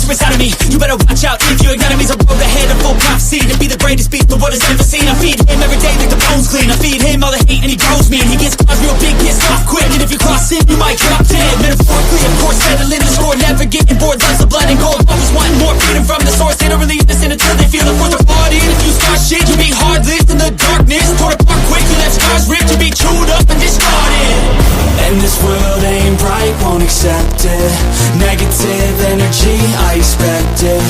monster inside of me. You better watch out if your enemy's a road ahead of full prophecy to be the greatest beast the world has ever seen. I feed him every day like the bones clean. I feed him all the hate and he grows me, and he gets cars real big, gets off quick. And if you cross him, you might drop dead. Metaphorically, of course, settling the score, never getting bored. Loves of blood and gold, always wanting more freedom from the source. They don't really listen until they feel the force of bought in. If you start shit, you be heartless in the darkness. Torn apart quick, you left scars ripped. You be chewed up and discarded. And this world ain't right, won't accept it. Negative energy, I expect it.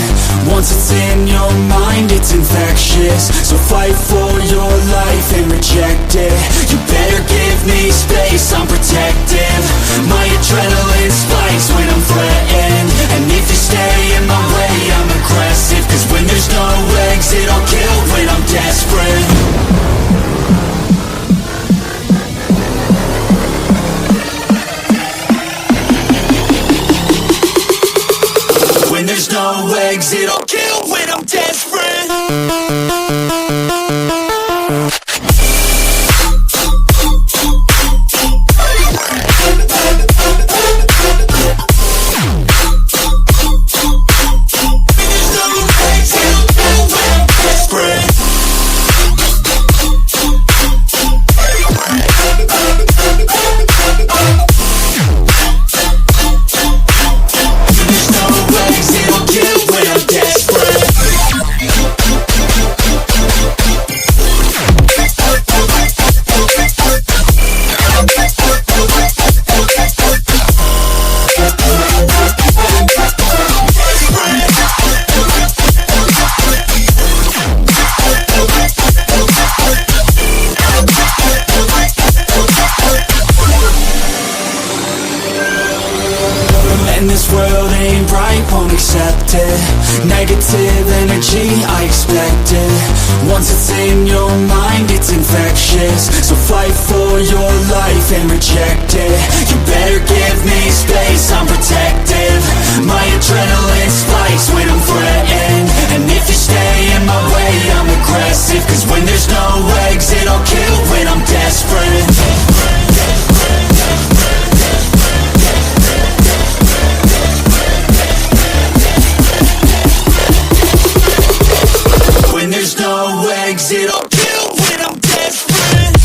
Once it's in your mind, it's infectious. So fight for your life and reject it. You better give me space, I'm protective. My adrenaline spikes when I'm threatened. And if you stay in my way, I'm aggressive. Cause when there's no exit, I'll kill when I'm desperate. When there's no exit, I'll kill when I'm desperate. And this world ain't right, won't accept it. Negative energy, I expect it. Once it's in your mind, it's infectious. So fight for your life and reject it. You better give me space, I'm protective. My adrenaline spikes when I'm threatened. And if you stay in my way, I'm aggressive. Cause when there's no exit, I'll kill when I'm desperate. When there's no exit, I'll kill when I'm desperate.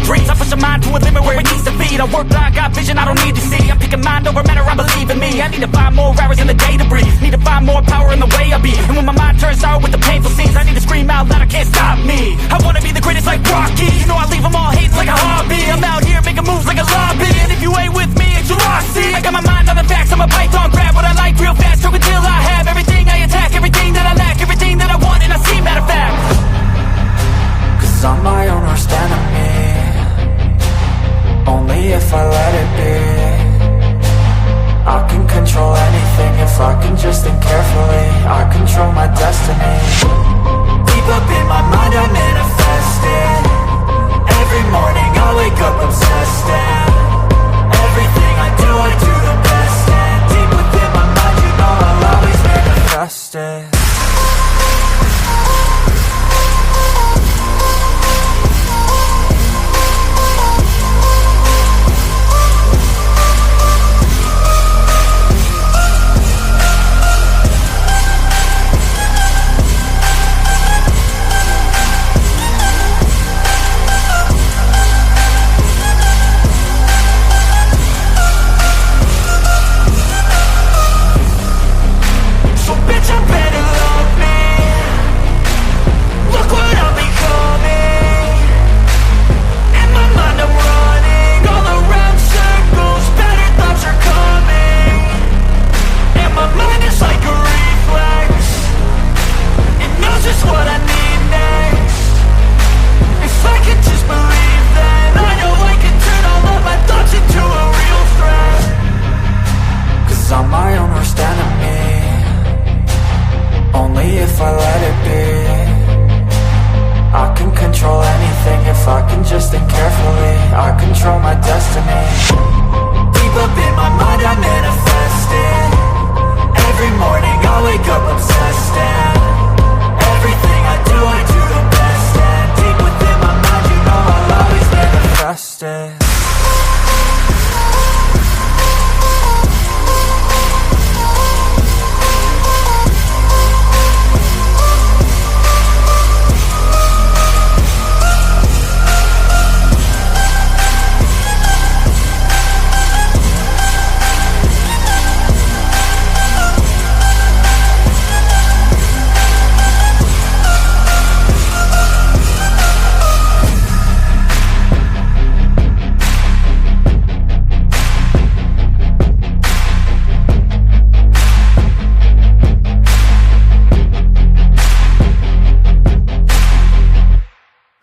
dreams. I push your mind to a limit where it needs to be. I work blind, got vision I don't need to see. I'm picking mind over matter, I believe believe in me. I need to find more hours in the day to breathe. Need to find more power in the way I be. And when my mind turns sour with the painful scenes, I need to scream out loud, I can't stop me. I wanna be the greatest like Rocky. You know I leave them all hating like a hobby. I'm out here making moves like a lobby. And if you ain't with me, it's your loss. See, I got my mind on the facts, I'm a python, grab what I like real fast. Stroke until I have everything I attack, everything that I lack, everything that I want, and I see, matter of fact. Cause I'm my own worst enemy. Only if I let it be. I can control anything if I can just think carefully. I control my destiny. Deep up in my mind I manifest it. Every morning I wake up obsessed, and everything I do the best. And deep within my mind, you know I'll always manifest it. I'm my own worst enemy. Only if I let it be. I can control anything if I can just think carefully. I control my destiny. Deep up in my mind I manifest it. Every morning I wake up obsessed, and everything I do the best. And deep within my mind, you know I'll always manifest it.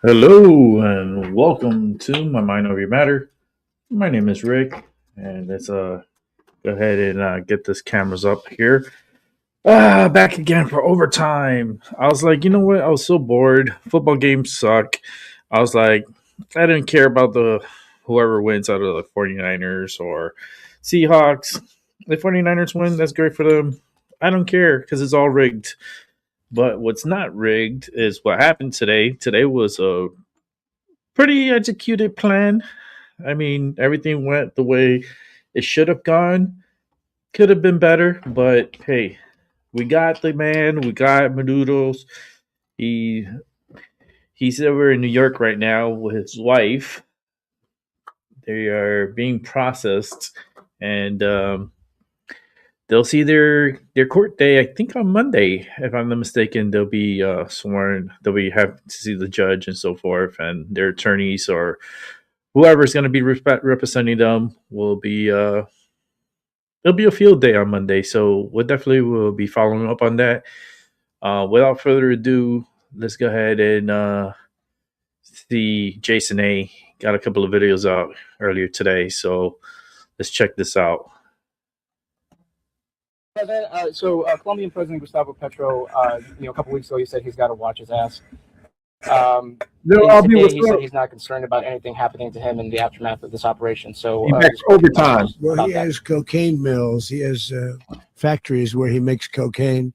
Hello and welcome to My Mind Over Your Matter. My name is Rick, and let's go ahead and get this cameras up here. Back again for overtime. I was like, you know what? I was so bored. Football games suck. I was like, I didn't care about whoever wins out of the 49ers or Seahawks. The 49ers win, that's great for them. I don't care because it's all rigged. But what's not rigged is what happened today. Today was a pretty executed plan. I mean, everything went the way it should have gone. Could have been better, but hey, we got the man. We got Menudos. He's over in New York right now with his wife. They are being processed, and they'll see their court day, I think, on Monday. If I'm not mistaken, they'll be sworn. They'll have to see the judge and so forth, and their attorneys or whoever's going to be representing them will be. It'll be a field day on Monday, so we definitely will be following up on that. Without further ado, let's go ahead and see Jason A. Got a couple of videos out earlier today, so let's check this out. Colombian President Gustavo Petro, a couple weeks ago, he said he's got to watch his ass. Today, he said he's not concerned about anything happening to him in the aftermath of this operation. So overtime. Well, he has cocaine mills. He has factories where he makes cocaine.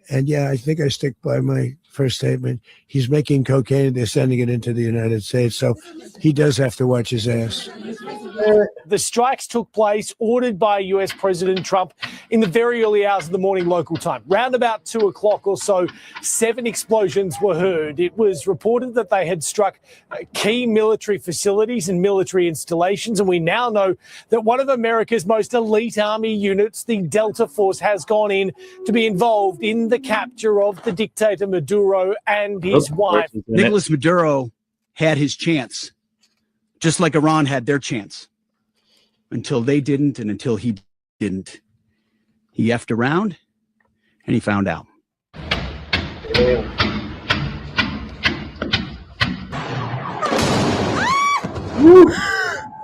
And yeah, I think I stick by my first statement. He's making cocaine. They're sending it into the United States. So he does have to watch his ass. The strikes took place, ordered by US President Trump in the very early hours of the morning local time. Round about 2 o'clock or so, 7 explosions were heard. It was reported that they had struck key military facilities and military installations, and we now know that one of America's most elite army units, the Delta Force, has gone in to be involved in the capture of the dictator Maduro and his wife. Nicolas Maduro had his chance, just like Iran had their chance, until they didn't, and until he didn't. He effed around, and he found out.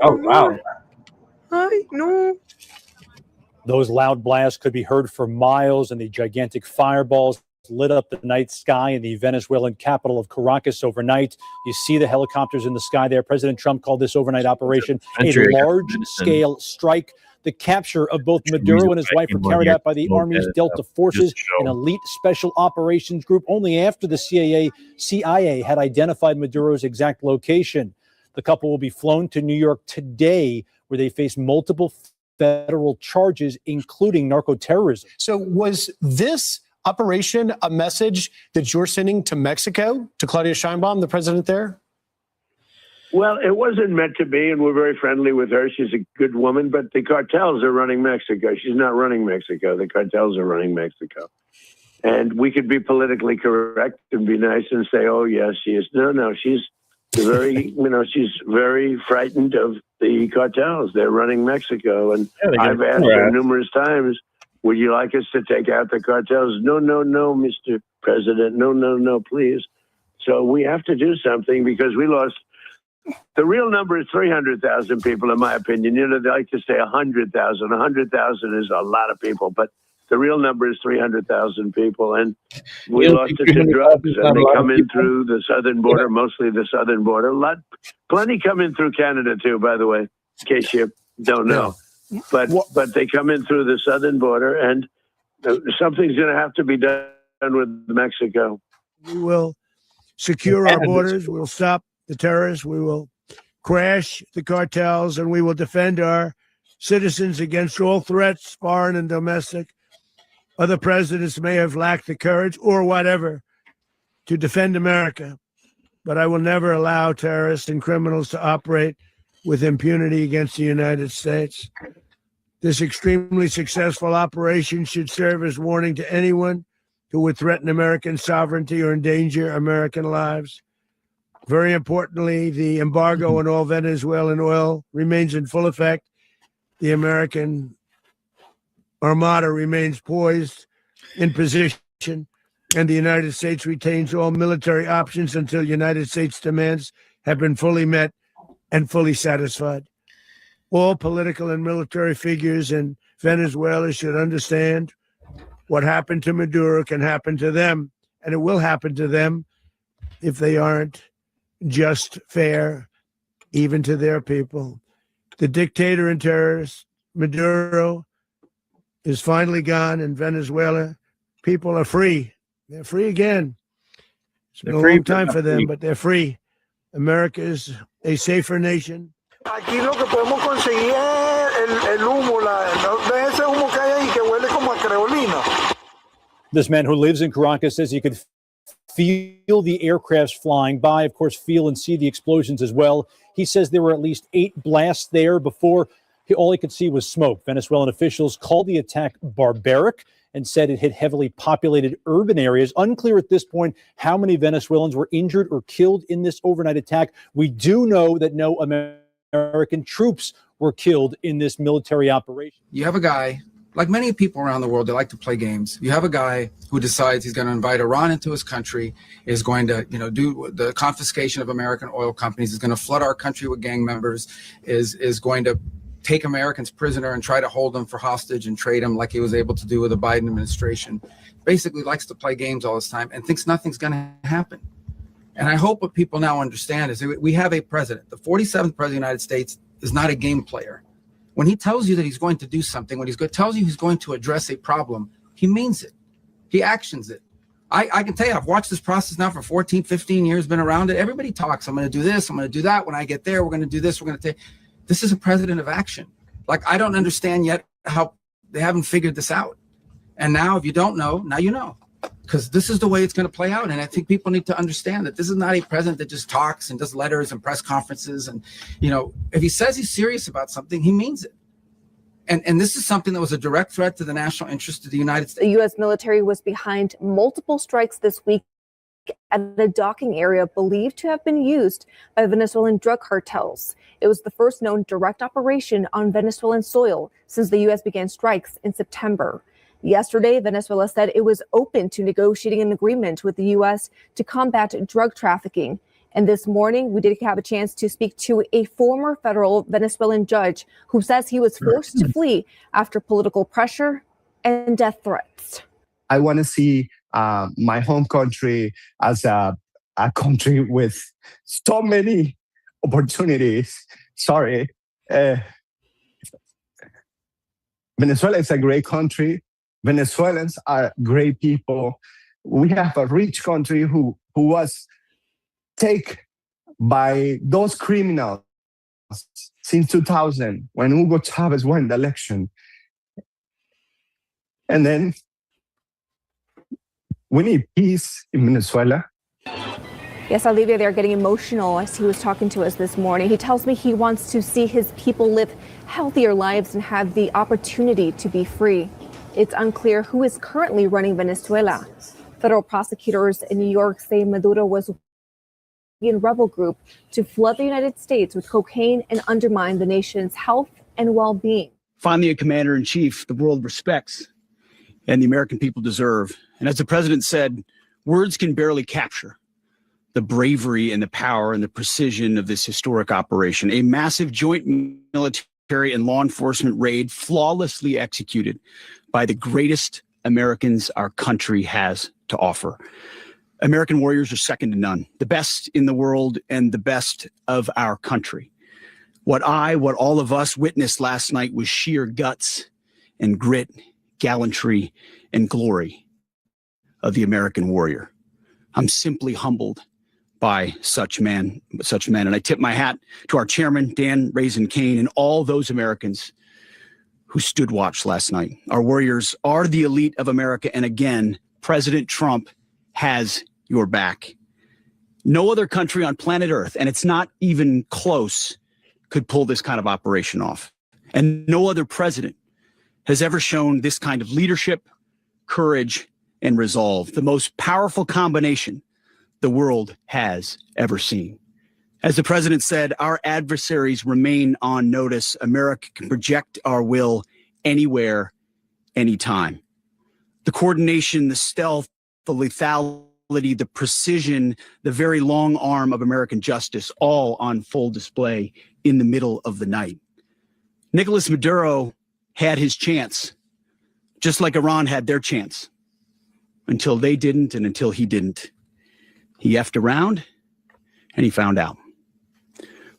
Oh, wow. Those loud blasts could be heard for miles, and the gigantic fireballs lit up the night sky in the Venezuelan capital of Caracas overnight. You see the helicopters in the sky there. President Trump called this overnight operation a large-scale strike. The capture of both Maduro and his wife were carried out by the Army's Delta Forces, an elite special operations group, only after the CIA had identified Maduro's exact location. The couple will be flown to New York today, where they face multiple federal charges, including narco-terrorism. So was this operation a message that you're sending to Mexico, to Claudia Sheinbaum, the president there? Well, it wasn't meant to be, and we're very friendly with her. She's a good woman, but the cartels are running Mexico. She's not running Mexico. The cartels are running Mexico. And we could be politically correct and be nice and say, oh, yes, she is. No, she's very, she's very frightened of the cartels. They're running Mexico. And I've asked her numerous times, would you like us to take out the cartels? No, Mr. President. No, please. So we have to do something because we lost. The real number is 300,000 people, in my opinion. They like to say 100,000. 100,000 is a lot of people, but the real number is 300,000 people. And we lost it to drugs, and they come in through the southern border, mostly the southern border. Plenty come in through Canada, too, by the way, in case you don't know. But they come in through the southern border, and something's going to have to be done with Mexico. We will secure our borders. We'll stop the terrorists. We will crash the cartels, and we will defend our citizens against all threats, foreign and domestic. Other presidents may have lacked the courage or whatever to defend America, but I will never allow terrorists and criminals to operate with impunity against the United States. This extremely successful operation should serve as warning to anyone who would threaten American sovereignty or endanger American lives. Very importantly, the embargo on all Venezuelan oil remains in full effect. The American Armada remains poised in position, and the United States retains all military options until United States demands have been fully met and fully satisfied. All political and military figures in Venezuela should understand what happened to Maduro can happen to them, and it will happen to them if they aren't just fair, even to their people. The dictator and terrorist, Maduro, is finally gone in Venezuela. People are free. They're free again. It's been a long time for them, but they're free. America is a safer nation. Aquí lo que podemos conseguir es el humo, ese humo que hay ahí que huele como a creolina. This man who lives in Caracas says he could feel the aircrafts flying by, of course, feel and see the explosions as well. He says there were at least 8 blasts there before all he could see was smoke. Venezuelan officials called the attack barbaric and said it hit heavily populated urban areas. Unclear at this point how many Venezuelans were injured or killed in this overnight attack. We do know that no American troops were killed in this military operation. You have a guy, like many people around the world, they like to play games. You have a guy who decides he's going to invite Iran into his country, is going to, do the confiscation of American oil companies, is going to flood our country with gang members, is going to take Americans prisoner and try to hold them for hostage and trade them like he was able to do with the Biden administration. Basically likes to play games all this time and thinks nothing's going to happen. And I hope what people now understand is that we have a president. The 47th president of the United States is not a game player. When he tells you that he's going to do something, when tells you he's going to address a problem, he means it. He actions it. I can tell you, I've watched this process now for 14, 15 years, been around it. Everybody talks. I'm going to do this. I'm going to do that. When I get there, we're going to do this. We're going to take. This is a president of action. Like, I don't understand yet how they haven't figured this out. And now, if you don't know, now you know, because this is the way it's going to play out. And I think people need to understand that this is not a president that just talks and does letters and press conferences. And, you know, if he says he's serious about something, he means it. And this is something that was a direct threat to the national interest of the United States. The U.S. military was behind multiple strikes this week at a docking area believed to have been used by Venezuelan drug cartels. It was the first known direct operation on Venezuelan soil since the U.S. began strikes in September. Yesterday, Venezuela said it was open to negotiating an agreement with the U.S. to combat drug trafficking. And this morning, we did have a chance to speak to a former federal Venezuelan judge who says he was forced to flee after political pressure and death threats. I want to see my home country as a country with so many opportunities. Sorry. Venezuela is a great country. Venezuelans are great people. We have a rich country who was taken by those criminals since 2000 when Hugo Chavez won the election. And then we need peace in Venezuela. Yes, Olivia, they're getting emotional as he was talking to us this morning. He tells me he wants to see his people live healthier lives and have the opportunity to be free. It's unclear who is currently running Venezuela. Federal prosecutors in New York say Maduro was a rebel group to flood the United States with cocaine and undermine the nation's health and well-being. Finally, a commander-in-chief the world respects and the American people deserve. And as the president said, words can barely capture the bravery and the power and the precision of this historic operation. A massive joint military and law enforcement raid flawlessly executed by the greatest Americans our country has to offer. American warriors are second to none, the best in the world and the best of our country. What all of us witnessed last night was sheer guts and grit, gallantry and glory of the American warrior. I'm simply humbled by such men. And I tip my hat to our chairman, Dan Raisin Kane, and all those Americans who stood watch last night. Our warriors are the elite of America. And again, President Trump has your back. No other country on planet Earth, and it's not even close, could pull this kind of operation off. And no other president has ever shown this kind of leadership, courage, and resolve, the most powerful combination the world has ever seen. As the president said, our adversaries remain on notice. America can project our will anywhere, anytime. The coordination, the stealth, the lethality, the precision, the very long arm of American justice, all on full display in the middle of the night. Nicolas Maduro had his chance, just like Iran had their chance, until they didn't and until he didn't. He effed around and he found out.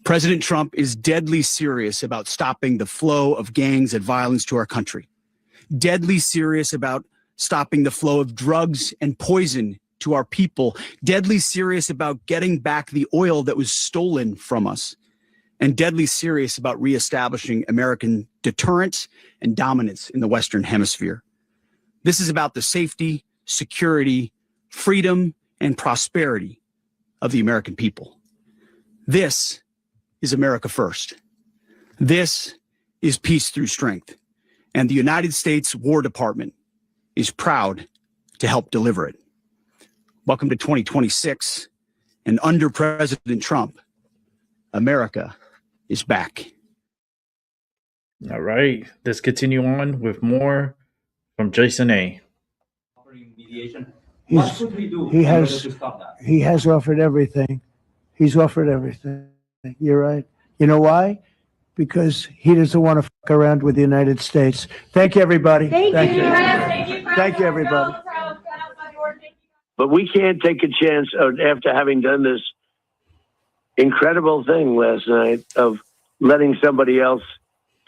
President Trump is deadly serious about stopping the flow of gangs and violence to our country, deadly serious about stopping the flow of drugs and poison to our people, deadly serious about getting back the oil that was stolen from us, and deadly serious about reestablishing American deterrence and dominance in the Western Hemisphere. This is about the safety, security, freedom, and prosperity of the American people. This is America first. This is peace through strength. And the United States War Department is proud to help deliver it. Welcome to 2026. And under President Trump, America is back. All right. Let's continue on with more from Jason A. What should we do in order to stop that? He has offered everything. He's offered everything. You're right. You know why? Because he doesn't want to fuck around with the United States. Thank you, everybody. Thank you. Thank you, everybody. But we can't take a chance after having done this incredible thing last night of letting somebody else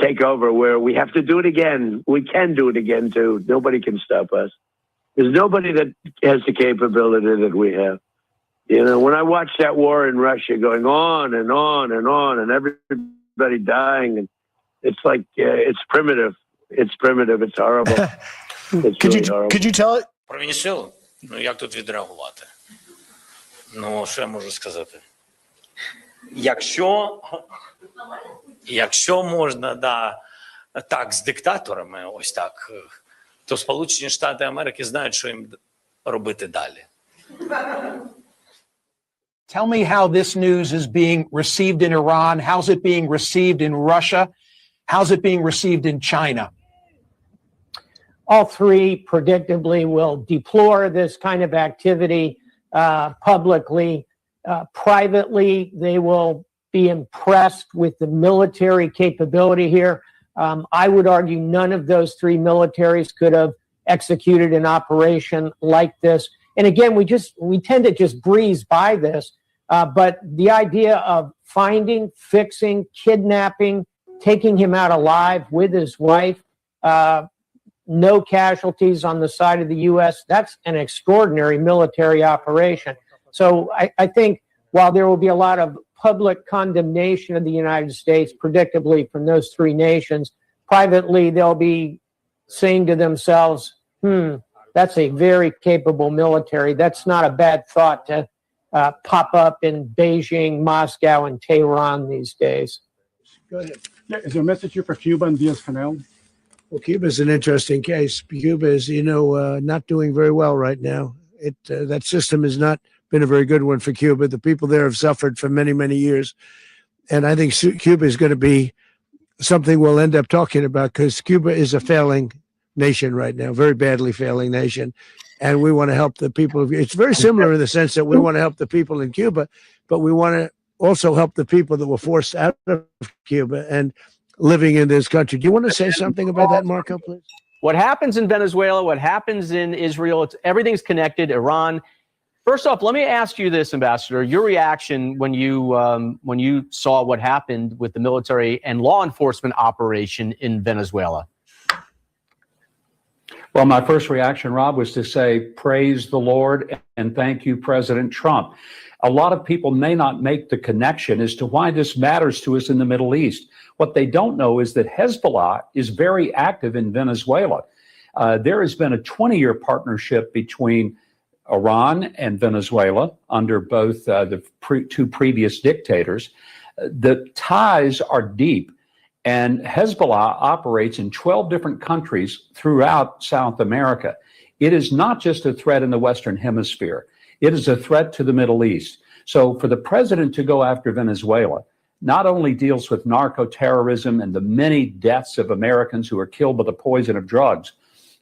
take over, where we have to do it again. We can do it again, too. Nobody can stop us. There's nobody that has the capability that we have. You know, when I watched that war in Russia going on and on and on, and everybody everybody dying, and it's like it's primitive. It's primitive. It's horrible. It's really horrible. Could you tell it? Про Венесуелу? Ну, як тут відреагувати? Ну, що я можу сказати? Якщо можна, так, з диктаторами, ось так, то Сполучені Штати Америки знають, що їм робити далі. Tell me how this news is being received in Iran. How's it being received in Russia? How's it being received in China? All three, predictably, will deplore this kind of activity publicly. Privately, they will be impressed with the military capability here. I would argue none of those three militaries could have executed an operation like this. And again, we tend to just breeze by this. But the idea of finding, fixing, kidnapping, taking him out alive with his wife, no casualties on the side of the U.S., that's an extraordinary military operation. So I think while there will be a lot of public condemnation of the United States, predictably from those three nations, privately they'll be saying to themselves, that's a very capable military. That's not a bad thought to pop up in Beijing, Moscow, and Tehran these days. Go ahead. Is there a message here for Cuba and Diaz-Canel? Well, Cuba is an interesting case. Cuba is, not doing very well right now. That system has not been a very good one for Cuba. The people there have suffered for many, many years. And I think Cuba is going to be something we'll end up talking about because Cuba is a failing nation right now, very badly failing nation. And we want to help the people. It's very similar in the sense that we want to help the people in Cuba, but we want to also help the people that were forced out of Cuba and living in this country. Do you want to say something about that, Marco, please? What happens in Venezuela, what happens in Israel, everything's connected, Iran. First off, let me ask you this, Ambassador, your reaction when you saw what happened with the military and law enforcement operation in Venezuela. Well, my first reaction, Rob, was to say, praise the Lord and thank you, President Trump. A lot of people may not make the connection as to why this matters to us in the Middle East. What they don't know is that Hezbollah is very active in Venezuela. There has been a 20-year partnership between Iran and Venezuela under both the two previous dictators. The ties are deep. And Hezbollah operates in 12 different countries throughout South America. It is not just a threat in the Western Hemisphere. It is a threat to the Middle East. So for the president to go after Venezuela not only deals with narco-terrorism and the many deaths of Americans who are killed by the poison of drugs,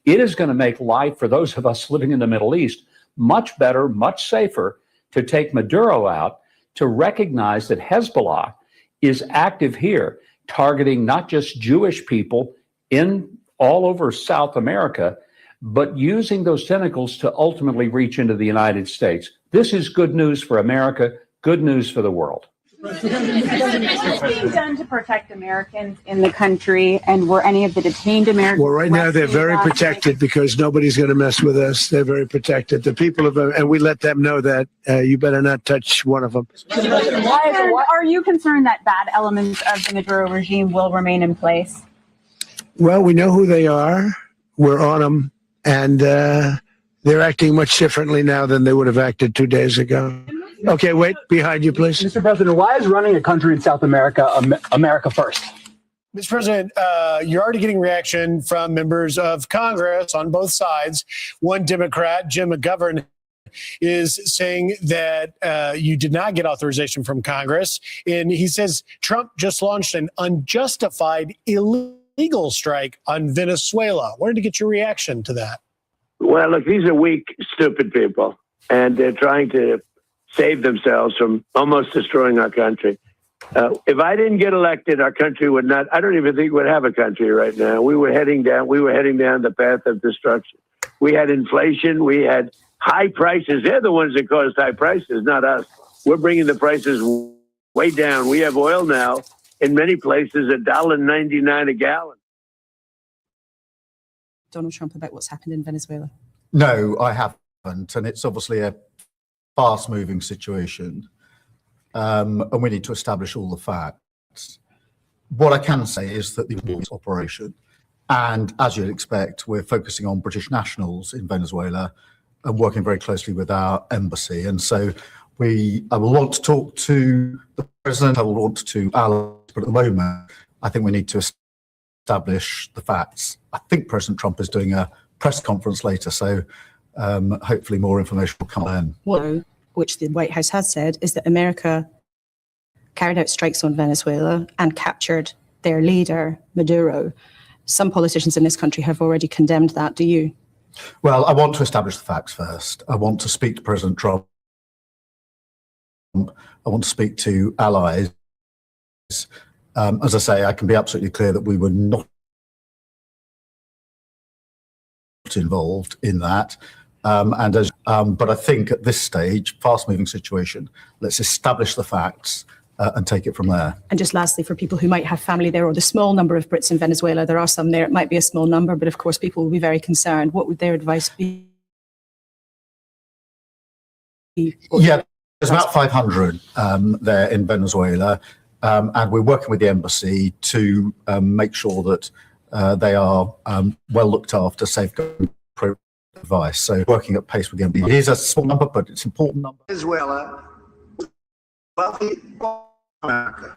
it is going to make life for those of us living in the Middle East much better, much safer to take Maduro out, to recognize that Hezbollah is active here, targeting not just Jewish people in all over South America, but using those tentacles to ultimately reach into the United States. This is good news for America, good news for the world. What's being done to protect Americans in the country, and were any of the detained Americans? Well, right now they're very protected because nobody's going to mess with us. They're very protected. The people of, and we let them know that you better not touch one of them. Are you concerned that bad elements of the Maduro regime will remain in place? Well, we know who they are. We're on them, and they're acting much differently now than they would have acted 2 days ago. Okay, wait, behind you, please. Mr. President, why is running a country in South America America first? Mr. President, you're already getting reaction from members of Congress on both sides. One Democrat, Jim McGovern, is saying that you did not get authorization from Congress. And he says Trump just launched an unjustified illegal strike on Venezuela. Wanted to get your reaction to that. Well, look, these are weak, stupid people, and they're trying to save themselves from almost destroying our country. If I didn't get elected, our country would not, I don't even think we'd have a country right now. We were heading down the path of destruction. We had inflation. We had high prices. They're the ones that caused high prices, not us. We're bringing the prices way down. We have oil now in many places, $1.99 a gallon. Donald Trump about what's happened in Venezuela? No, I haven't. And it's obviously a fast-moving situation. And we need to establish all the facts. what I can say is that the operation, and as you'd expect, we're focusing on British nationals in Venezuela and working very closely with our embassy. And so I will want to talk to the president, I will want to allies, but at the moment, I think we need to establish the facts. I think President Trump is doing a press conference later, so hopefully more information will come then. Well, which the White House has said, is that America carried out strikes on Venezuela and captured their leader, Maduro. Some politicians in this country have already condemned that. Do you? Well, I want to establish the facts first. I want to speak to President Trump. I want to speak to allies. As I say, I can be absolutely clear that we were not involved in that. But I think at this stage, fast-moving situation, let's establish the facts and take it from there. And just lastly, for people who might have family there or the small number of Brits in Venezuela, there are some there, it might be a small number, but of course people will be very concerned. What would their advice be? Yeah, there's about 500 there in Venezuela, and we're working with the embassy to make sure that they are well looked after, safeguard advice. So working at pace with the embassy. It is a small number, but it's an important number. Venezuela, wealthy America,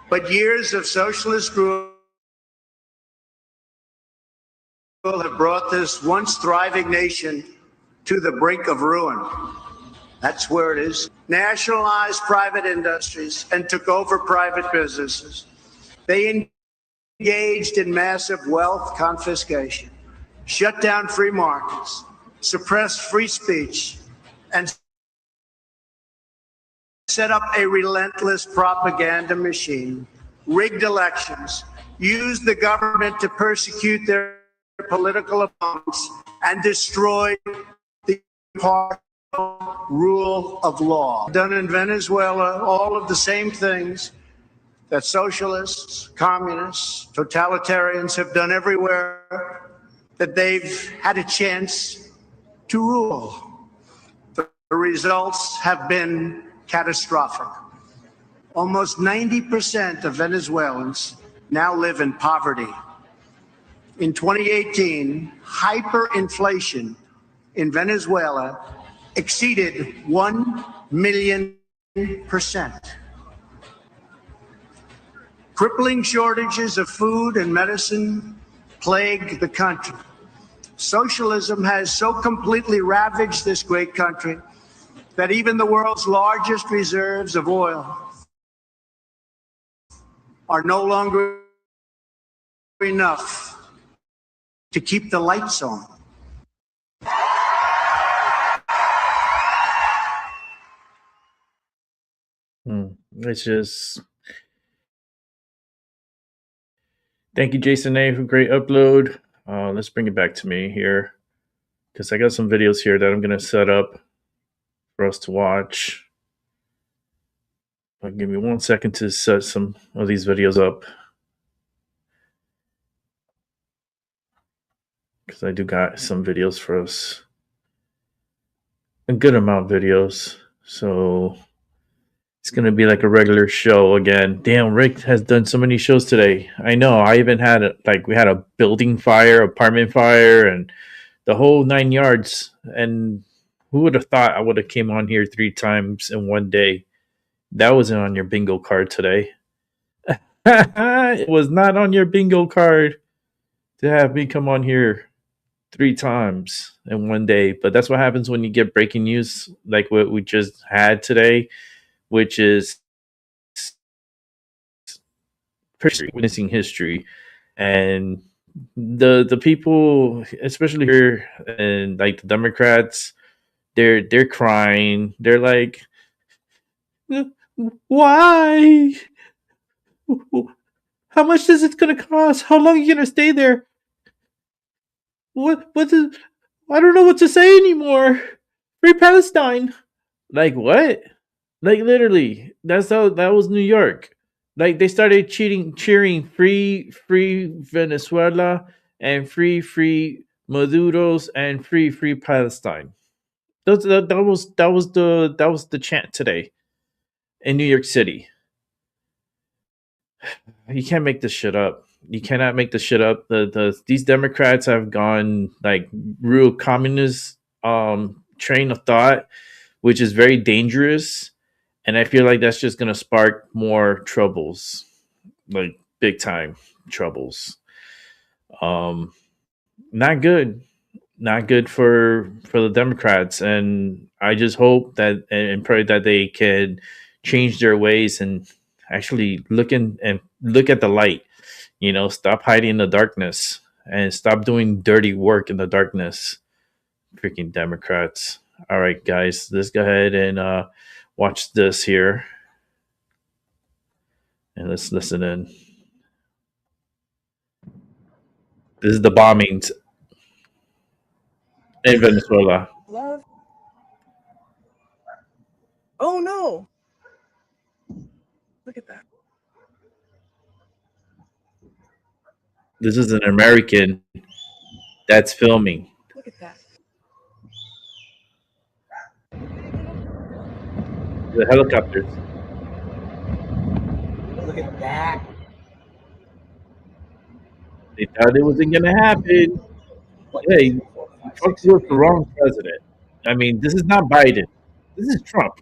but years of socialist rule have brought this once thriving nation to the brink of ruin. That's where it is. Nationalized private industries and took over private businesses. They engaged in massive wealth confiscation, shut down free markets, suppressed free speech, and set up a relentless propaganda machine, rigged elections, used the government to persecute their political opponents, and destroyed the rule of law. Done in Venezuela, all of the same things that socialists, communists, totalitarians have done everywhere that they've had a chance to rule. The results have been catastrophic. Almost 90% of Venezuelans now live in poverty. In 2018, hyperinflation in Venezuela exceeded 1 million%. Crippling shortages of food and medicine plague the country. Socialism has so completely ravaged this great country that even the world's largest reserves of oil are no longer enough to keep the lights on. It's just... Thank you, Jason A, for a great upload. Let's bring it back to me here, because I got some videos here that I'm going to set up for us to watch. Give me 1 second to set some of these videos up, because I do got some videos for us. A good amount of videos. So it's going to be like a regular show again. Damn, Rick has done so many shows today. I know. I even had, we had a building fire, apartment fire, and the whole 9 yards. And who would have thought I would have came on here 3 times in one day? That wasn't on your bingo card today. It was not on your bingo card to have me come on here 3 times in one day. But that's what happens when you get breaking news like what we just had today, which is witnessing history. And the people, especially here, and like the Democrats, they're crying. They're like, why? How much is it gonna cost? How long are you gonna stay there? What is, I don't know what to say anymore. Free Palestine. Like what? Like literally, that was New York. Like they started cheering free Venezuela and free Maduros and free Palestine. That was the chant today in New York City. You can't make this shit up. You cannot make this shit up. These Democrats have gone like real communist train of thought, which is very dangerous. And I feel like that's just gonna spark more troubles, like big time troubles. Um, Not good, not good for the Democrats. And I just hope that and pray that they can change their ways and actually look at the light. You know, stop hiding in the darkness and stop doing dirty work in the darkness. Freaking Democrats. All right, guys, let's go ahead and watch this here. And let's listen in. This is the bombings in Venezuela. Love. Oh no. Look at that. This is an American that's filming. Look at that. The helicopters. Look at that. They thought it wasn't going to happen. Hey, Trump was the wrong president. I mean, this is not Biden. This is Trump.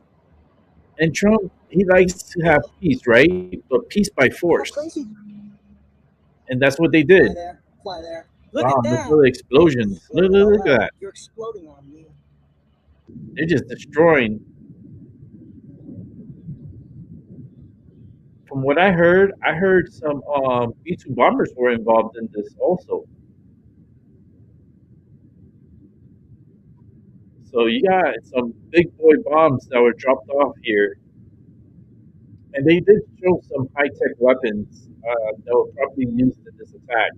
And Trump, he likes to have peace, right? But peace by force. And that's what they did. Fly there. Look Wow, at that. look at the explosions. Look at that. You're exploding on me. They're just destroying. From what I heard some B-2 bombers were involved in this also. So you got some big boy bombs that were dropped off here. And they did show some high-tech weapons that were probably used in this attack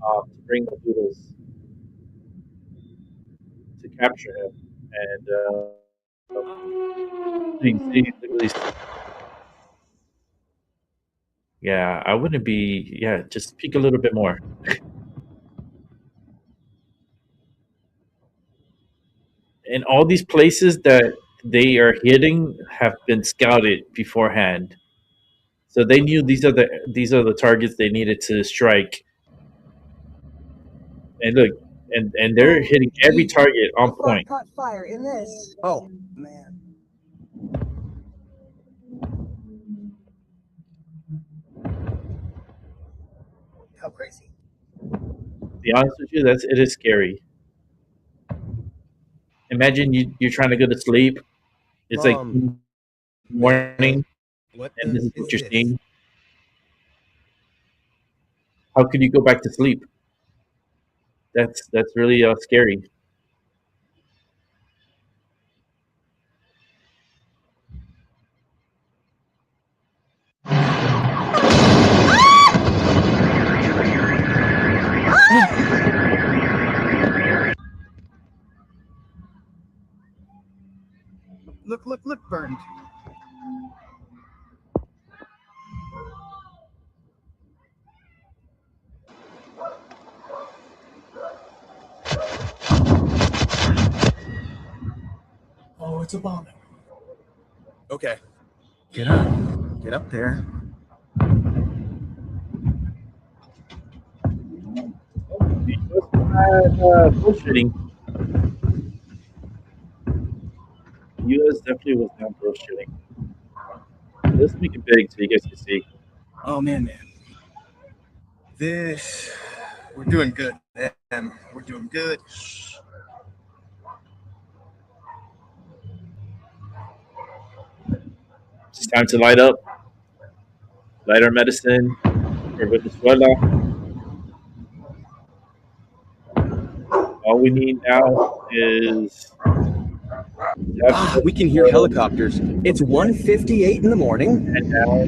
to bring the Doodles to capture him. And you can see literally. Yeah, I wouldn't be. Yeah, just peek a little bit more. And all these places that they are hitting have been scouted beforehand, so they knew these are the targets they needed to strike. And look, and they're hitting every target on point. Caught fire in this. Oh man. How crazy. To be honest with you, it is scary. Imagine you're trying to go to sleep. It's like morning, and this is what you're seeing. How could you go back to sleep? That's really scary. Look, burned. Oh, it's a bombing. Okay. Get up. Get up there. Bullshitting. U.S. definitely was not bullshitting. Let's make it big so you guys can see. Oh man. We're doing good, man. We're doing good. It's time to light up. Light our medicine for Venezuela. All we need now is. We can hear helicopters. It's 1:58 in the morning. And now.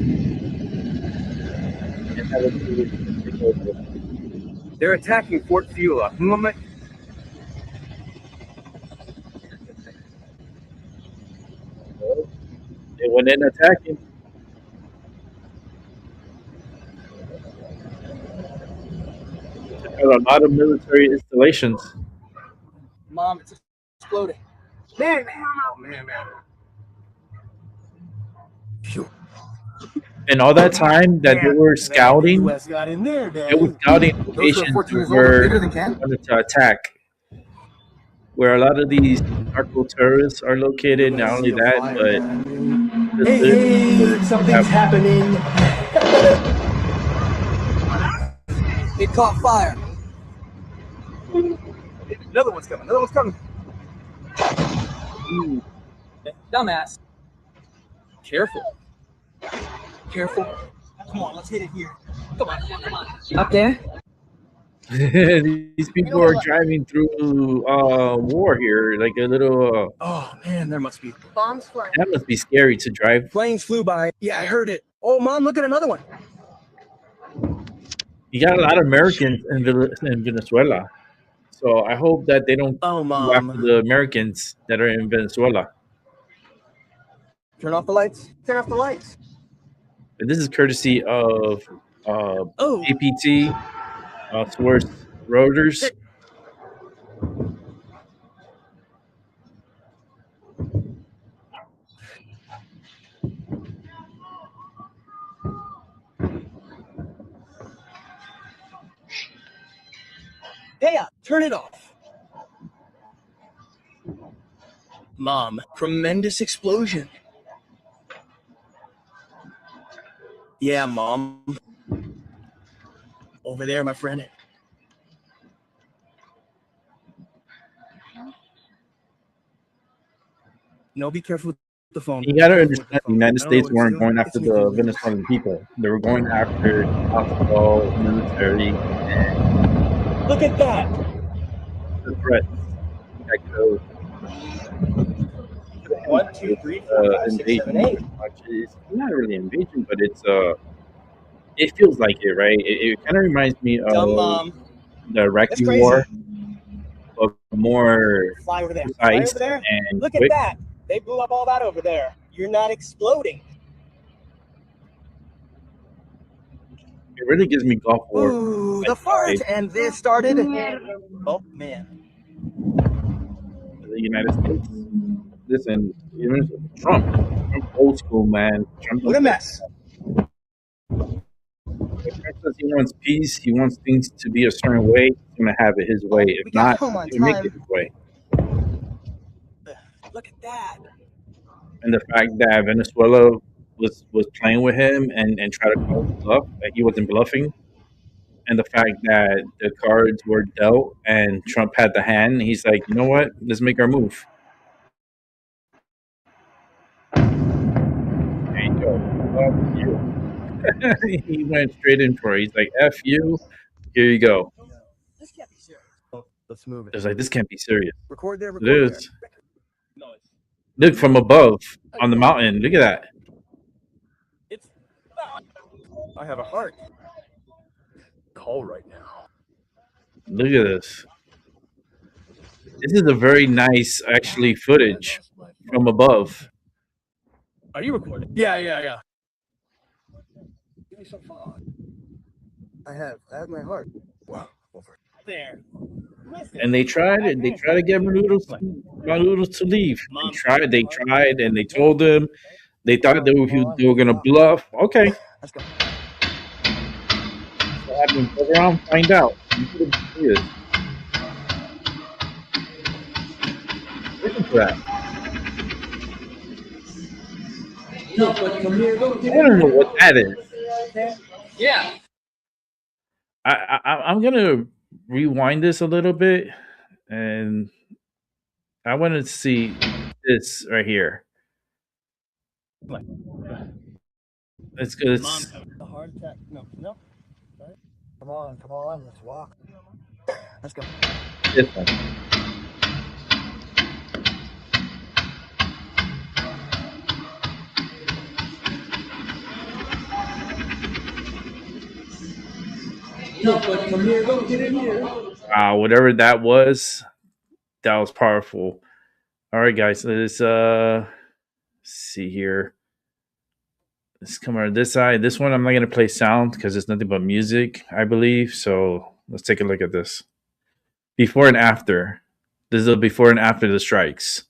They're attacking Fort Fula. They went in attacking. Took out a lot of military installations. Mom, it's exploding. Man. Oh, man. And all that time that they were scouting, got in there, they were scouting locations where they wanted to attack, where a lot of these narco terrorists are located. Not only that, but Hey, something's happening. It caught fire. Another one's coming. Another one's coming. Dumbass. Careful. Careful. Come on, let's hit it here. Come on, come on. Up there? These people are driving through war here, like a little. Oh man, there must be bombs flying. That must be scary to drive. Planes flew by. Yeah, I heard it. Oh, Mom, look at another one. You got a lot of Americans in Venezuela, so I hope that they don't go after the Americans that are in Venezuela. Turn off the lights. Turn off the lights. And this is courtesy of APT, Source Reuters. Hey, turn it off. Mom, tremendous explosion. Yeah, Mom. Over there, my friend. No, be careful with the phone. You got to understand, the United States weren't going after the Venezuelan people. They were going after hospital, military, and look at that. The threats that go. 1, 2, 3, 4, 5, 6, 7, 8. It's not really invasion, but it's it feels like it, right? It kind of reminds me of the Iraqi war, but more Fly over there. precise Fly over there. and Look quick. at that. They blew up all that over there. You're not exploding. It really gives me Gulf War. Ooh, the fart, and this started. Oh man. The United States. Listen, even Trump, old school man. Trump What a mess. If Trump says he wants peace, he wants things to be a certain way, he's gonna have it his way. If not, he'll make it his way. Look at that. And the fact that Venezuela was playing with him and tried to call him bluff, that he wasn't bluffing, and the fact that the cards were dealt and Trump had the hand, he's like, you know what? Let's make our move. There you go. F you. He went straight in for it. He's like, F you. Here you go. This can't be serious. Oh, let's move it. It's like, this can't be serious. Record there. It Record is. Look from above on the mountain. Look at that. It's. I have a heart. Call right now. Look at this. This is a very nice, actually, footage from above. Are you recording? Yeah. Give me some fog. I have my heart. Wow. Over there. And they tried it. They tried to get Manudos to leave. They tried, and they told him. They thought they were going to bluff. Okay. Let's go. What happened? Go around, find out. Listen to that. I don't know what that is. Yeah. I'm gonna rewind this a little bit, and I want to see this right here. It's good. A heart attack. No. Come on, let's walk. Let's go. This one. Come here, go get in here. Whatever that was powerful. All right, guys, let's see here. Let's come over this side. This one I'm not gonna play sound because it's nothing but music, I believe. So let's take a look at this. Before and after. This is the before and after the strikes.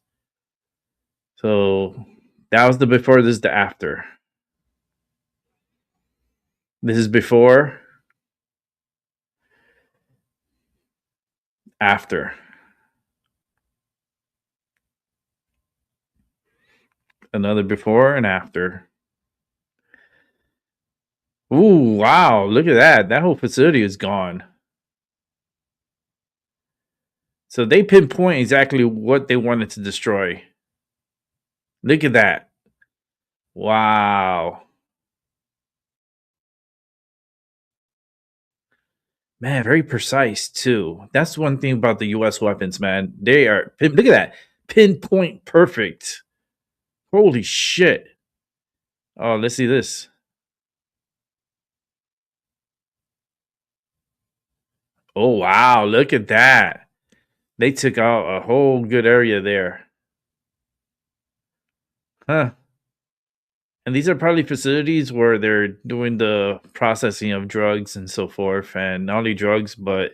So that was the before, this is the after. This is before, after. Another before and after. Ooh, wow. Look at that. That whole facility is gone. So they pinpoint exactly what they wanted to destroy. Look at that. Wow. Man, very precise too. That's one thing about the US weapons, man. They are, look at that. Pinpoint perfect. Holy shit. Oh, let's see this. Oh, wow. Look at that. They took out a whole good area there. Huh. And these are probably facilities where they're doing the processing of drugs and so forth. And not only drugs, but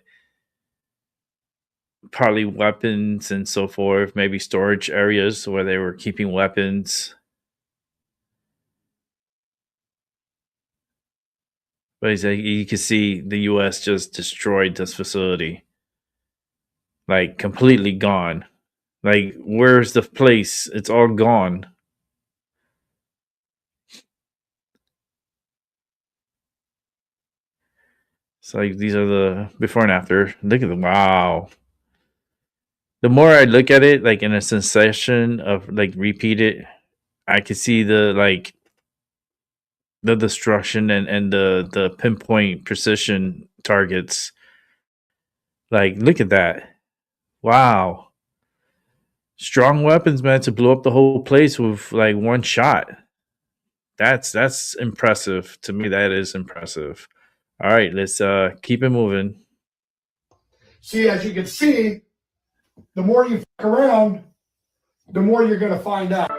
probably weapons and so forth. Maybe storage areas where they were keeping weapons. But it's like, you can see the US just destroyed this facility. Like, completely gone. Like, where's the place? It's all gone. It's like, these are the before and after. Look at the, wow. The more I look at it, like, in a succession of, like, repeat it, I can see the, like, the destruction and the pinpoint precision targets. Like, look at that. Wow. Strong weapons, man, to blow up the whole place with, like, one shot. That's impressive. To me, that is impressive. All right, let's keep it moving. See, as you can see, the more you fuck around, the more you're going to find out.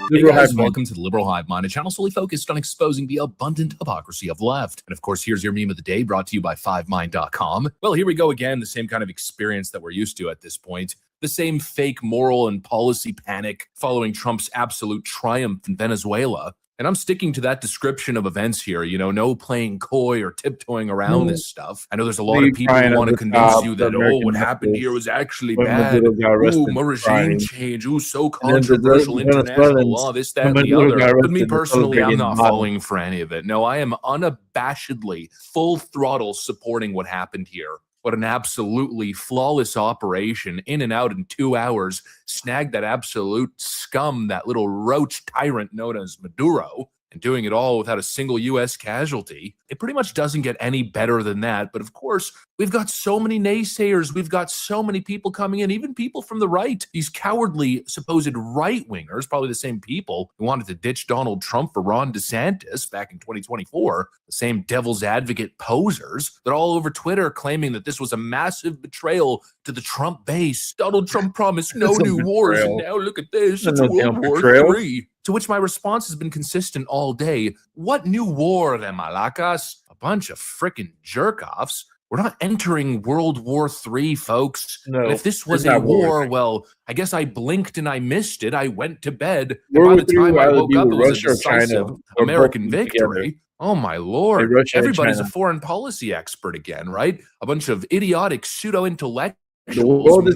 Hey guys, welcome to the Liberal Hive Mind, a channel solely focused on exposing the abundant hypocrisy of left. And of course, here's your meme of the day, brought to you by 5mind.com. Well, here we go again, the same kind of experience that we're used to at this point. The same fake moral and policy panic following Trump's absolute triumph in Venezuela. And I'm sticking to that description of events here, you know, no playing coy or tiptoeing around this stuff. I know there's a lot of people who want to convince you that, oh, what happened here was actually bad. Ooh, more regime change. Ooh, so controversial, international law, this, that, and the other. But me personally, I'm not falling for any of it. No, I am unabashedly, full throttle supporting what happened here. What an absolutely flawless operation, in and out in 2 hours, snagged that absolute scum, that little roach tyrant known as Maduro, and doing it all without a single U.S. casualty. It pretty much doesn't get any better than that. But of course, we've got so many naysayers. We've got so many people coming in, even people from the right. These cowardly, supposed right-wingers, probably the same people who wanted to ditch Donald Trump for Ron DeSantis back in 2024. The same devil's advocate posers that are all over Twitter claiming that this was a massive betrayal to the Trump base. Donald Trump promised no new wars, and now look at this. It's World War III. To which my response has been consistent all day. What new war, de malacas? A bunch of frickin' jerk-offs. We're not entering World War III, folks. No, and if this was a war, well, I guess I blinked and I missed it. I went to bed. And by the time I woke up, it was a decisive American victory. Oh, my Lord. Everybody's a foreign policy expert again, right? A bunch of idiotic pseudo-intellectuals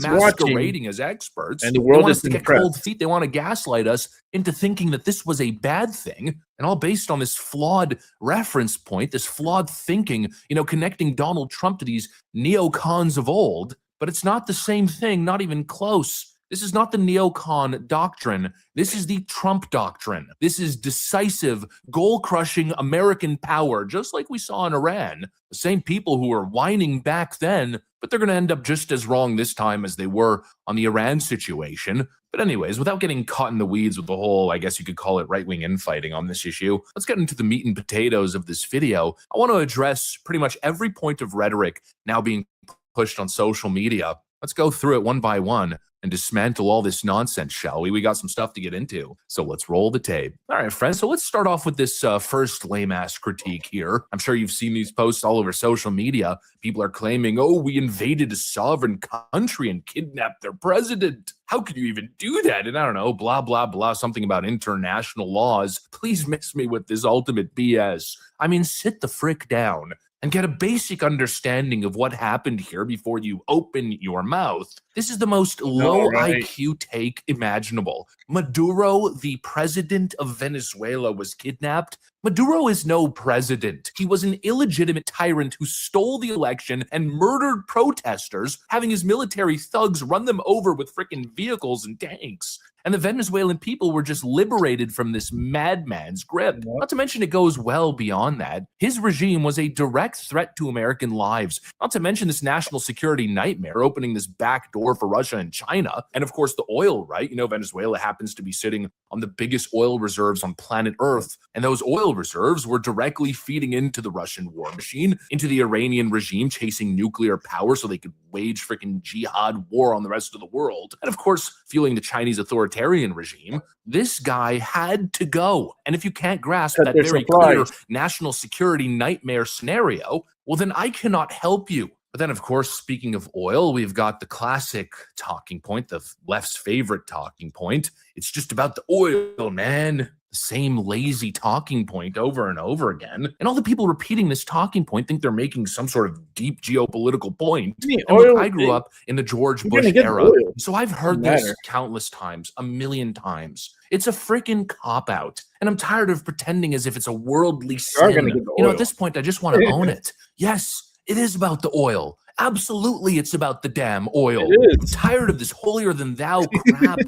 masquerading as experts. And the world wants to get cold feet. They want to gaslight us into thinking that this was a bad thing, and all based on this flawed reference point, this flawed thinking, you know, connecting Donald Trump to these neocons of old. But it's not the same thing, not even close. This is not the neocon doctrine. This is the Trump doctrine. This is decisive, goal-crushing American power, just like we saw in Iran. The same people who were whining back then, but they're going to end up just as wrong this time as they were on the Iran situation. But anyways, without getting caught in the weeds with the whole, I guess you could call it right-wing infighting on this issue, let's get into the meat and potatoes of this video. I want to address pretty much every point of rhetoric now being pushed on social media Let's go through it one by one and dismantle all this nonsense, shall we? We got some stuff to get into, so let's roll the tape. All right, friends, so let's start off with this first lame-ass critique here. I'm sure you've seen these posts all over social media. People are claiming, oh, we invaded a sovereign country and kidnapped their president. How could you even do that? And I don't know, blah, blah, blah, something about international laws. Please miss me with this ultimate BS. I mean, sit the frick down and get a basic understanding of what happened here before you open your mouth. This is the most low IQ take imaginable. Maduro, the president of Venezuela, was kidnapped. Maduro is no president. He was an illegitimate tyrant who stole the election and murdered protesters, having his military thugs run them over with frickin' vehicles and tanks. And the Venezuelan people were just liberated from this madman's grip. Not to mention it goes well beyond that. His regime was a direct threat to American lives. Not to mention this national security nightmare, opening this back door for Russia and China. And of course the oil, right? You know, Venezuela happens to be sitting on the biggest oil reserves on planet Earth. And those oil reserves were directly feeding into the Russian war machine, into the Iranian regime chasing nuclear power so they could wage freaking jihad war on the rest of the world. And of course, fueling the Chinese authoritarian regime. This guy had to go. And if you can't grasp that very clear national security nightmare scenario, well, then I cannot help you. But then, of course, speaking of oil, we've got the classic talking point, the left's favorite talking point. It's just about the oil, man. The same lazy talking point over and over again. And all the people repeating this talking point think they're making some sort of deep geopolitical point. And look, I grew up in the George Bush era, so I've heard this countless times, a million times. It's a freaking cop-out. And I'm tired of pretending as if it's a worldly sin. You know, at this point, I just want to own it. Yes, it is about the oil. Absolutely, it's about the damn oil. I'm tired of this holier-than-thou crap.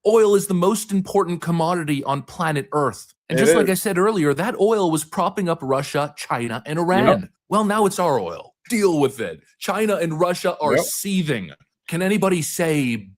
Oil is the most important commodity on planet Earth. And just like I said earlier, that oil was propping up Russia, China, and Iran. Well, now it's our oil. Deal with it. China and Russia are seething. Can anybody say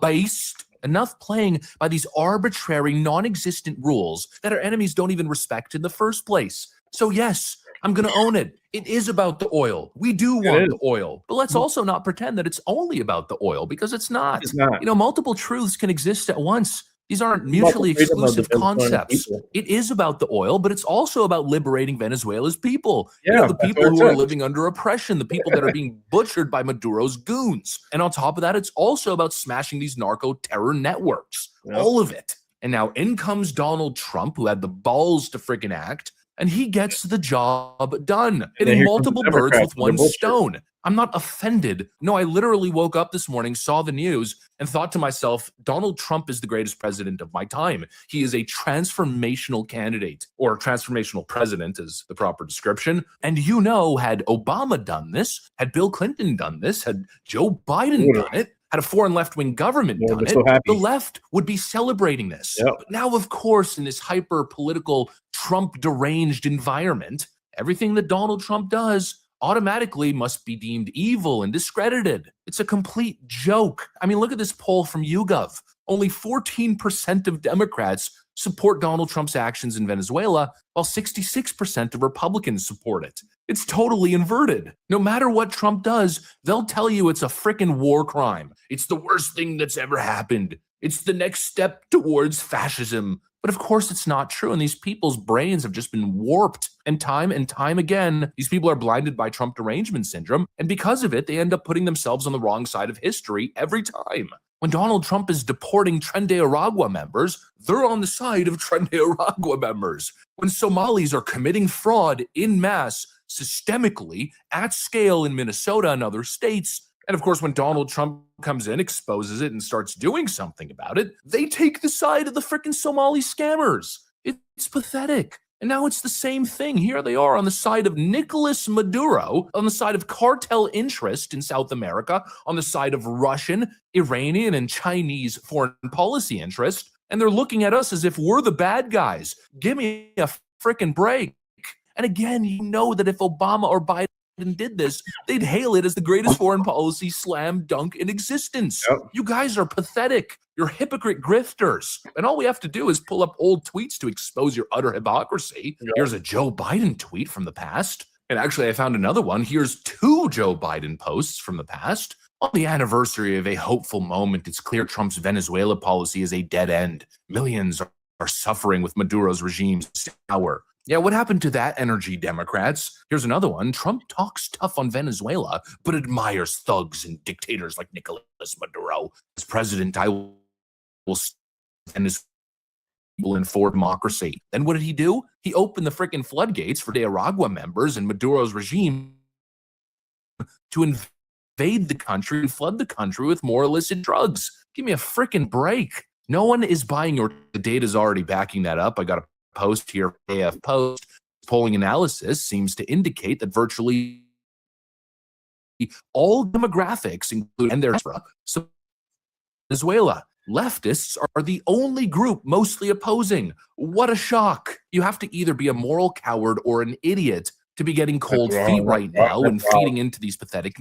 based? Enough playing by these arbitrary, non-existent rules that our enemies don't even respect in the first place. So yes, I'm going to own it. It is about the oil. We do want the oil. But let's also not pretend that it's only about the oil, because it's not. It's not. You know, multiple truths can exist at once. These aren't mutually exclusive concepts. It is about the oil, but it's also about liberating Venezuela's people. You know, the people who are living under oppression, the people that are being butchered by Maduro's goons. And on top of that, it's also about smashing these narco-terror networks. All of it. And now in comes Donald Trump, who had the balls to freaking act, and he gets the job done, hitting multiple birds with one stone. I'm not offended. No, I literally woke up this morning, saw the news, and thought to myself, Donald Trump is the greatest president of my time. He is a transformational candidate, or transformational president is the proper description. And you know, had Obama done this, had Bill Clinton done this, had Joe Biden done it, had a foreign left-wing government done it, the left would be celebrating this. But now, of course, in this hyper-political, Trump-deranged environment, everything that Donald Trump does automatically must be deemed evil and discredited. It's a complete joke. I mean, look at this poll from YouGov. Only 14% of Democrats support Donald Trump's actions in Venezuela, while 66% of Republicans support it. It's totally inverted. No matter what Trump does, they'll tell you it's a frickin' war crime. It's the worst thing that's ever happened. It's the next step towards fascism. But of course, it's not true. And these people's brains have just been warped. And time again, these people are blinded by Trump derangement syndrome. And because of it, they end up putting themselves on the wrong side of history every time. When Donald Trump is deporting Tren de Aragua members, they're on the side of Tren de Aragua members. When Somalis are committing fraud en masse, systemically, at scale in Minnesota and other states, and of course, when Donald Trump comes in, exposes it, and starts doing something about it, they take the side of the frickin' Somali scammers. It's pathetic. And now it's the same thing. Here they are on the side of Nicolas Maduro, on the side of cartel interest in South America, on the side of Russian, Iranian, and Chinese foreign policy interest. And they're looking at us as if we're the bad guys. Give me a frickin' break. And again, you know that if Obama or Biden did this, they'd hail it as the greatest foreign policy slam dunk in existence. You guys are pathetic. You're hypocrite grifters. And all we have to do is pull up old tweets to expose your utter hypocrisy. Here's a Joe Biden tweet from the past. And actually, I found another one. Here's two Joe Biden posts from the past. On the anniversary of a hopeful moment, it's clear Trump's Venezuela policy is a dead end. Millions are suffering with Maduro's regime's power. Yeah, what happened to that energy, Democrats? Here's another one. Trump talks tough on Venezuela, but admires thugs and dictators like Nicolas Maduro. As president, I will Venezuela for democracy. Then what did he do? He opened the freaking floodgates for Nicaragua members and Maduro's regime to invade the country and flood the country with more illicit drugs. Give me a freaking break. No one is buying your. The data's already backing that up. I got a post here, AF Post. Polling analysis seems to indicate that virtually all demographics, including and their so Venezuela. Leftists are the only group mostly opposing. What a shock. You have to either be a moral coward or an idiot to be getting cold feet right now and feeding into these pathetic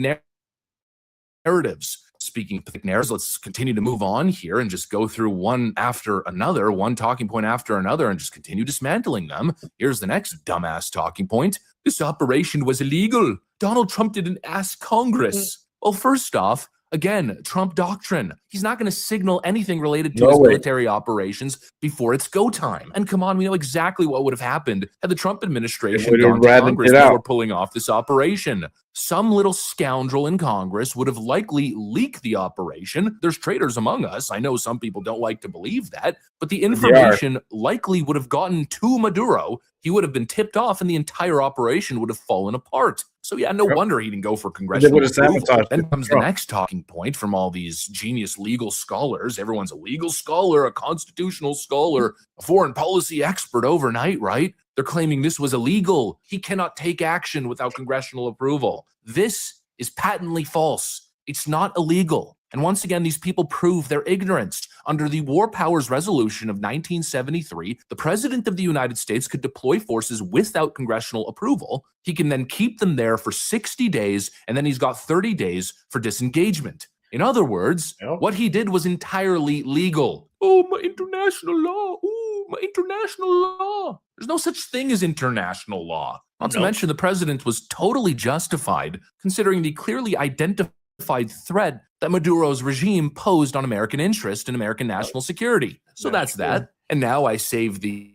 narratives. Speaking of pathetic narratives, let's continue to move on here and just go through one after another, one talking point after another, and just continue dismantling them. Here's the next dumbass talking point. This operation was illegal. Donald Trump didn't ask Congress. Well, first off, again, Trump doctrine. He's not going to signal anything related to his military operations before it's go time. And come on, we know exactly what would have happened had the Trump administration gone to Congress before pulling off this operation. Some little scoundrel in Congress would have likely leaked the operation. There's traitors among us. I know some people don't like to believe that, but the information likely would have gotten to Maduro. He would have been tipped off and the entire operation would have fallen apart. So yeah, no wonder he didn't go for congressional approval. Then comes the next talking point from all these genius legal scholars. Everyone's a legal scholar, a constitutional scholar, a foreign policy expert overnight, right? They're claiming this was illegal. He cannot take action without congressional approval. This is patently false. It's not illegal. And once again, these people prove their ignorance. Under the War Powers Resolution of 1973, the President of the United States could deploy forces without congressional approval. He can then keep them there for 60 days, and then he's got 30 days for disengagement. In other words, what he did was entirely legal. Oh, my international law. Ooh, my international law. There's no such thing as international law. Not to mention, the president was totally justified, considering the clearly identified threat that Maduro's regime posed on American interest and American national security. So that's that. And now I save the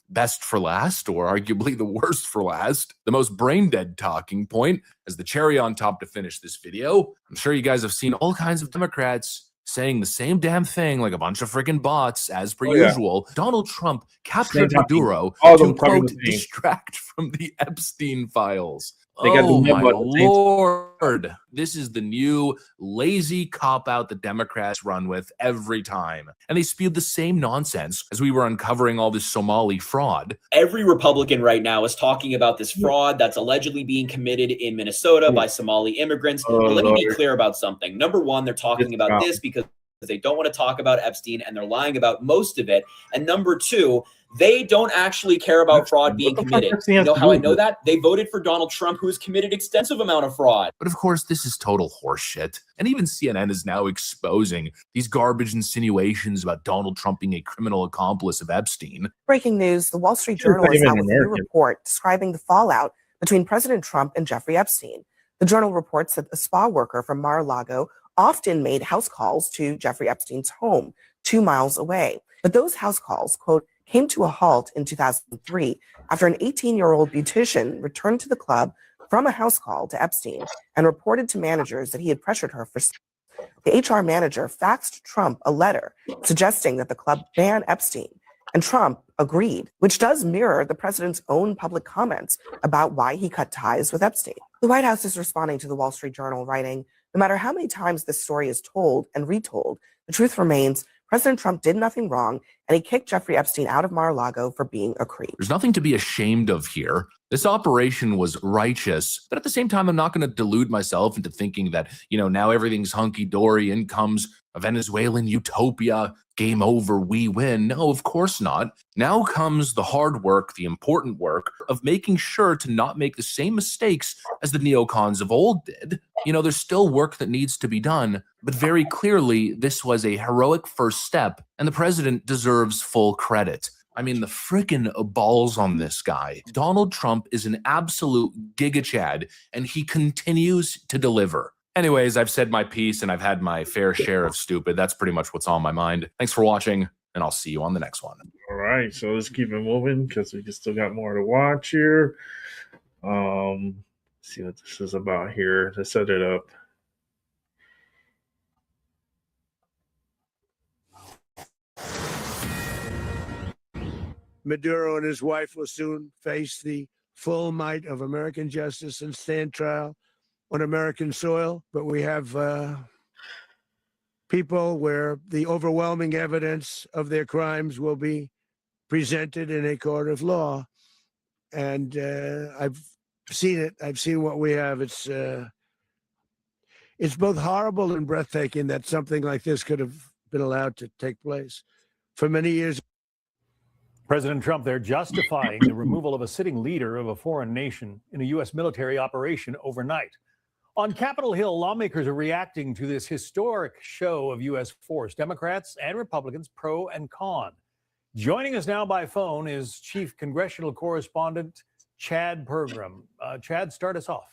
best for last, or arguably the worst for last, the most brain-dead talking point as the cherry on top to finish this video. I'm sure you guys have seen all kinds of Democrats saying the same damn thing like a bunch of freaking bots as per usual. Donald Trump captured Maduro to, quote, distract from the Epstein files. Oh my Lord. This is the new lazy cop-out that Democrats run with every time. And they spewed the same nonsense as we were uncovering all this Somali fraud. Every Republican right now is talking about this fraud that's allegedly being committed in Minnesota by Somali immigrants. But let me be clear about something. Number one, they're talking about this because they don't want to talk about Epstein and they're lying about most of it. And number two, they don't actually care about fraud being committed. You know how I know that? They voted for Donald Trump, who has committed extensive amount of fraud. But of course, this is total horseshit. And even CNN is now exposing these garbage insinuations about Donald Trump being a criminal accomplice of Epstein. Breaking news, the Wall Street Journal is out with a new report describing the fallout between President Trump and Jeffrey Epstein. The Journal reports that a spa worker from Mar-a-Lago often made house calls to Jeffrey Epstein's home 2 miles away. But those house calls, quote, came to a halt in 2003 after an 18-year-old beautician returned to the club from a house call to Epstein and reported to managers that he had pressured her for sex. The HR manager faxed Trump a letter suggesting that the club ban Epstein, and Trump agreed, which does mirror the president's own public comments about why he cut ties with Epstein. The White House is responding to the Wall Street Journal, writing, no matter how many times this story is told and retold, the truth remains President Trump did nothing wrong, and he kicked Jeffrey Epstein out of Mar-a-Lago for being a creep. There's nothing to be ashamed of here. This operation was righteous, but at the same time, I'm not going to delude myself into thinking that, now everything's hunky-dory, in comes a Venezuelan utopia, game over, we win. No, of course not. Now comes the hard work, the important work of making sure to not make the same mistakes as the neocons of old did. There's still work that needs to be done, but very clearly, this was a heroic first step, and the president deserves full credit. I mean, the frickin' balls on this guy. Donald Trump is an absolute giga-chad, and he continues to deliver. Anyways, I've said my piece and I've had my fair share of stupid. That's pretty much what's on my mind. Thanks for watching, and I'll see you on the next one. All right, so let's keep it moving because we still got more to watch here. See what this is about here to set it up. Maduro and his wife will soon face the full might of American justice and stand trial on American soil. But we have people where the overwhelming evidence of their crimes will be presented in a court of law. And I've seen it. I've seen what we have. It's both horrible and breathtaking that something like this could have been allowed to take place. For many years, President Trump there justifying the removal of a sitting leader of a foreign nation in a U.S. military operation overnight. On Capitol Hill, lawmakers are reacting to this historic show of U.S. force, Democrats and Republicans pro and con. Joining us now by phone is Chief Congressional Correspondent Chad Pergram. Chad, start us off.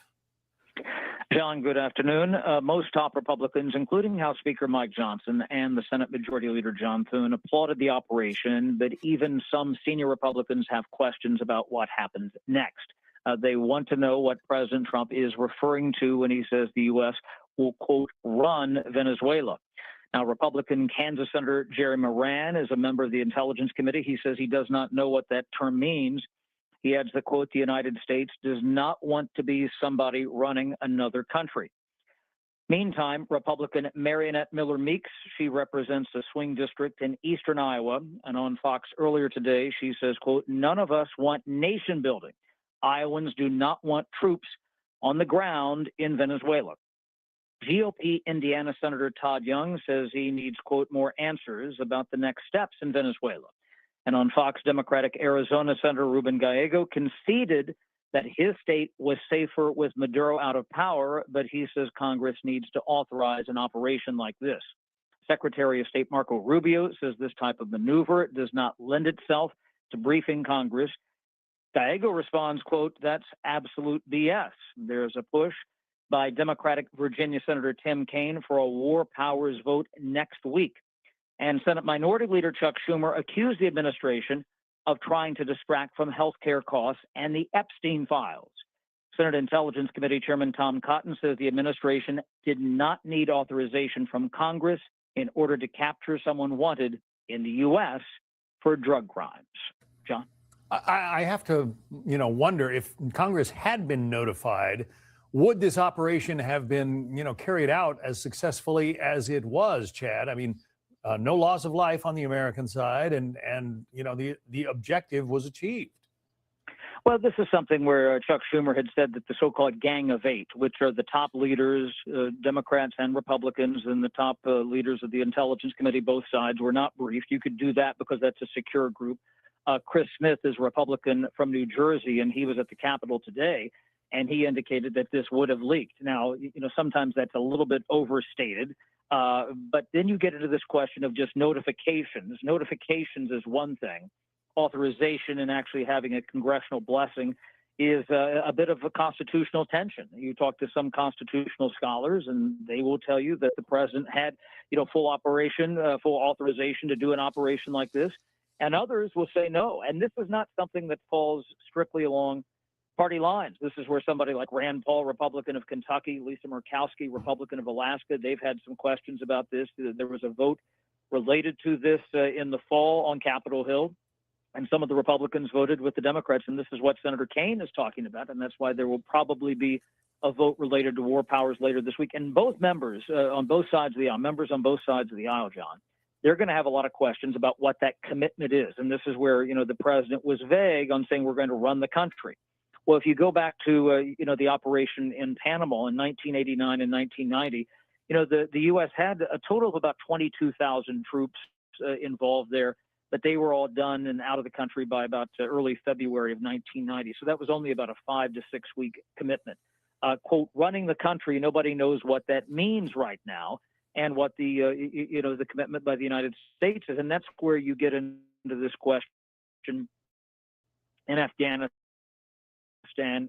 John, good afternoon. Most top Republicans, including House Speaker Mike Johnson and the Senate Majority Leader John Thune, applauded the operation, but even some senior Republicans have questions about what happens next. They want to know what President Trump is referring to when he says the U.S. will, quote, run Venezuela. Now, Republican Kansas Senator Jerry Moran is a member of the Intelligence Committee. He says he does not know what that term means. He adds that, quote, the United States does not want to be somebody running another country. Meantime, Republican Marionette Miller Meeks, she represents a swing district in eastern Iowa. And on Fox earlier today, she says, quote, none of us want nation building. Iowans do not want troops on the ground in Venezuela. GOP Indiana Senator Todd Young says he needs, quote, more answers about the next steps in Venezuela. And on Fox, Democratic Arizona Senator Ruben Gallego conceded that his state was safer with Maduro out of power, but he says Congress needs to authorize an operation like this. Secretary of State Marco Rubio says this type of maneuver does not lend itself to briefing Congress. Gallego responds, quote, that's absolute BS. There's a push by Democratic Virginia Senator Tim Kaine for a war powers vote next week. And Senate Minority Leader Chuck Schumer accused the administration of trying to distract from health care costs and the Epstein files. Senate Intelligence Committee Chairman Tom Cotton says the administration did not need authorization from Congress in order to capture someone wanted in the U.S. for drug crimes. John? I have to, wonder if Congress had been notified, would this operation have been, carried out as successfully as it was, Chad? I mean, no loss of life on the American side, and the objective was achieved. Well, this is something where Chuck Schumer had said that the so-called Gang of Eight, which are the top leaders, Democrats and Republicans, and the top leaders of the Intelligence Committee, both sides, were not briefed. You could do that because that's a secure group. Chris Smith is a Republican from New Jersey, and he was at the Capitol today, and he indicated that this would have leaked. Now, sometimes that's a little bit overstated. But then you get into this question of just notifications. Notifications is one thing. Authorization and actually having a congressional blessing is a bit of a constitutional tension. You talk to some constitutional scholars, and they will tell you that the president had, full authorization to do an operation like this. And others will say no. And this is not something that falls strictly along party lines. This is where somebody like Rand Paul, Republican of Kentucky, Lisa Murkowski, Republican of Alaska, they've had some questions about this. There was a vote related to this in the fall on Capitol Hill, and some of the Republicans voted with the Democrats, and this is what Senator Kaine is talking about, and that's why there will probably be a vote related to war powers later this week. And both members on both sides of the aisle, members on both sides of the aisle, John, they're going to have a lot of questions about what that commitment is. And this is where, the president was vague on saying we're going to run the country. Well, if you go back to, the operation in Panama in 1989 and 1990, the U.S. had a total of about 22,000 troops involved there, but they were all done and out of the country by about early February of 1990. So that was only about a 5 to 6 week commitment. Quote, running the country, nobody knows what that means right now and what the, the commitment by the United States is. And that's where you get into this question in Afghanistan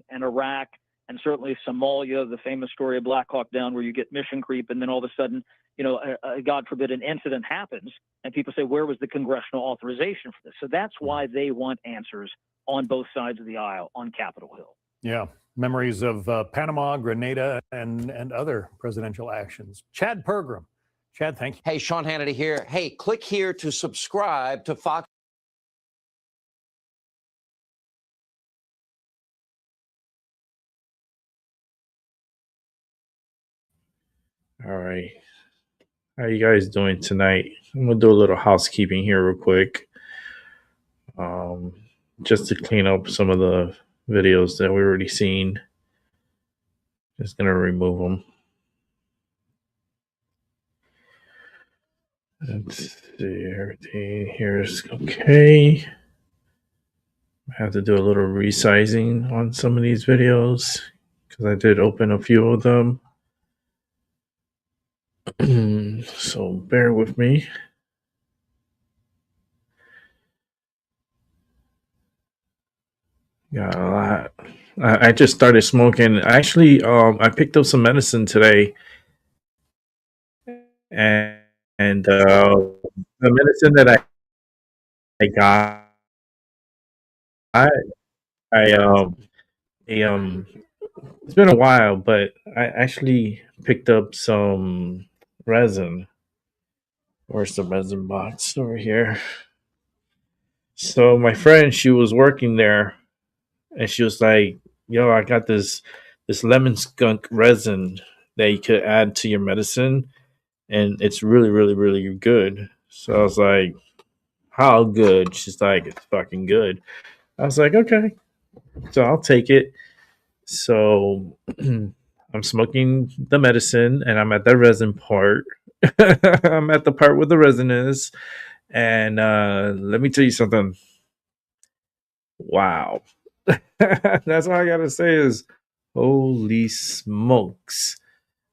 and Iraq and certainly Somalia, the famous story of Black Hawk Down, where you get mission creep, and then all of a sudden, God forbid, an incident happens, and people say, where was the congressional authorization for this? So that's why they want answers on both sides of the aisle on Capitol Hill. Yeah. Memories of Panama, Grenada, and other presidential actions. Chad Pergram. Chad, thank you. Hey, Sean Hannity here. Hey, click here to subscribe to Fox. All right. How you guys doing tonight? I'm gonna do a little housekeeping here real quick. Just to clean up some of the videos that we already seen. Just gonna remove them. Let's see, everything here is okay. I have to do a little resizing on some of these videos because I did open a few of them. So bear with me. Got a lot. I just started smoking. Actually, I picked up some medicine today, and the medicine that I got, I it's been a while, but I actually picked up some resin. Where's the resin box? Over here. So my friend, she was working there, and she was like, "Yo, I got this lemon skunk resin that you could add to your medicine, and it's really, really, really good." So I was like, "How good?" She's like, "It's fucking good." I was like, "Okay." So I'll take it. So I'm smoking the medicine, and I'm at the resin part. I'm at the part where the resin is. And let me tell you something. Wow. That's all I got to say is holy smokes.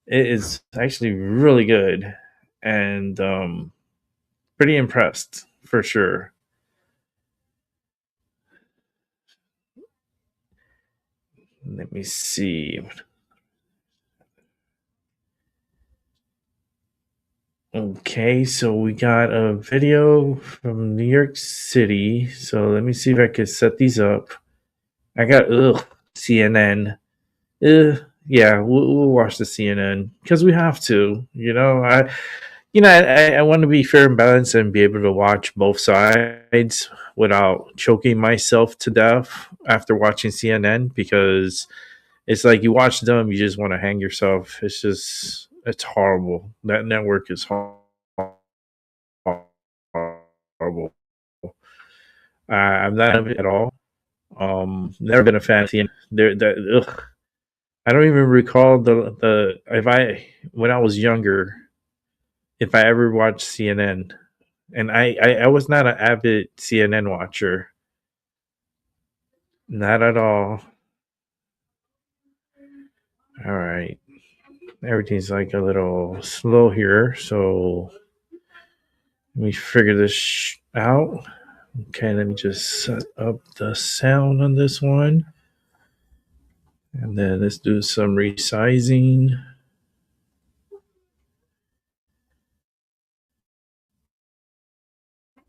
It is actually really good. And pretty impressed for sure. Let me see. Okay, so we got a video from New York City. So let me see if I can set these up. I got CNN. Yeah, we'll watch the CNN because we have to. I want to be fair and balanced and be able to watch both sides without choking myself to death after watching CNN, because it's like you watch them, you just want to hang yourself. It's horrible. That network is horrible. I'm not of it at all. Never been a fan of CNN. I don't even recall when I was younger, if I ever watched CNN. And I was not an avid CNN watcher. Not at all. All right. Everything's like a little slow here, so let me figure this out. Okay, let me just set up the sound on this one. And then let's do some resizing.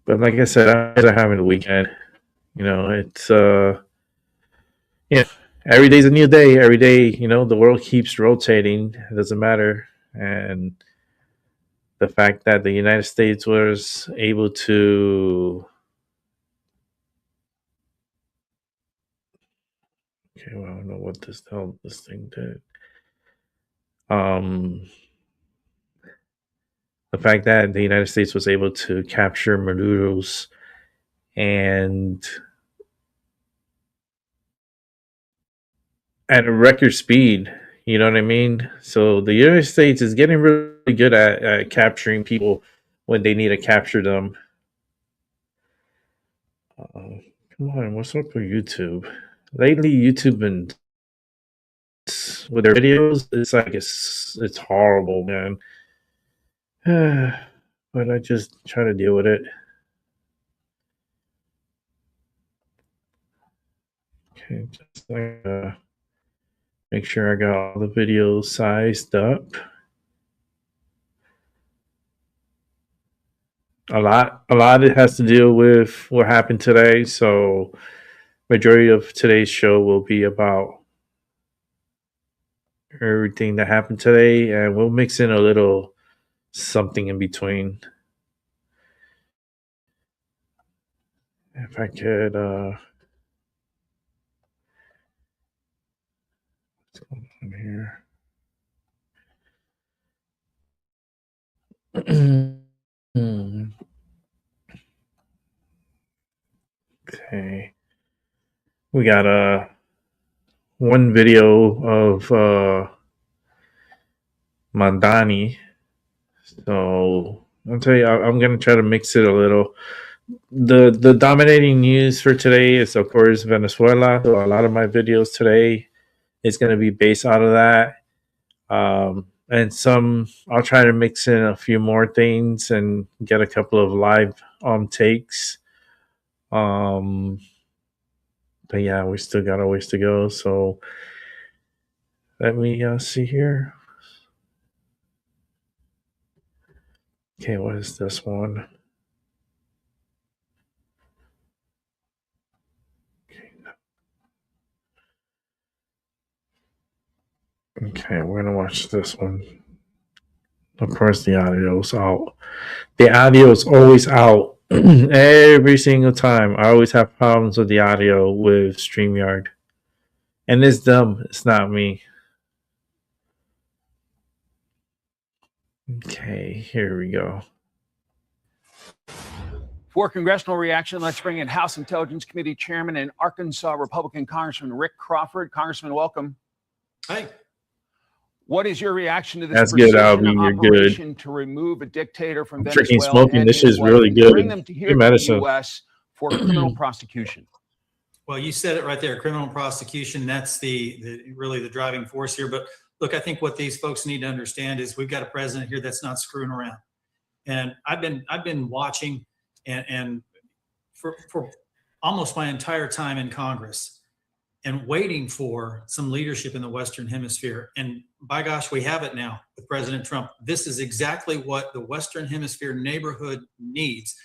But like I said, I'm having the weekend. It's every day's a new day. Every day, the world keeps rotating. It doesn't matter. And the fact that the United States was able to okay, well, I don't know what this thing did. The fact that the United States was able to capture Maduro's and at a record speed, you know what I mean? So the United States is getting really good at capturing people when they need to capture them. Come on, what's up with YouTube? Lately, YouTube been with their videos, it's like it's horrible, man. But I just try to deal with it. Okay, just like Make sure I got all the videos sized up. A lot of it has to deal with what happened today. So majority of today's show will be about everything that happened today, and we'll mix in a little something in between. If I could what's going on here? Okay. We got one video of Mandani. So I'll tell you, I'm gonna try to mix it a little. The dominating news for today is, of course, Venezuela. So a lot of my videos today is going to be based out of that. And some, I'll try to mix in a few more things and get a couple of live takes. But yeah, we still got a ways to go. So let me see here. Okay, what is this one? Okay, we're gonna watch this one. Of course, the audio's out. The audio's always out every single time. I always have problems with the audio with StreamYard, and it's dumb. It's not me. Okay, here we go. For congressional reaction, let's bring in House Intelligence Committee Chairman and Arkansas Republican Congressman Rick Crawford. Congressman, welcome. Hi. What is your reaction to this That's good, Albie. You're operation good. to remove a dictator from I'm Venezuela freaking smoking. and This his is wife really and good. bring them to here Good to medicine. the U.S. for criminal prosecution? Well, you said it right there, criminal prosecution. That's really the driving force here. But look, I think what these folks need to understand is we've got a president here that's not screwing around. And I've been watching and for almost my entire time in Congress and waiting for some leadership in the Western Hemisphere. And by gosh, we have it now with President Trump. This is exactly what the Western Hemisphere neighborhood needs.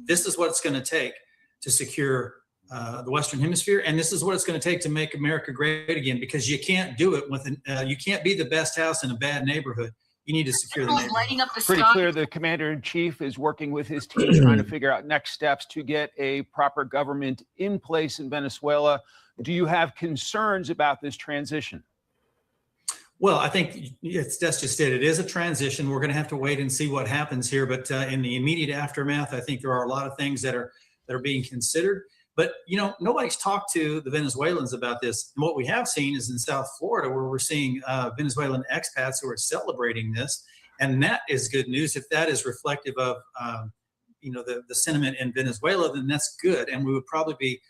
This is what it's going to take to secure the Western Hemisphere, and this is what it's going to take to make America great again. Because you can't do it with you can't be the best house in a bad neighborhood. You need to secure the neighborhood. Pretty clear the commander-in-chief is working with his team trying to figure out next steps to get a proper government in place in Venezuela. Do you have concerns about this transition? Well, I think that's just it. It is a transition. We're going to have to wait and see what happens here. But in the immediate aftermath, I think there are a lot of things that are being considered. But, you know, nobody's talked to the Venezuelans about this. And what we have seen is in South Florida, where we're seeing Venezuelan expats who are celebrating this. And that is good news. If that is reflective of, the sentiment in Venezuela, then that's good. And we would probably be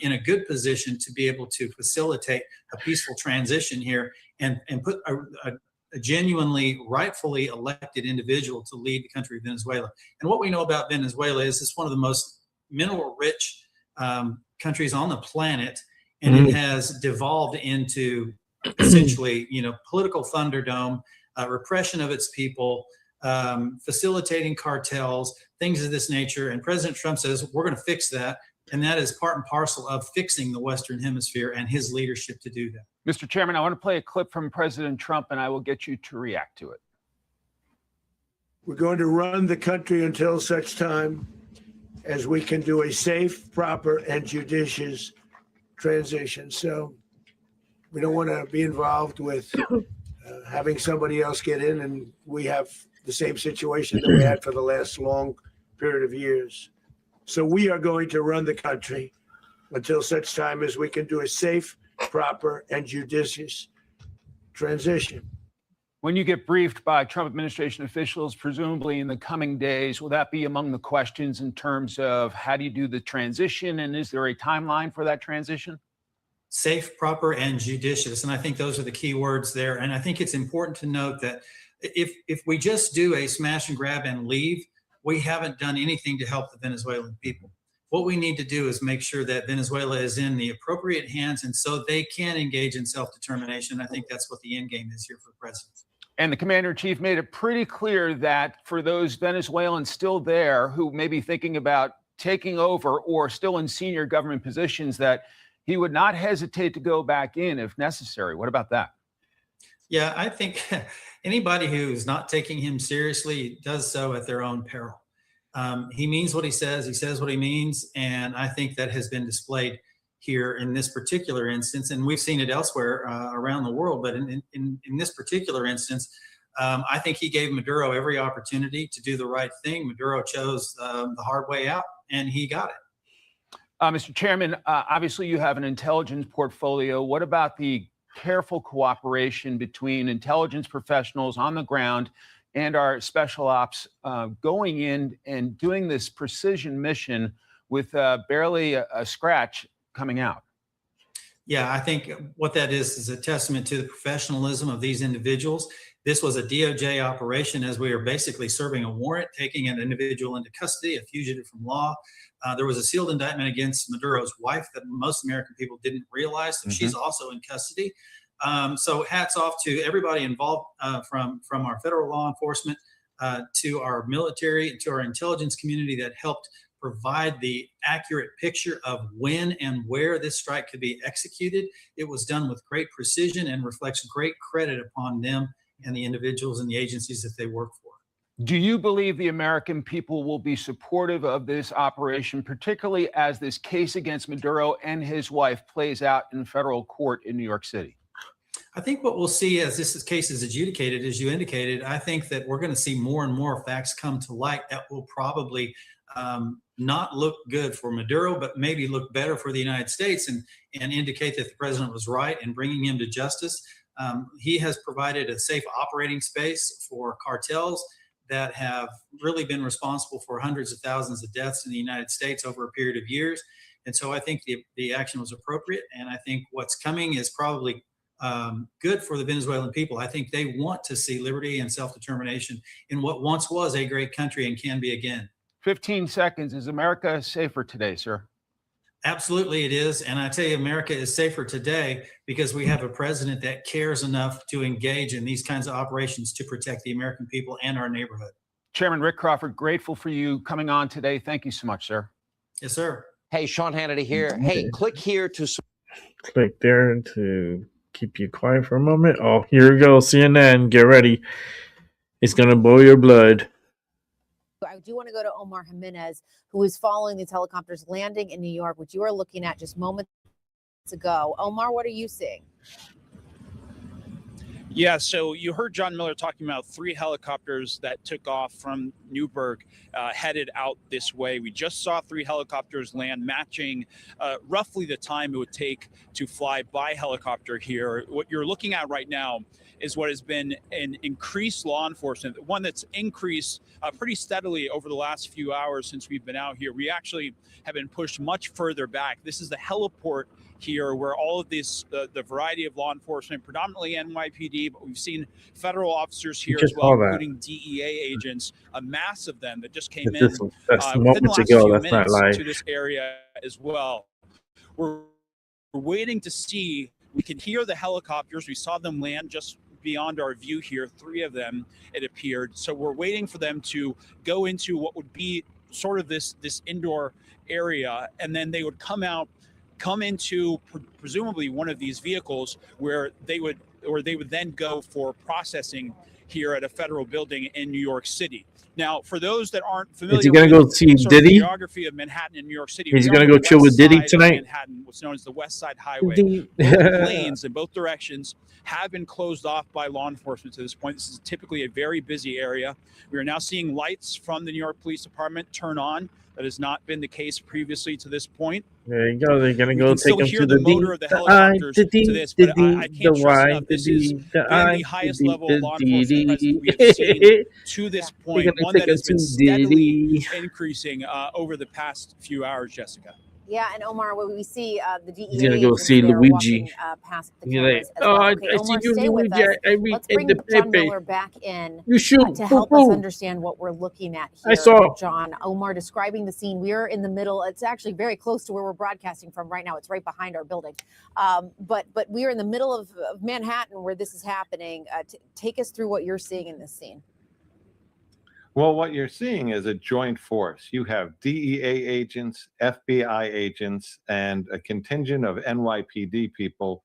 in a good position to be able to facilitate a peaceful transition here and put a genuinely, rightfully elected individual to lead the country of Venezuela. And what we know about Venezuela is it's one of the most mineral-rich countries on the planet, and it has devolved into essentially, political thunderdome, repression of its people, facilitating cartels, things of this nature. And President Trump says, we're going to fix that. And that is part and parcel of fixing the Western Hemisphere and his leadership to do that. Mr. Chairman, I want to play a clip from President Trump, and I will get you to react to it. We're going to run the country until such time as we can do a safe, proper, and judicious transition. So we don't want to be involved with having somebody else get in, and we have the same situation that we had for the last long period of years. So we are going to run the country until such time as we can do a safe, proper, and judicious transition. When you get briefed by Trump administration officials, presumably in the coming days, will that be among the questions in terms of how do you do the transition, and is there a timeline for that transition? Safe, proper, and judicious. And I think those are the key words there. And I think it's important to note that if we just do a smash and grab and leave, we haven't done anything to help the Venezuelan people. What we need to do is make sure that Venezuela is in the appropriate hands, and so they can engage in self-determination. I think that's what the end game is here for the president. And the commander-in-chief made it pretty clear that for those Venezuelans still there who may be thinking about taking over or still in senior government positions, that he would not hesitate to go back in if necessary. What about that? Yeah, I think anybody who's not taking him seriously does so at their own peril. He means what he says what he means, and I think that has been displayed here in this particular instance, and we've seen it elsewhere around the world, but in this particular instance, I think he gave Maduro every opportunity to do the right thing. Maduro chose the hard way out, and he got it. Mr. Chairman, obviously you have an intelligence portfolio. What about the careful cooperation between intelligence professionals on the ground and our special ops going in and doing this precision mission with barely a scratch coming out? Yeah, I think what that is a testament to the professionalism of these individuals. This was a DOJ operation as we are basically serving a warrant, taking an individual into custody, a fugitive from law. There was a sealed indictment against Maduro's wife that most American people didn't realize. So she's also in custody. So hats off to everybody involved, from our federal law enforcement to our military, to our intelligence community that helped provide the accurate picture of when and where this strike could be executed. It was done with great precision and reflects great credit upon them and the individuals and the agencies that they work for. Do you believe the American people will be supportive of this operation, particularly as this case against Maduro and his wife plays out in federal court in New York City? I think what we'll see as this case is adjudicated, as you indicated, I think that we're going to see more and more facts come to light that will probably not look good for Maduro, but maybe look better for the United States and indicate that the president was right in bringing him to justice. He has provided a safe operating space for cartels that have really been responsible for hundreds of thousands of deaths in the United States over a period of years. And so I think the action was appropriate. And I think what's coming is probably good for the Venezuelan people. I think they want to see liberty and self-determination in what once was a great country and can be again. 15 seconds. Is America safer today, sir? Absolutely it is. And I tell you, America is safer today because we have a president that cares enough to engage in these kinds of operations to protect the American people and our neighborhood. Chairman Rick Crawford, grateful for you coming on today. Thank you so much, sir. Yes, sir. Hey, Sean Hannity here. Hey, click here to... Click there to keep you quiet for a moment. Oh, here we go. CNN, get ready. It's going to boil your blood. I do want to go to Omar Jimenez, who is following these helicopters landing in New York, which you were looking at just moments ago. Omar, what are you seeing? Yeah, so you heard John Miller talking about 3 helicopters that took off from Newburgh, headed out this way. We just saw 3 helicopters land, matching roughly the time it would take to fly by helicopter here. What you're looking at right now is what has been an increased law enforcement, one that's increased pretty steadily over the last few hours since we've been out here. We actually have been pushed much further back. This is the heliport here where all of this, the variety of law enforcement, predominantly NYPD, but we've seen federal officers here as well, including DEA agents, a mass of them that just came in within the last few minutes to this area as well. We're waiting to see, we can hear the helicopters. We saw them land just beyond our view here, 3 of them, it appeared. So we're waiting for them to go into what would be sort of this indoor area, and then they would come into presumably one of these vehicles where they would then go for processing here at a federal building in New York City. Now, for those that aren't familiar Is he going to go see Diddy? The geography of Manhattan and New York City, he's going to go chill with Diddy tonight? Manhattan, what's known as the West Side Highway. Both lanes in both directions have been closed off by law enforcement to this point. This is typically a very busy area. We are now seeing lights from the New York Police Department turn on. That has not been the case previously to this point. There you go. They're going to go take him to the motor of the helicopters to this, but I can't stress enough, this is the highest level of law enforcement presence we have seen to this point, one that has been steadily increasing over the past few hours, Jessica. Yeah, and Omar, what we see the DEA He's gonna go agents see there Luigi. walking past the He's like, cameras as oh, well. I Okay, see Omar, you, stay with Luigi. us. I read Let's in bring the John paper. Miller back in You shoot. to help us Boo-boo. understand what we're looking at I here. saw. John, Omar describing the scene. We're in the middle. It's actually very close to where we're broadcasting from right now. It's right behind our building. But we are in the middle of Manhattan where this is happening. Take us through what you're seeing in this scene. Well, what you're seeing is a joint force. You have DEA agents, FBI agents, and a contingent of NYPD people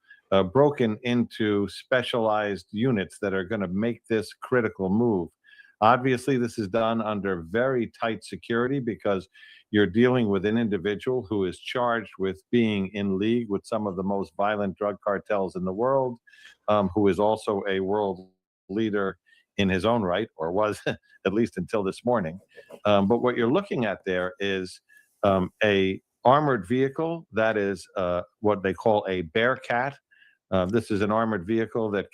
broken into specialized units that are going to make this critical move. Obviously, this is done under very tight security because you're dealing with an individual who is charged with being in league with some of the most violent drug cartels in the world, who is also a world leader in his own right, or was at least until this morning. But what you're looking at there is a armored vehicle that is what they call a Bearcat. This is an armored vehicle that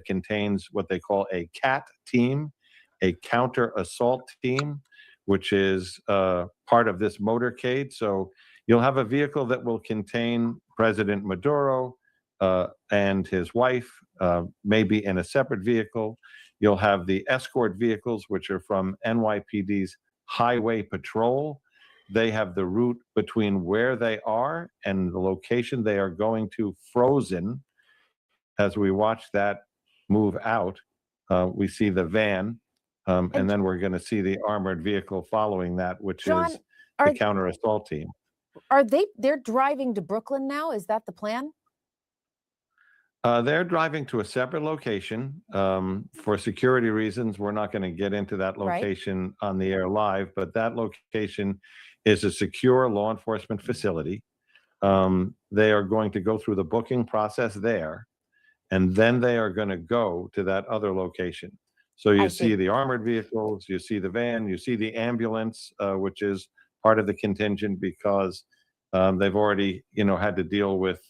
contains what they call a CAT team, a counter assault team, which is part of this motorcade. So you'll have a vehicle that will contain President Maduro and his wife, maybe in a separate vehicle. You'll have the escort vehicles, which are from NYPD's Highway Patrol. They have the route between where they are and the location they are going to frozen. As we watch that move out, we see the van, and then we're going to see the armored vehicle following that, which is the counter assault team. They're driving to Brooklyn now? Is that the plan? They're driving to a separate location. For security reasons, we're not going to get into that location on the air live, but that location is a secure law enforcement facility. They are going to go through the booking process there, and then they are going to go to that other location. So you see the armored vehicles, you see the van, you see the ambulance, which is part of the contingent because they've already, had to deal with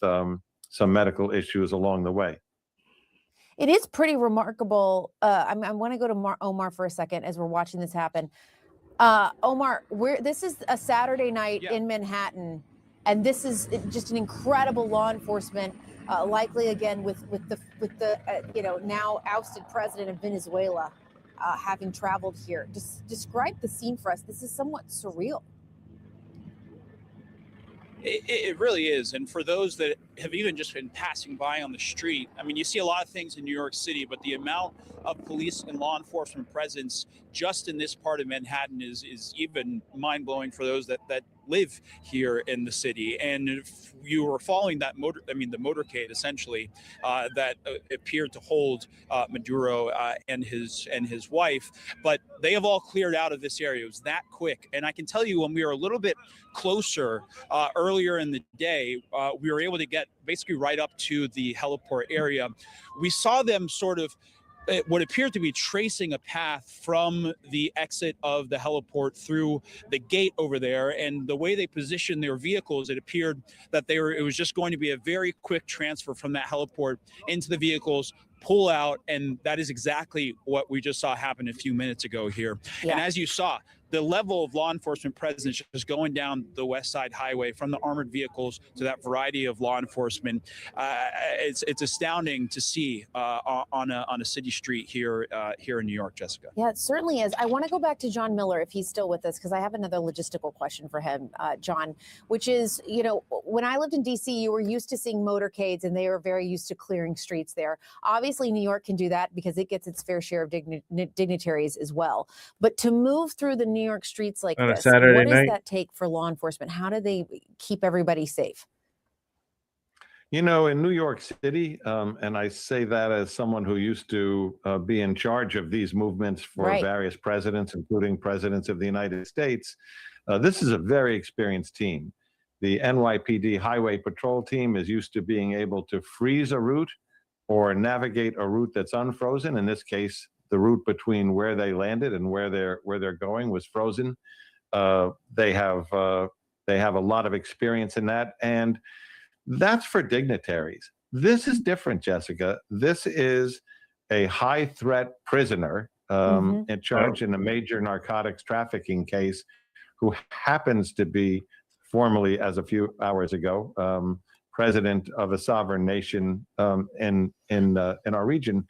some medical issues along the way. It is pretty remarkable. I want to go to Omar for a second as we're watching this happen. Omar, this is a Saturday night in Manhattan, and this is just an incredible law enforcement, likely again with the now ousted president of Venezuela having traveled here. Just describe the scene for us. This is somewhat surreal. It really is. And for those that have even just been passing by on the street, I mean, you see a lot of things in New York City, but the amount of police and law enforcement presence just in this part of Manhattan is even mind-blowing for those that live here in the city. And if you were following that the motorcade essentially that appeared to hold Maduro and his wife, but they have all cleared out of this area. It was that quick. And I can tell you, when we were a little bit closer earlier in the day, we were able to get basically right up to the heliport area. We saw them sort of what appeared to be tracing a path from the exit of the heliport through the gate over there. And the way they positioned their vehicles, it appeared that it was just going to be a very quick transfer from that heliport into the vehicles, pull out, and that is exactly what we just saw happen a few minutes ago here. Yeah. And as you saw, the level of law enforcement presence just going down the West Side Highway from the armored vehicles to that variety of law enforcement, it's astounding to see on a city street here in New York, Jessica. Yeah, it certainly is. I want to go back to John Miller if he's still with us, because I have another logistical question for him, John, which is, when I lived in D.C., you were used to seeing motorcades, and they were very used to clearing streets there. Obviously, New York can do that because it gets its fair share of dignitaries as well. But to move through the New York streets like On a this, Saturday what does night? that take for law enforcement? How do they keep everybody safe? In New York City, and I say that as someone who used to be in charge of these movements for various presidents, including presidents of the United States, this is a very experienced team. The NYPD Highway Patrol team is used to being able to freeze a route or navigate a route that's unfrozen. In this case, the route between where they landed and where they're going was frozen. They have a lot of experience in that, and that's for dignitaries. This is different, Jessica. This is a high threat prisoner in charge in a major narcotics trafficking case who happens to be formally as a few hours ago, president of a sovereign nation in our region.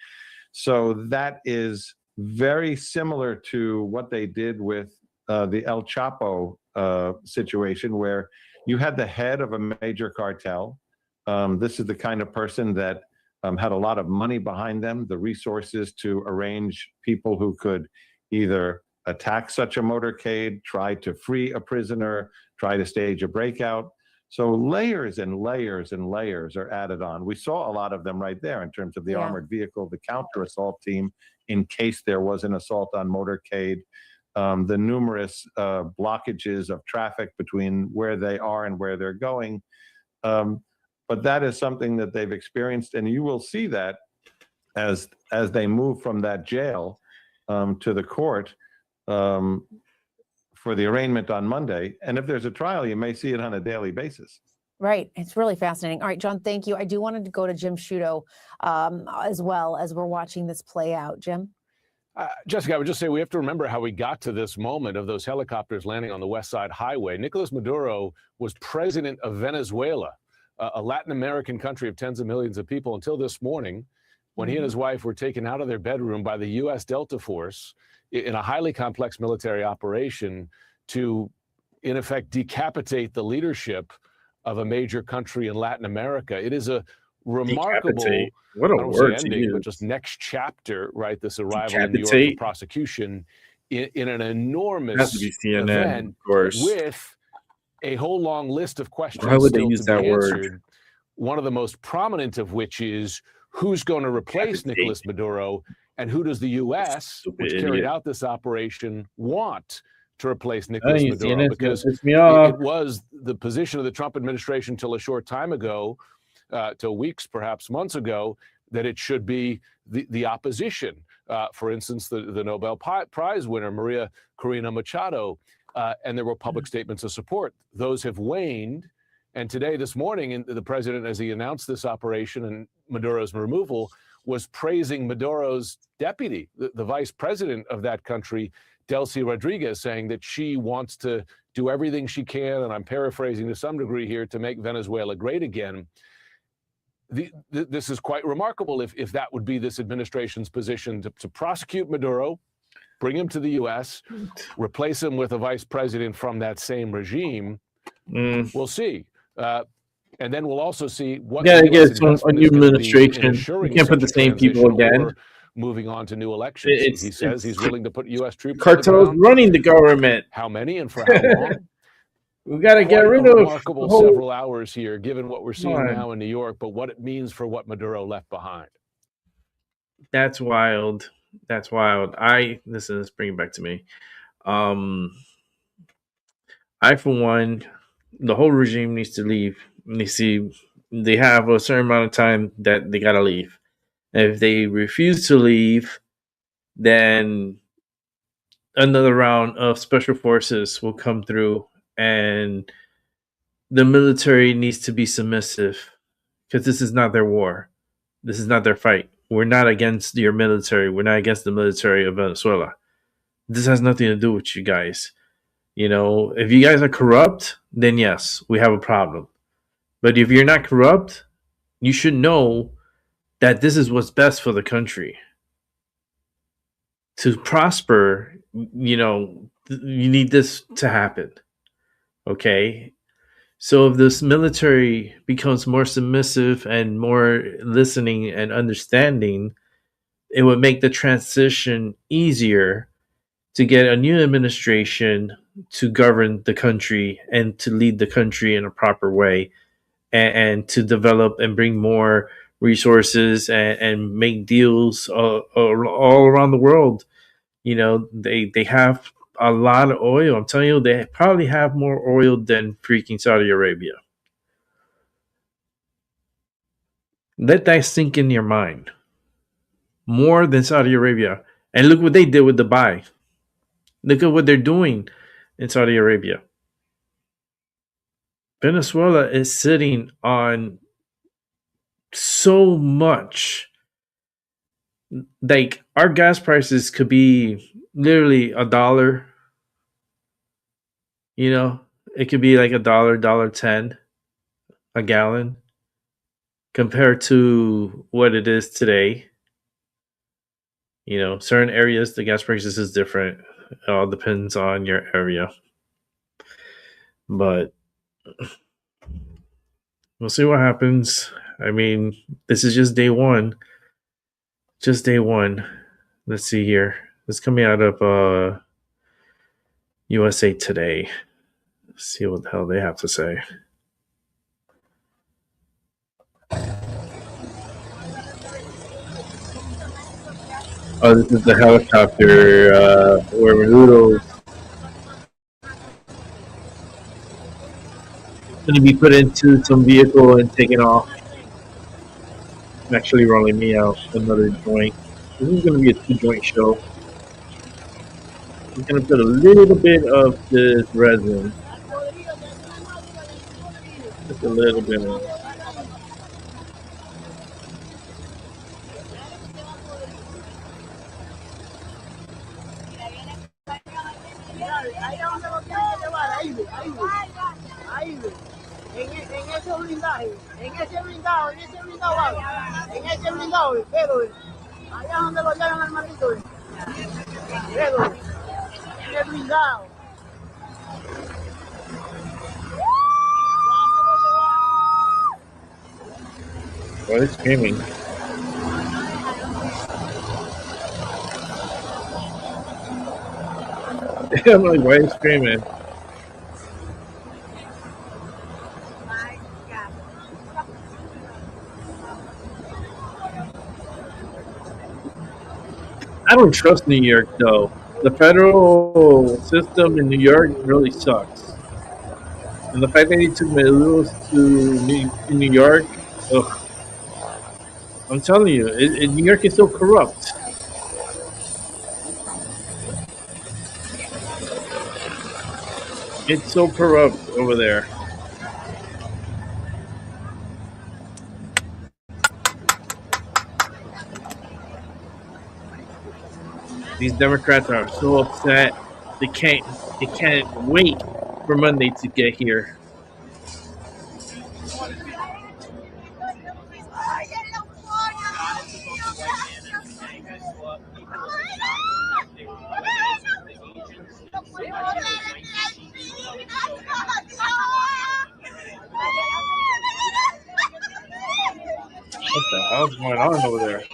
So that is very similar to what they did with the El Chapo situation, where you had the head of a major cartel. This is the kind of person that had a lot of money behind them, the resources to arrange people who could either attack such a motorcade, try to free a prisoner, try to stage a breakout. So layers and layers and layers are added on. We saw a lot of them right there in terms of the armored vehicle, the counter assault team, in case there was an assault on motorcade, the numerous blockages of traffic between where they are and where they're going. But that is something that they've experienced, and you will see that as they move from that jail to the court for the arraignment on Monday. And if there's a trial, you may see it on a daily basis. Right. It's really fascinating. All right, John, thank you. I do want to go to Jim Sciutto as well as we're watching this play out. Jim? Jessica, I would just say we have to remember how we got to this moment of those helicopters landing on the West Side Highway. Nicolas Maduro was president of Venezuela, a Latin American country of tens of millions of people, until this morning, when he and his wife were taken out of their bedroom by the U.S. Delta Force in a highly complex military operation to, in effect, decapitate the leadership of a major country in Latin America. It is a remarkable, what a I don't word say to ending, but use. just next chapter, right? This arrival in New York for prosecution in an It has enormous to be CNN, event of course. with a whole long list of questions Why would they still use to be that word? answered. One of the most prominent of which is who's going to replace Nicolas Maduro, and who does the U.S., which carried idiot. out this operation, want to replace I Nicolas ain't Maduro? seen it. Because Piss me it off. was the position of the Trump administration till a short time ago, till weeks, perhaps months ago, that it should be the opposition. For instance, the Nobel Prize winner, Maria Corina Machado, and there were public statements of support. Those have waned. And today, this morning, the president, as he announced this operation and Maduro's removal, was praising Maduro's deputy, the vice president of that country, Delcy Rodriguez, saying that she wants to do everything she can, and I'm paraphrasing to some degree here, to make Venezuela great again. This is quite remarkable if that would be this administration's position, to prosecute Maduro, bring him to the U.S., replace him with a vice president from that same regime. We'll see. And then we'll also see what Yeah, I the US guess a investment new is gonna be in administration. You ensuring can't put such the a same people transition again. or moving on to new elections. He says he's willing to put U.S. troops on the cartels ground. running the government. How many and for how long? We got to get Quite rid a of remarkable the whole. several hours here, given what we're seeing on. now in New York, but what it means for what Maduro left behind. That's wild. That's wild. Listen, let's bring it back to me. I, for one, the whole regime needs to leave. They have a certain amount of time that they gotta leave. And if they refuse to leave, then another round of special forces will come through, and the military needs to be submissive, because this is not their war. This is not their fight. We're not against your military. We're not against the military of Venezuela. This has nothing to do with you guys. You know, if you guys are corrupt, then yes, we have a problem. But if you're not corrupt, you should know that this is what's best for the country. To prosper, you know, you need this to happen. Okay? So if this military becomes more submissive and more listening and understanding, it would make the transition easier to get a new administration to govern the country and to lead the country in a proper way, and to develop and bring more resources and make deals all around the world. You know, they have a lot of oil. I'm telling you, they probably have more oil than freaking Saudi Arabia. Let that sink in your mind. More than Saudi Arabia. And look what they did with Dubai. Look at what they're doing in Saudi Arabia. Venezuela is sitting on so much. Like, our gas prices could be literally $1. You know, it could be like $1, $1.10 a gallon compared to what it is today. You know, certain areas the gas prices is different. It all depends on your area. But we'll see what happens. I mean, this is just day one. Just day one. Let's see here. It's coming out of USA Today. Let's see what the hell they have to say. Oh, this is the helicopter where Maduro's going to be put into some vehicle and taken off. I'm actually rolling me out another joint. This is going to be a 2-joint show. I'm going to put a little bit of this resin. Just a little bit of it. Why is screaming? I'm like, why are you screaming? I don't trust New York, though. The federal system in New York really sucks. And the fact that he took Maduro's to New York, ugh. I'm telling you, New York is so corrupt. It's so corrupt over there. These Democrats are so upset. They can't wait for Monday to get here. What the hell's going on over there?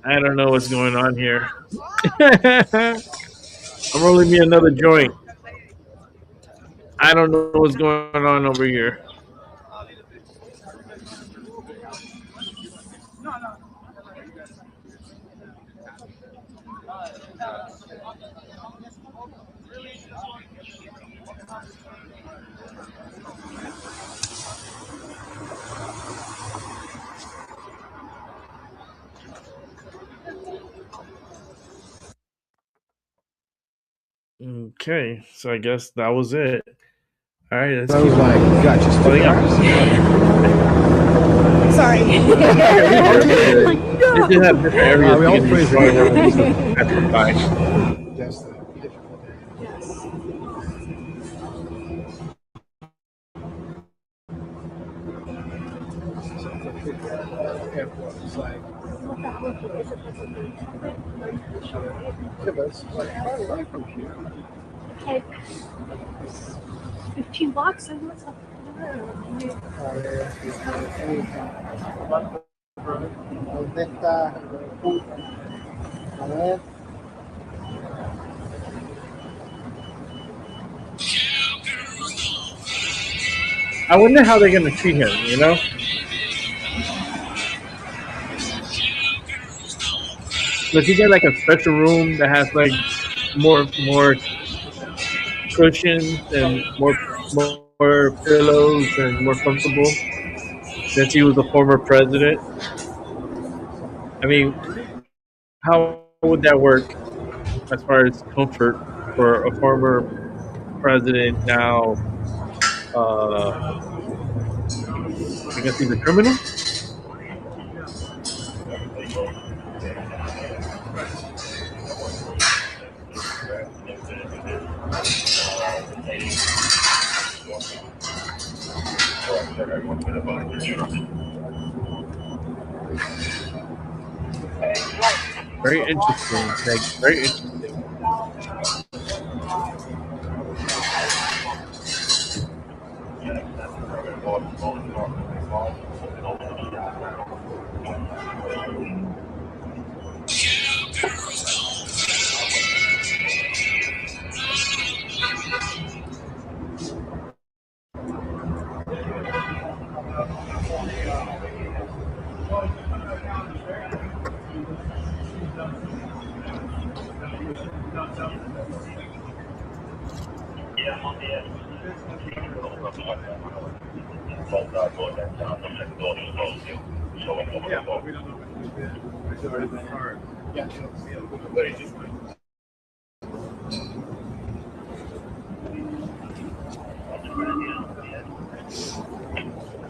I don't know what's going on here. I'm rolling me another joint. I don't know what's going on over here. Okay, so I guess that was it. All right, let's keep gotcha. Sorry. They did have different areas. We all praise Okay. 15 bucks and what's up? I wonder how they're gonna treat him, you know? Does he get like a special room that has like more cushions and more pillows and more comfortable? Since he was a former president. I mean, How would that work as far as comfort for a former president now? I guess he's a criminal. Very interesting. Like, very interesting.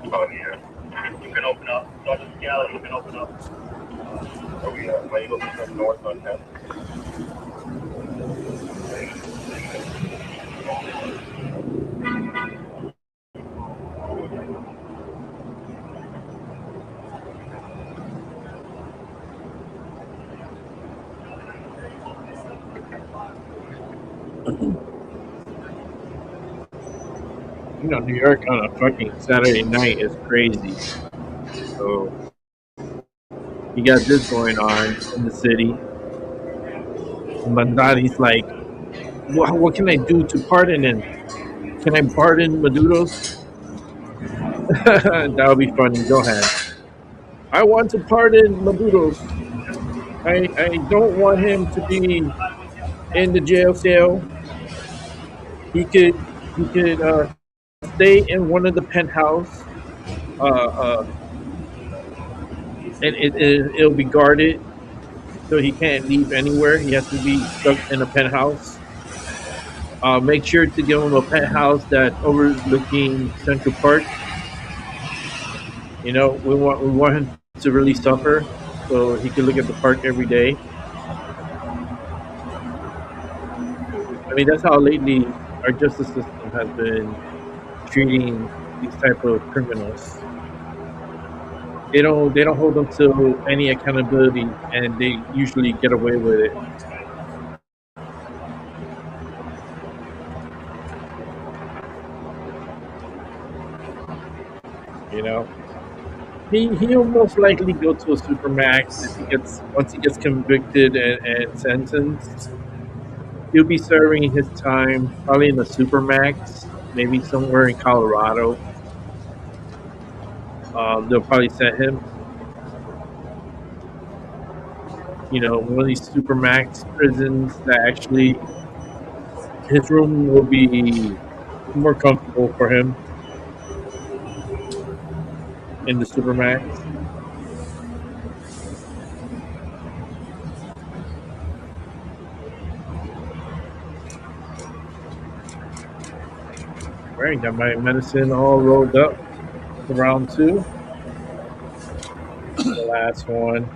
Oh yeah. You can open up. Start the scale. You can open up. Are we looking from north on 10th? You know, New York on a fucking Saturday night is crazy. So you got this going on in the city. Mandani's like, what can I do to pardon him? Can I pardon Maduros? That would be funny. Go ahead. I want to pardon Maduros. I don't want him to be in the jail cell. He could stay in one of the penthouse. And it'll be guarded, so he can't leave anywhere. He has to be stuck in a penthouse. Make sure to give him a penthouse that's overlooking Central Park. You know, we want him to really suffer, so he can look at the park every day. I mean, that's how lately our justice system has been treating these type of criminals. They don't hold them to any accountability, and they usually get away with it. You know, he'll most likely go to a supermax if once he gets convicted and sentenced. He'll be serving his time probably in a supermax, maybe somewhere in Colorado. They'll probably send him, you know, one of these supermax prisons that actually his room will be more comfortable for him in the supermax. All right, got my medicine all rolled up for round 2. The last one.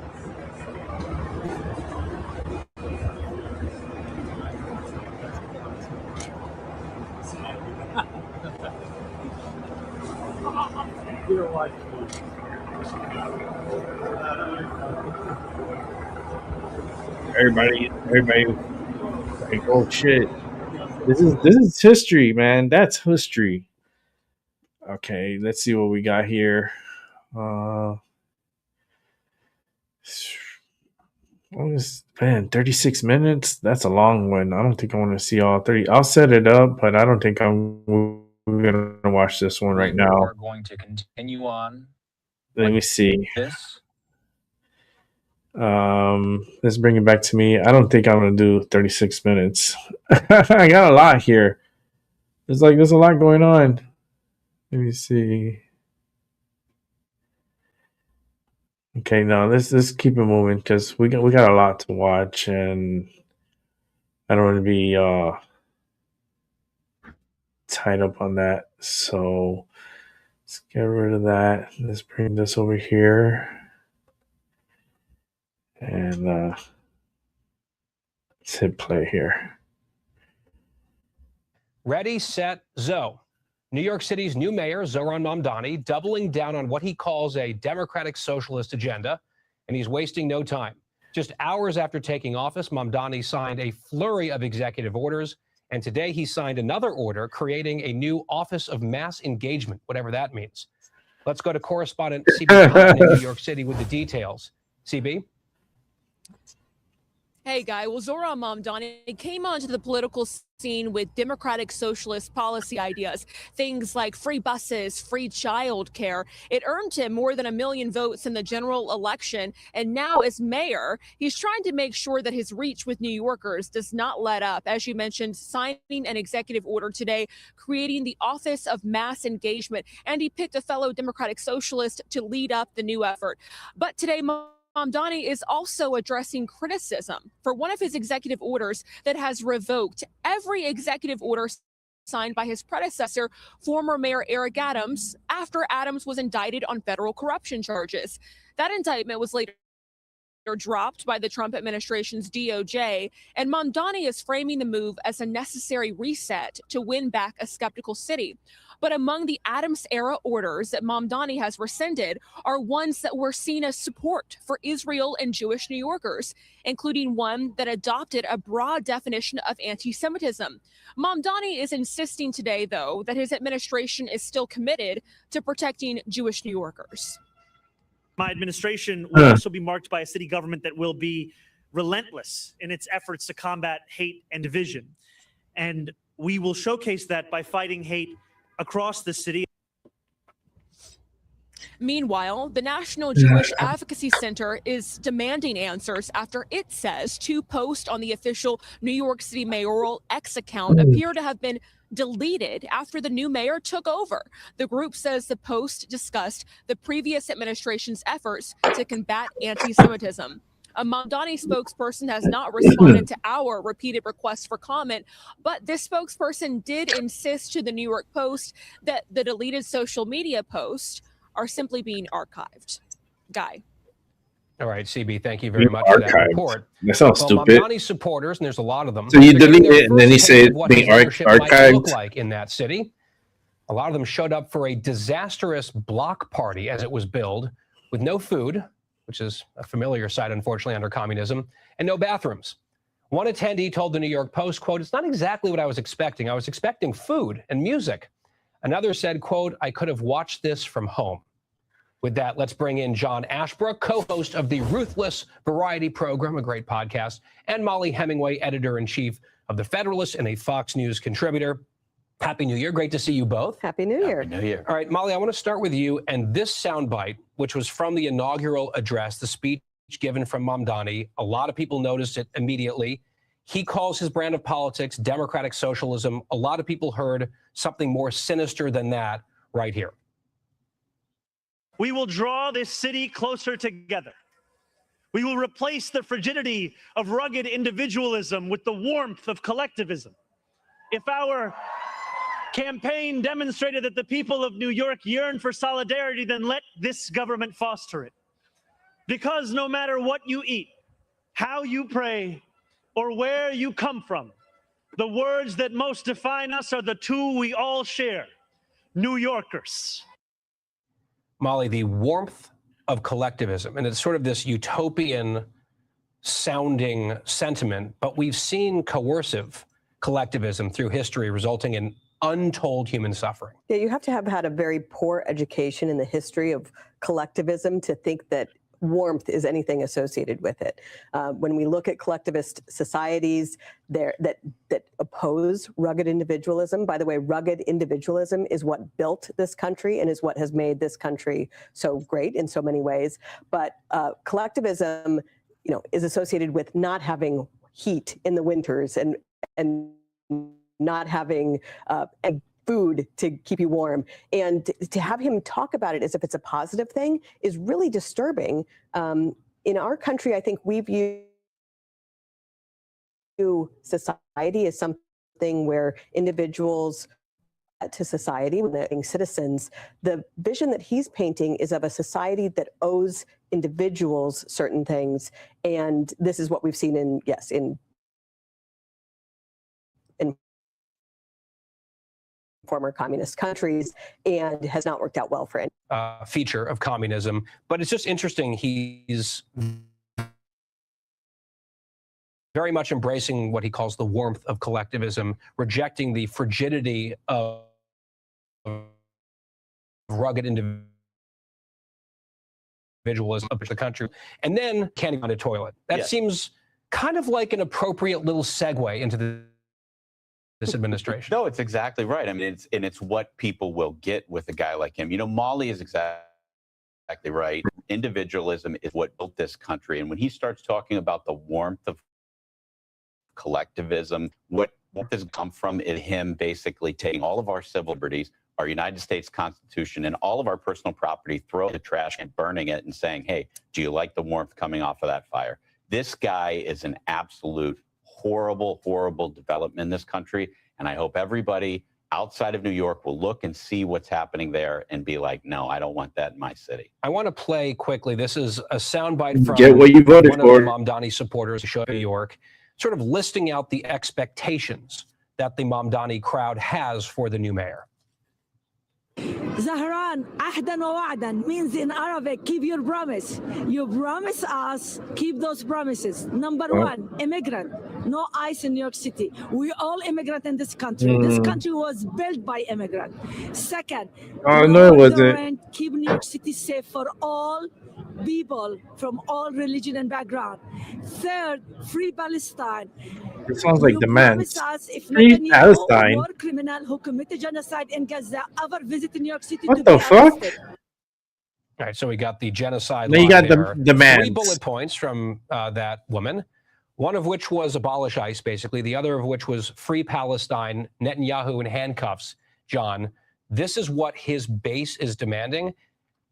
Everybody, like, oh shit! This is history, man. That's history. Okay, let's see what we got here. Man, 36 minutes? That's a long one. I don't think I want to see all 30. I'll set it up, but I don't think I'm going to watch this one right now. We're going to continue on. Let me see. This. Let's bring it back to me. I don't think I'm going to do 36 minutes. I got a lot here. There's a lot going on. Let me see. Okay, no, let's keep it moving because we got a lot to watch, and I don't want to be tied up on that. So let's get rid of that. Let's bring this over here, and let's hit play here. Ready, set, Zo. New York City's new mayor, Zohran Mamdani, doubling down on what he calls a democratic socialist agenda, and he's wasting no time. Just hours after taking office, Mamdani signed a flurry of executive orders, and today he signed another order creating a new Office of Mass Engagement, whatever that means. Let's go to correspondent CB Hunt in New York City with the details. CB? Hey, Guy. Well, Zohran Mamdani came onto the political scene with democratic socialist policy ideas, things like free buses, free child care. It earned him more than 1 million votes in the general election. And now as mayor, he's trying to make sure that his reach with New Yorkers does not let up. As you mentioned, signing an executive order today, creating the Office of Mass Engagement. And he picked a fellow democratic socialist to lead up the new effort. But today, Mamdani is also addressing criticism for one of his executive orders that has revoked every executive order signed by his predecessor, former Mayor Eric Adams, after Adams was indicted on federal corruption charges. That indictment was later dropped by the Trump administration's DOJ, and Mamdani is framing the move as a necessary reset to win back a skeptical city. But among the Adams-era orders that Mamdani has rescinded are ones that were seen as support for Israel and Jewish New Yorkers, including one that adopted a broad definition of anti-Semitism. Mamdani is insisting today, though, that his administration is still committed to protecting Jewish New Yorkers. My administration will also be marked by a city government that will be relentless in its efforts to combat hate and division. And we will showcase that by fighting hate across the city. Meanwhile, the National Jewish Advocacy Center is demanding answers after it says 2 posts on the official New York City mayoral X account appear to have been deleted after the new mayor took over. The group says the post discussed the previous administration's efforts to combat anti-Semitism. A Mamdani spokesperson has not responded to our repeated requests for comment, but this spokesperson did insist to the New York Post that the deleted social media posts are simply being archived. Guy. All right, CB, thank you very much for that report. That sounds stupid. Mamdani supporters, and there's a lot of them. So you delete it and then you say it's what being his leadership might archived? look like in that city. A lot of them showed up for a disastrous block party, as it was billed, with no food, which is a familiar sight, unfortunately, under communism, and no bathrooms. One attendee told the New York Post, quote, "It's not exactly what I was expecting. I was expecting food and music." Another said, quote, "I could have watched this from home." With that, let's bring in John Ashbrook, co-host of the Ruthless Variety Program, a great podcast, and Molly Hemingway, editor-in-chief of The Federalist and a Fox News contributor. Happy New Year. Great to see you both. Happy New Year. Happy New Year. All right, Molly, I want to start with you and this soundbite, which was from the inaugural address, the speech given from Mamdani. A lot of people noticed it immediately. He calls his brand of politics democratic socialism. A lot of people heard something more sinister than that right here. We will draw this city closer together. We will replace the frigidity of rugged individualism with the warmth of collectivism. If our campaign demonstrated that the people of New York yearn for solidarity, then let this government foster it. Because no matter what you eat, how you pray, or where you come from, the words that most define us are the 2 we all share: New Yorkers. Molly, the warmth of collectivism, and it's sort of this utopian sounding sentiment, but we've seen coercive collectivism through history resulting in untold human suffering. Yeah, you have to have had a very poor education in the history of collectivism to think that warmth is anything associated with it. When we look at collectivist societies that oppose rugged individualism, by the way, rugged individualism is what built this country and is what has made this country so great in so many ways. But collectivism, is associated with not having heat in the winters and not having food to keep you warm. And to have him talk about it as if it's a positive thing is really disturbing. In our country, I think we view society as something where individuals to society, when they're being citizens. The vision that he's painting is of a society that owes individuals certain things. And this is what we've seen in former communist countries, and has not worked out well for any feature of communism. But it's just interesting. He's very much embracing what he calls the warmth of collectivism, rejecting the frigidity of rugged individualism of the country, and then canning on a toilet. That seems kind of like an appropriate little segue into this administration. No, it's exactly right. I mean, it's what people will get with a guy like him. You know, Molly is exactly right. Individualism is what built this country. And when he starts talking about the warmth of collectivism, what has come from is him basically taking all of our civil liberties, our United States Constitution, and all of our personal property, throwing it in the trash and burning it and saying, hey, do you like the warmth coming off of that fire? This guy is an absolute horrible, horrible development in this country. And I hope everybody outside of New York will look and see what's happening there and be like, no, I don't want that in my city. I want to play quickly. This is a soundbite from Get what you voted one for. of the Mamdani supporters who showed up in New York, sort of listing out the expectations that the Mamdani crowd has for the new mayor. Zahran, ahdan wa wa'dan means in Arabic, keep your promise. You promise us, keep those promises. Number one, immigrant. No ICE in New York City. We all immigrant in this country. This country was built by immigrant. Second, no, it wasn't. Keep New York City safe for all people from all religion and background. Third, free Palestine. It sounds like demands. Free Palestine. War criminal who committed genocide in Gaza ever visited New York City. What the fuck? All right, so we got the genocide. Then you got the there. demands. 3 bullet points from that woman, one of which was abolish ICE, basically. The other of which was free Palestine, Netanyahu in handcuffs. John, this is what his base is demanding.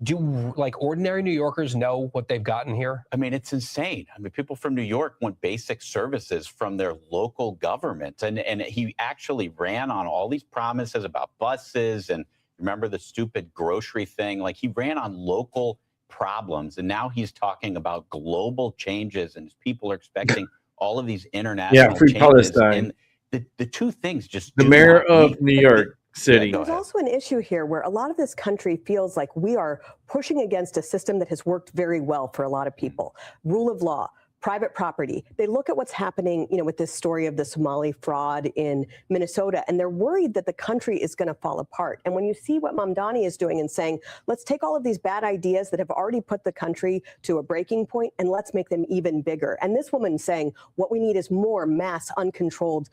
Do like ordinary New Yorkers know what they've gotten here? I mean, it's insane. I mean, people from New York want basic services from their local government. And he actually ran on all these promises about buses and remember the stupid grocery thing? Like he ran on local problems. And now he's talking about global changes and people are expecting all of these international free changes. Palestine. And the two things just The mayor of New York City. There's also an issue here where a lot of this country feels like we are pushing against a system that has worked very well for a lot of people. Rule of law, private property. They look at what's happening, with this story of the Somali fraud in Minnesota, and they're worried that the country is going to fall apart. And when you see what Mamdani is doing and saying, let's take all of these bad ideas that have already put the country to a breaking point and let's make them even bigger. And this woman saying, what we need is more mass uncontrolled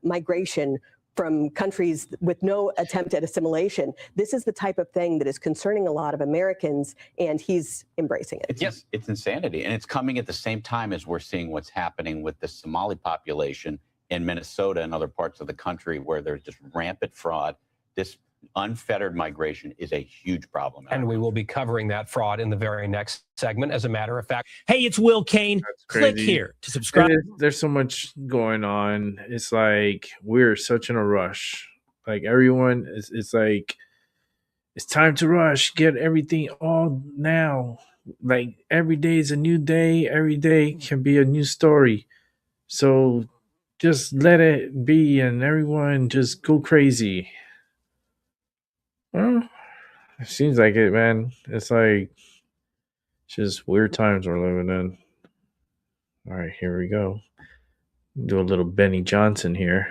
migration from countries with no attempt at assimilation. This is the type of thing that is concerning a lot of Americans, and he's embracing it. It's insanity. And it's coming at the same time as we're seeing what's happening with the Somali population in Minnesota and other parts of the country where there's just rampant fraud. This unfettered migration is a huge problem. And we will be covering that fraud in the very next segment, as a matter of fact. Hey, it's Will Kane. Click Crazy. here to subscribe. There's so much going on. It's like we're such in a rush. Like everyone, it's like it's time to rush. Get everything all now. Like every day is a new day. Every day can be a new story. So just let it be, and everyone just go crazy. Well, it seems like it, man. It's like just weird times we're living in. All right, here we go. Do a little Benny Johnson here.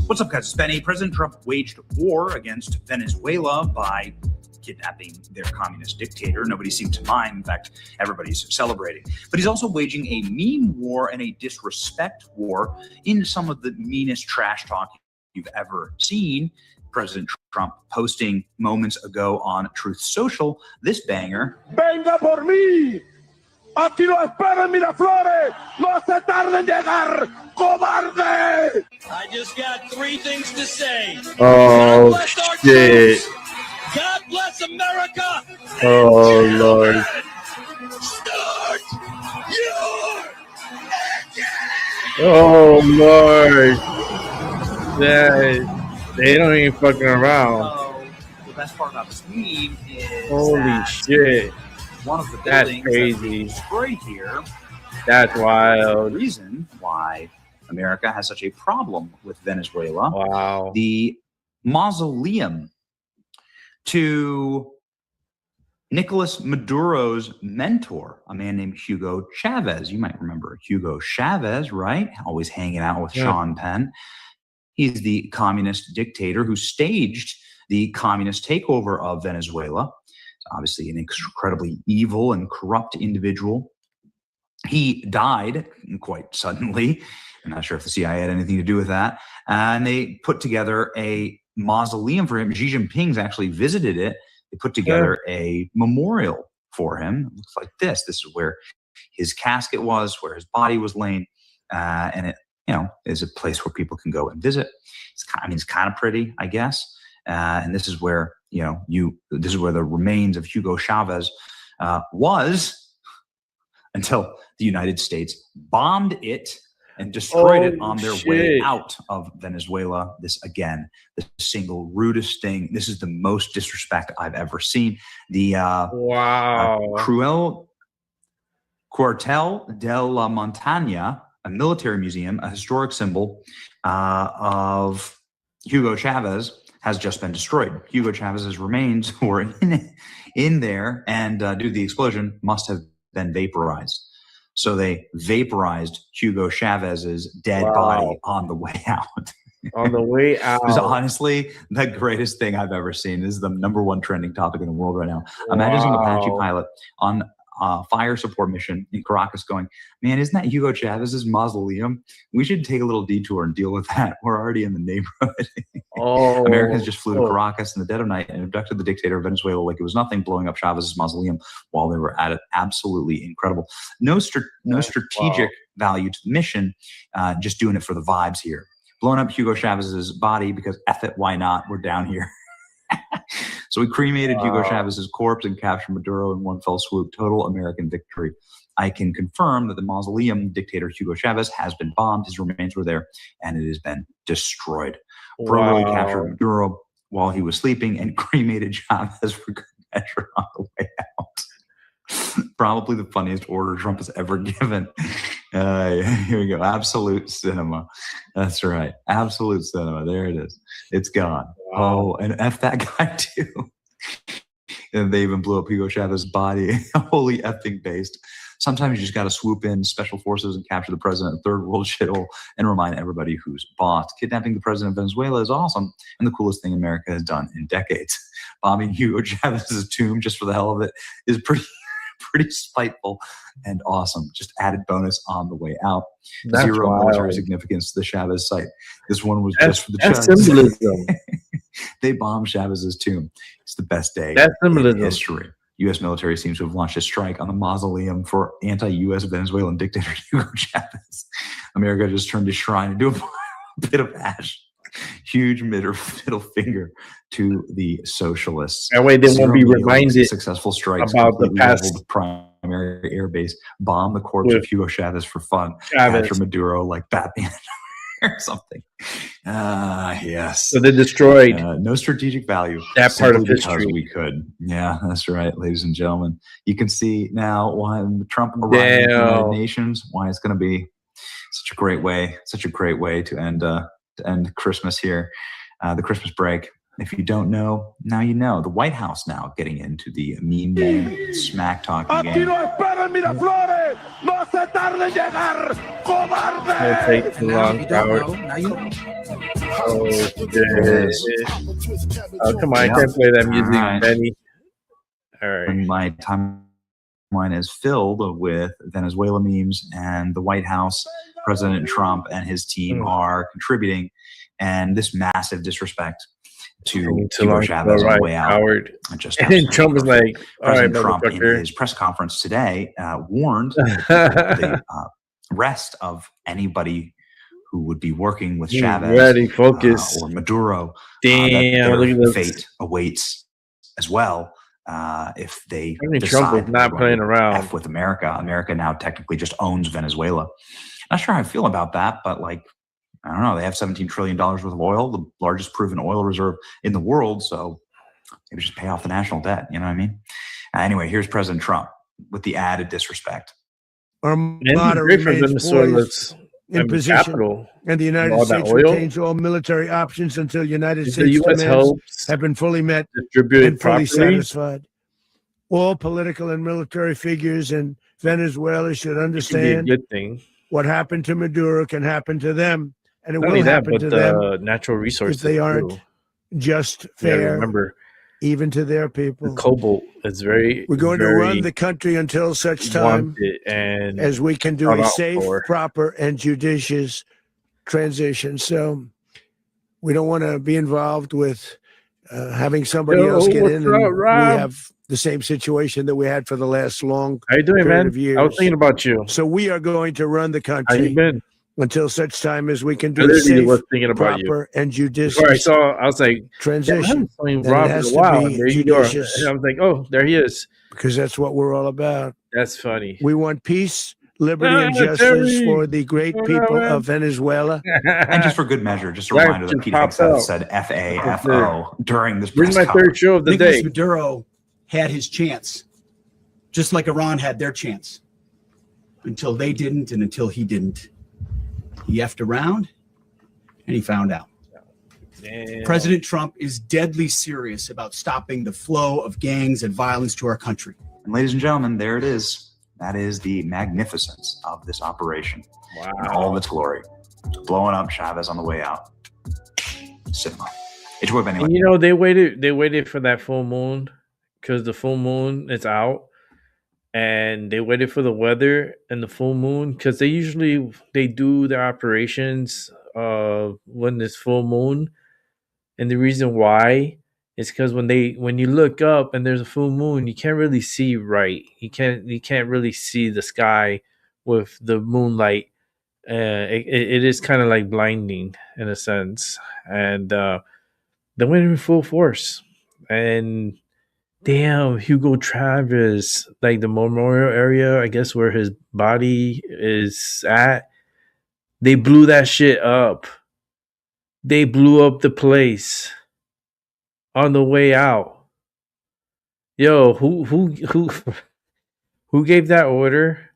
What's up, guys? It's Benny. President Trump waged war against Venezuela by kidnapping their communist dictator. Nobody seemed to mind. In fact, everybody's celebrating. But he's also waging a meme war and a disrespect war in some of the meanest trash talk you've ever seen. President Trump posting moments ago on Truth Social this banger. Venga por mí. Aquí lo esperan Miraflores. No se tarde en llegar. ¡Cobarde! I just got 3 things to say. Oh, God bless our shit. troops. God bless America. Oh, Lord. Start your Oh, Lord. They don't even fucking around. So the best part about this meme is Holy that shit. one of the That's buildings crazy. that's destroyed here. That's wild. The reason why America has such a problem with Venezuela. Wow. The mausoleum to Nicolas Maduro's mentor, a man named Hugo Chavez. You might remember Hugo Chavez, right? Always hanging out with Sean Penn. He's the communist dictator who staged the communist takeover of Venezuela. Obviously, an incredibly evil and corrupt individual. He died quite suddenly. I'm not sure if the CIA had anything to do with that. And they put together a mausoleum for him. Xi Jinping's actually visited it. They put together a memorial for him. It looks like this. This is where his casket was, where his body was laying. And it, is a place where people can go and visit. It's kind of pretty, I guess. And this is where, this is where the remains of Hugo Chavez was until the United States bombed it and destroyed it on their way out of Venezuela. This, again, the single rudest thing. This is the most disrespect I've ever seen. The Cuartel de la Montaña, a military museum, a historic symbol of Hugo Chavez, has just been destroyed. Hugo Chavez's remains were in there, and due to the explosion, must have been vaporized. So they vaporized Hugo Chavez's dead body on the way out. On the way out. It was honestly the greatest thing I've ever seen. This is the #1 trending topic in the world right now. Imagine an Apache pilot on a fire support mission in Caracas going, man, isn't that Hugo Chavez's mausoleum? We should take a little detour and deal with that. We're already in the neighborhood. Americans just flew to Caracas in the dead of night and abducted the dictator of Venezuela like it was nothing, blowing up Chavez's mausoleum while they were at it. Absolutely incredible. No strategic value to the mission, just doing it for the vibes here. Blowing up Hugo Chavez's body because F it, why not? We're down here. So we cremated Hugo Chavez's corpse and captured Maduro in one fell swoop. Total American victory. I can confirm that the mausoleum dictator Hugo Chavez has been bombed. His remains were there, and it has been destroyed. Brutally captured Maduro while he was sleeping and cremated Chavez for good measure on the way out. Probably the funniest order Trump has ever given. Here we go. Absolute cinema. That's right. Absolute cinema. There it is. It's gone. Oh, and F that guy too. And they even blew up Hugo Chavez's body. Holy effing based. Sometimes you just got to swoop in special forces and capture the president, third world shithole, and remind everybody who's boss. Kidnapping the president of Venezuela is awesome and the coolest thing America has done in decades. Bombing Hugo Chavez's tomb just for the hell of it is pretty spiteful and awesome. Just added bonus on the way out. That's Zero wild. military significance to the Chavez site. This one was just for the That's Chavez. symbolism. They bombed Chavez's tomb. It's the best day That's symbolism. in history. U.S. military seems to have launched a strike on the mausoleum for anti-U.S. Venezuelan dictator Hugo Chavez. America just turned his shrine into a bit of ash. Huge middle finger to the socialists. That way they won't be reminded successful strikes about the past leveled primary airbase, bomb the corpse of Hugo Chavez for fun, Chavez. capture Maduro like Batman or something. Yes. So they destroyed no strategic value. that part of simply because history. we could. Yeah, that's right, ladies and gentlemen. You can see now why Trump arrived at the United Nations, why it's going to be such a great way to end Christmas here, the Christmas break. If you don't know, now you know. The White House now getting into the meme smack talking Aquí game. lo esperan Miraflores. No se tarde en llegar. ¡Cobarde! It'll take too long, Howard. Oh, shit. Oh, come on. I can't play that music, All right. Benny. All right. And my timeline is filled with Venezuela memes, and the White House, President Trump and his team are contributing, and this massive disrespect to Hugo Chavez on the way out. Howard. Just And then Trump was like, all right, President Trump, in motherfucker. his press conference today, warned the rest of anybody who would be working with Chavez Ready, focus. or Maduro, Damn, that look at their this. fate awaits as well if they I mean, decide Trump was that not they're playing going to around. F with America. America now technically just owns Venezuela. Not sure how I feel about that, but like, I don't know. They have $17 trillion worth of oil, the largest proven oil reserve in the world. So maybe just pay off the national debt. You know what I mean? Anyway, here's President Trump with the added disrespect. Our motto remains poised in position, capital, and the United all that States oil. retains all military options until United If States the US demands helps have been fully met distribute and fully properly, satisfied. All political and military figures in Venezuela should it could be a understand good thing. what happened to Maduro can happen to them, and it Not will only that, happen but to them the natural if resources they aren't too. just You gotta fair, remember, even to their the people. cobalt is very. We're going to very run the country until such time wanted and as we can do sought a out safe, for. proper, and judicious transition. So we don't want to be involved with having somebody Yo, else get what's in, and up, Rob? we have the same situation that we had for the last long How you doing, period man? of years. I was thinking about you. So we are going to run the How you country been? until such time as we can I do a literally safe, was thinking about you. proper, and Before I judicious saw, I was like, transition. I haven't seen Then Rob it in has a to while. be And there you go. judicious, And I was like, oh, there he is. because that's what we're all about. That's funny. We want peace, liberty, and justice for the great people of Venezuela. And just for good measure, just a That reminder that just Pete popped Hegseth out. said FAFO during this Where's press my conference. third show of the Nicolas day? Maduro had his chance, just like Iran had their chance, until they didn't and until he didn't. He effed around and he found out. Damn. President Trump is deadly serious about stopping the flow of gangs and violence to our country. And ladies and gentlemen, there it is. That is the magnificence of this operation. Wow. In all of its glory. Blowing up Chavez on the way out. Cinema. It's what anyway. And you know, they waited for that full moon because the full moon is out, and they waited for the weather and the full moon because they do their operations when there's full moon, and the reason why is because when you look up and there's a full moon, you can't really see right. You can't really see the sky with the moonlight. It is kind of like blinding in a sense, and they went in full force. And damn, Hugo Chavez, like the memorial area, I guess where his body is at, they blew that shit up. They blew up the place on the way out. Yo, who gave that order?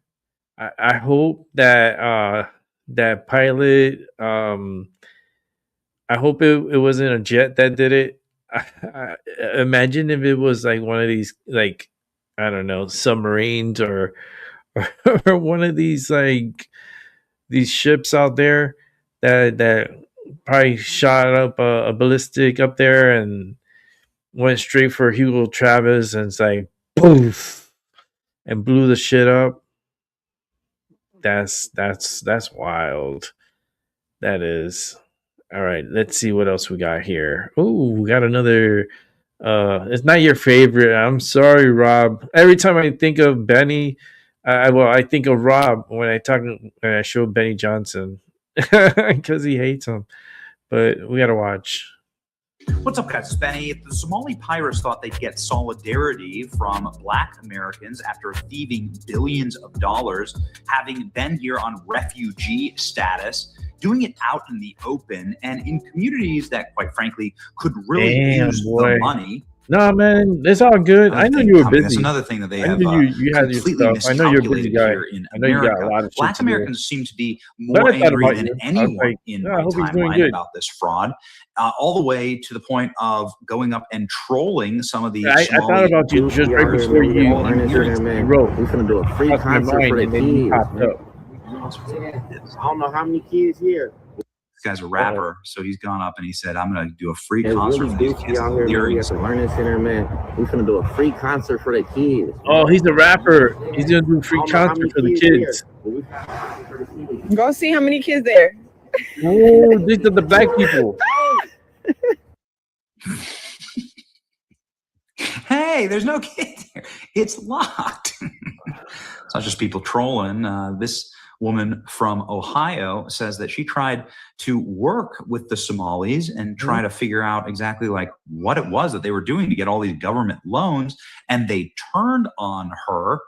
I hope that that pilot, I hope it wasn't a jet that did it. I imagine if it was like one of these, like, I don't know, submarines or one of these, like, these ships out there that probably shot up a ballistic up there and went straight for Hugo Chavez and it's like poof and blew the shit up. That's wild. That is. All right, let's see what else we got here. Oh, we got another. It's not your favorite. I'm sorry, Rob. Every time I think of Benny, I think of Rob when I show Benny Johnson because he hates him. But we gotta watch. What's up, guys? It's Benny. The Somali pirates thought they'd get solidarity from Black Americans after thieving billions of dollars, having been here on refugee status, doing it out in the open and in communities that, quite frankly, could really use the money. No, man, it's all good. I know you were busy. That's another thing that they have you had your completely stuff. I know you're a busy miscalculated guy. here in I know you got America. a lot of shit Black to do. Americans seem to be But more I thought angry about than you. I was anyone like, in yeah, my I hope he's doing timeline good. about this fraud, all the way to the point of going up and trolling some of the I Somali thought about you just right before you wrote. We're gonna do a free Crossed my concert mind, for the and then you kids. popped Man. up. I don't know how many kids here. This guy's a rapper, so he's gone up and he said, "I'm going to do a free It's concert really for these dookie kids." out here, man. We Lyrics. at the Learning Center, man. We're gonna do a free concert for the kids. Oh, he's a rapper. He's gonna do a free I don't know how concert many for the kids kids. Go see how many kids there. Oh, these are the black people. Hey, there's no kid there. It's locked. It's not just people trolling. This woman from Ohio says that she tried to work with the Somalis and try to figure out exactly like what it was that they were doing to get all these government loans. And they turned on her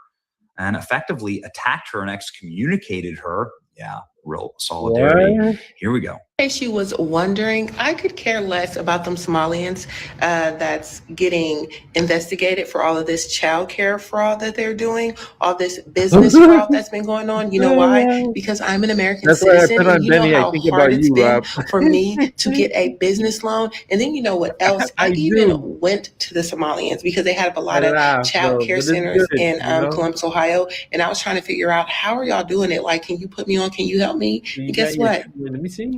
and effectively attacked her and excommunicated her. Yeah, real solidarity. What? Here we go. She was wondering, I could care less about them Somalians that's getting investigated for all of this child care fraud that they're doing, all this business fraud that's been going on. You know why? Because I'm an American citizen, and you know how hard it's been for me to get a business loan. And then you know what else? I even went to the Somalians because they have a lot of child care centers in Columbus, Ohio, and I was trying to figure out, how are y'all doing it? Like, can you put me on? Can you help me? And guess what?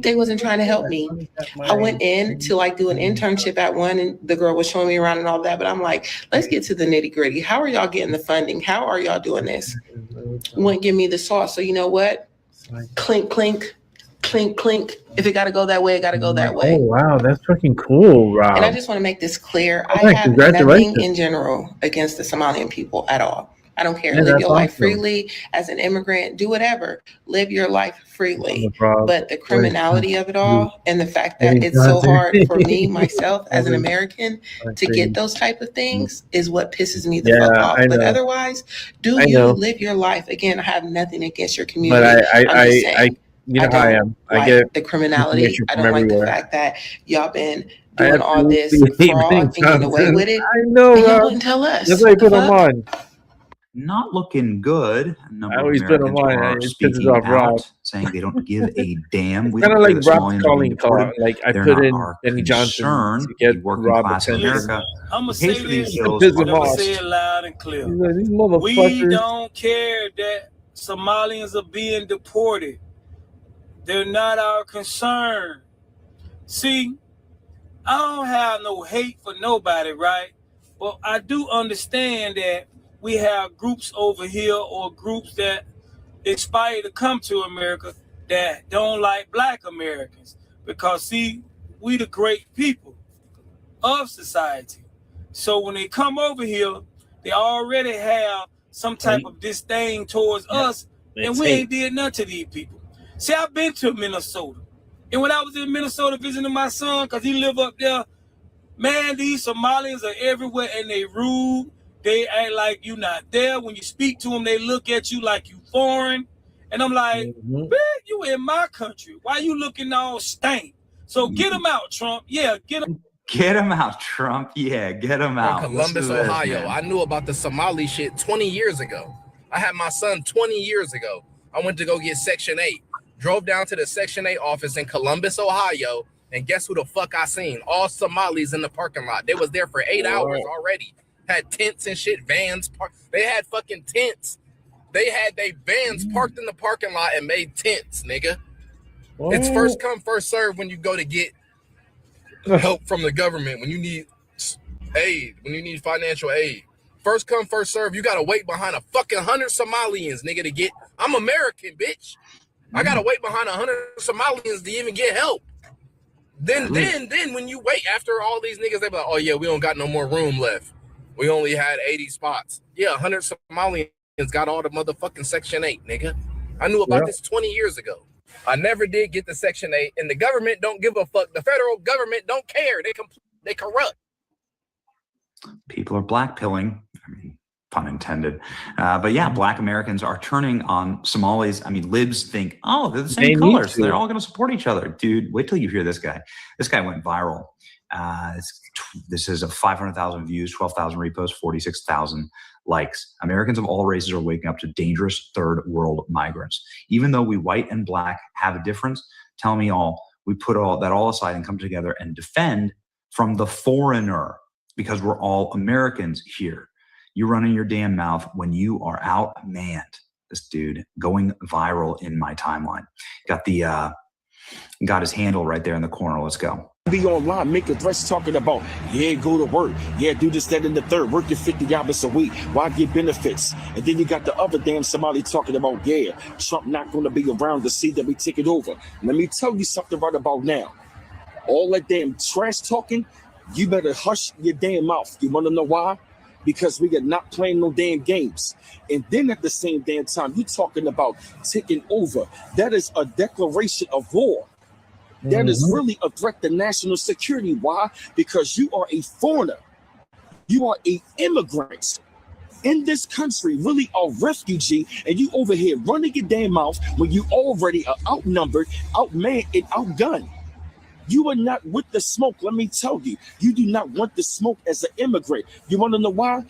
They wasn't trying to help me. I went in to like do an internship at one, and the girl was showing me around and all that, but I'm like, let's get to the nitty gritty. How are y'all getting the funding? How are y'all doing this? Wouldn't give me the sauce. So you know what? Clink, clink, clink, clink. If it got to go that way, it got to go that way. Oh, wow. That's fucking cool, Rob. And I just want to make this clear. Oh, I have congratulations. nothing in general against the Somalian people at all. I don't care. Yeah, Live that's your life awesome. freely as an immigrant. Do whatever. Live your life freely. But the criminality of it all and the fact that it's so hard for me, myself, as an American, to get those type of things is what pisses me the fuck off. I But know. otherwise, I you know. live your life. Again, I have nothing against your community. But I'm just saying, you know how I am. I like get the criminality. information I from don't like the everywhere. fact that y'all been I doing all this absolutely hate fraud being and getting away Johnson. with it. I know, and y'all Rob. wouldn't tell us. That's why I The put them fuck? on. Not looking good. A number I always of put 'em Americans on. are It pisses speaking off Rob. out, saying they don't give a damn. We Kind don't of care like that Rob's Somalians are being calling call. deported. Like I They're put not in our Benny Johnson concern. to get The working Rob class attention. America. I'ma The say case for these this, bills piss are him I'ma off. say it loud and clear. He's like, these We motherfuckers. don't care that Somalians are being deported. They're not our concern. See, I don't have no hate for nobody, right? But I do understand that we have groups over here or groups that aspire to come to America that don't like Black Americans. Because, see, we the great people of society. So when they come over here, they already have some type of disdain towards us, and It's we hate. ain't did nothing to these people. See, I've been to Minnesota. And when I was in Minnesota visiting my son, because he live up there, man, these Somalians are everywhere, and they rude. They act like you not there. When you speak to them, they look at you like you foreign. And I'm like, man, you in my country. Why you looking all stank? So get them out, Trump. Yeah, get them. Get him out, Trump. Yeah, get him out. From Columbus, Listen to this, Ohio. man. I knew about the Somali shit 20 years ago. I had my son 20 years ago. I went to go get Section 8. Drove down to the Section 8 office in Columbus, Ohio, and guess who the fuck I seen? All Somalis in the parking lot. They was there for 8 hours already. Had tents and shit, vans. They had fucking tents. They had their vans parked in the parking lot and made tents, nigga. It's first come, first serve when you go to get help from the government, when you need aid, when you need financial aid. First come, first serve. You gotta wait behind a fucking 100 Somalians, nigga, to get. I'm American, bitch. I gotta wait behind 100 Somalians to even get help. Then when you wait after all these niggas, they be like, oh yeah, we don't got no more room left. We only had 80 spots. Yeah, 100 Somalians got all the motherfucking Section 8, nigga. I knew about this 20 years ago. I never did get the Section 8, and the government don't give a fuck. The federal government don't care. They corrupt. People are blackpilling. I mean, pun intended. But yeah, Black Americans are turning on Somalis. I mean, libs think, oh, they're the They same need colors. to. They're all going to support each other. Dude, wait till you hear this guy. This guy went viral. This is a 500,000 views, 12,000 reposts, 46,000 likes. Americans of all races are waking up to dangerous third world migrants. Even though we white and black have a difference, tell me all, we put all that all aside and come together and defend from the foreigner, because we're all Americans here. You're running your damn mouth when you are outmanned. This dude going viral in my timeline. Got his handle right there in the corner. Let's go. Be online making threats talking about, yeah, go to work, yeah, do this, that, and the third, working 50 hours a week, why get benefits? And then you got the other damn Somali talking about, yeah, Trump not going to be around to see that we take it over. Let me tell you something right about now. All that damn trash talking You better hush your damn mouth. You want to know why? Because we are not playing no damn games. And then at the same damn time, you talking about taking over. That is a declaration of war. That is really a threat to national security. Why? Because you are a foreigner. You are an immigrant in this country, really a refugee, and you over here running your damn mouth when you already are outnumbered, outmanned, and outgunned. You are not with the smoke, let me tell you. You do not want the smoke as an immigrant. You want to know why?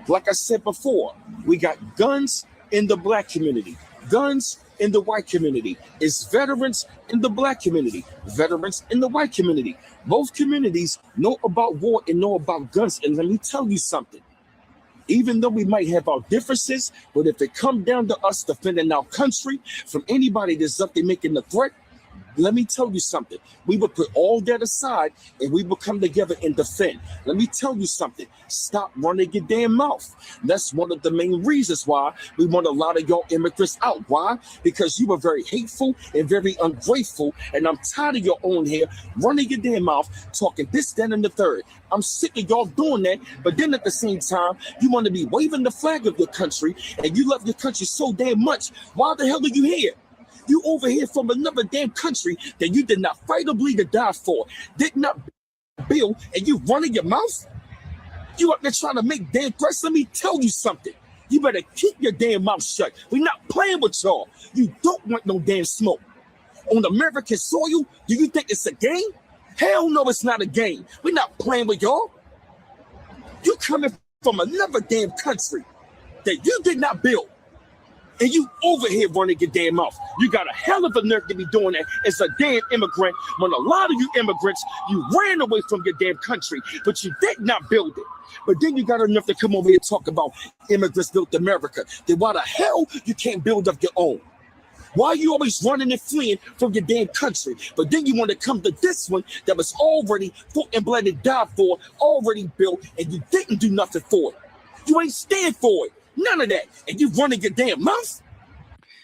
Like I said before, we got guns in the black community, guns in the white community. It's veterans in the black community, veterans in the white community. Both communities know about war and know about guns. And let me tell you something. Even though we might have our differences, but if it comes down to us defending our country from anybody that's up there making a threat, let me tell you something. We will put all that aside and we will come together and defend. Let me tell you something. Stop running your damn mouth. That's one of the main reasons why we want a lot of y'all immigrants out. Why? Because you are very hateful and very ungrateful. And I'm tired of your own here running your damn mouth, talking this, that, and the third. I'm sick of y'all doing that. But then at the same time, you want to be waving the flag of your country and you love your country so damn much. Why the hell are you here? You over here from another damn country that you did not fight or bleed to die for, did not build, and you running your mouth? You up there trying to make damn threats? Let me tell you something. You better keep your damn mouth shut. We're not playing with y'all. You don't want no damn smoke. On American soil, do you think it's a game? Hell no, it's not a game. We're not playing with y'all. You coming from another damn country that you did not build. And you over here running your damn mouth. You got a hell of a nerve to be doing that as a damn immigrant when a lot of you immigrants, you ran away from your damn country, but you did not build it. But then you got enough to come over here and talk about immigrants built America. Then why the hell you can't build up your own? Why are you always running and fleeing from your damn country? But then you want to come to this one that was already fought and bled and died for, already built, and you didn't do nothing for it. You ain't stand for it. None of that. And you running your damn mouth?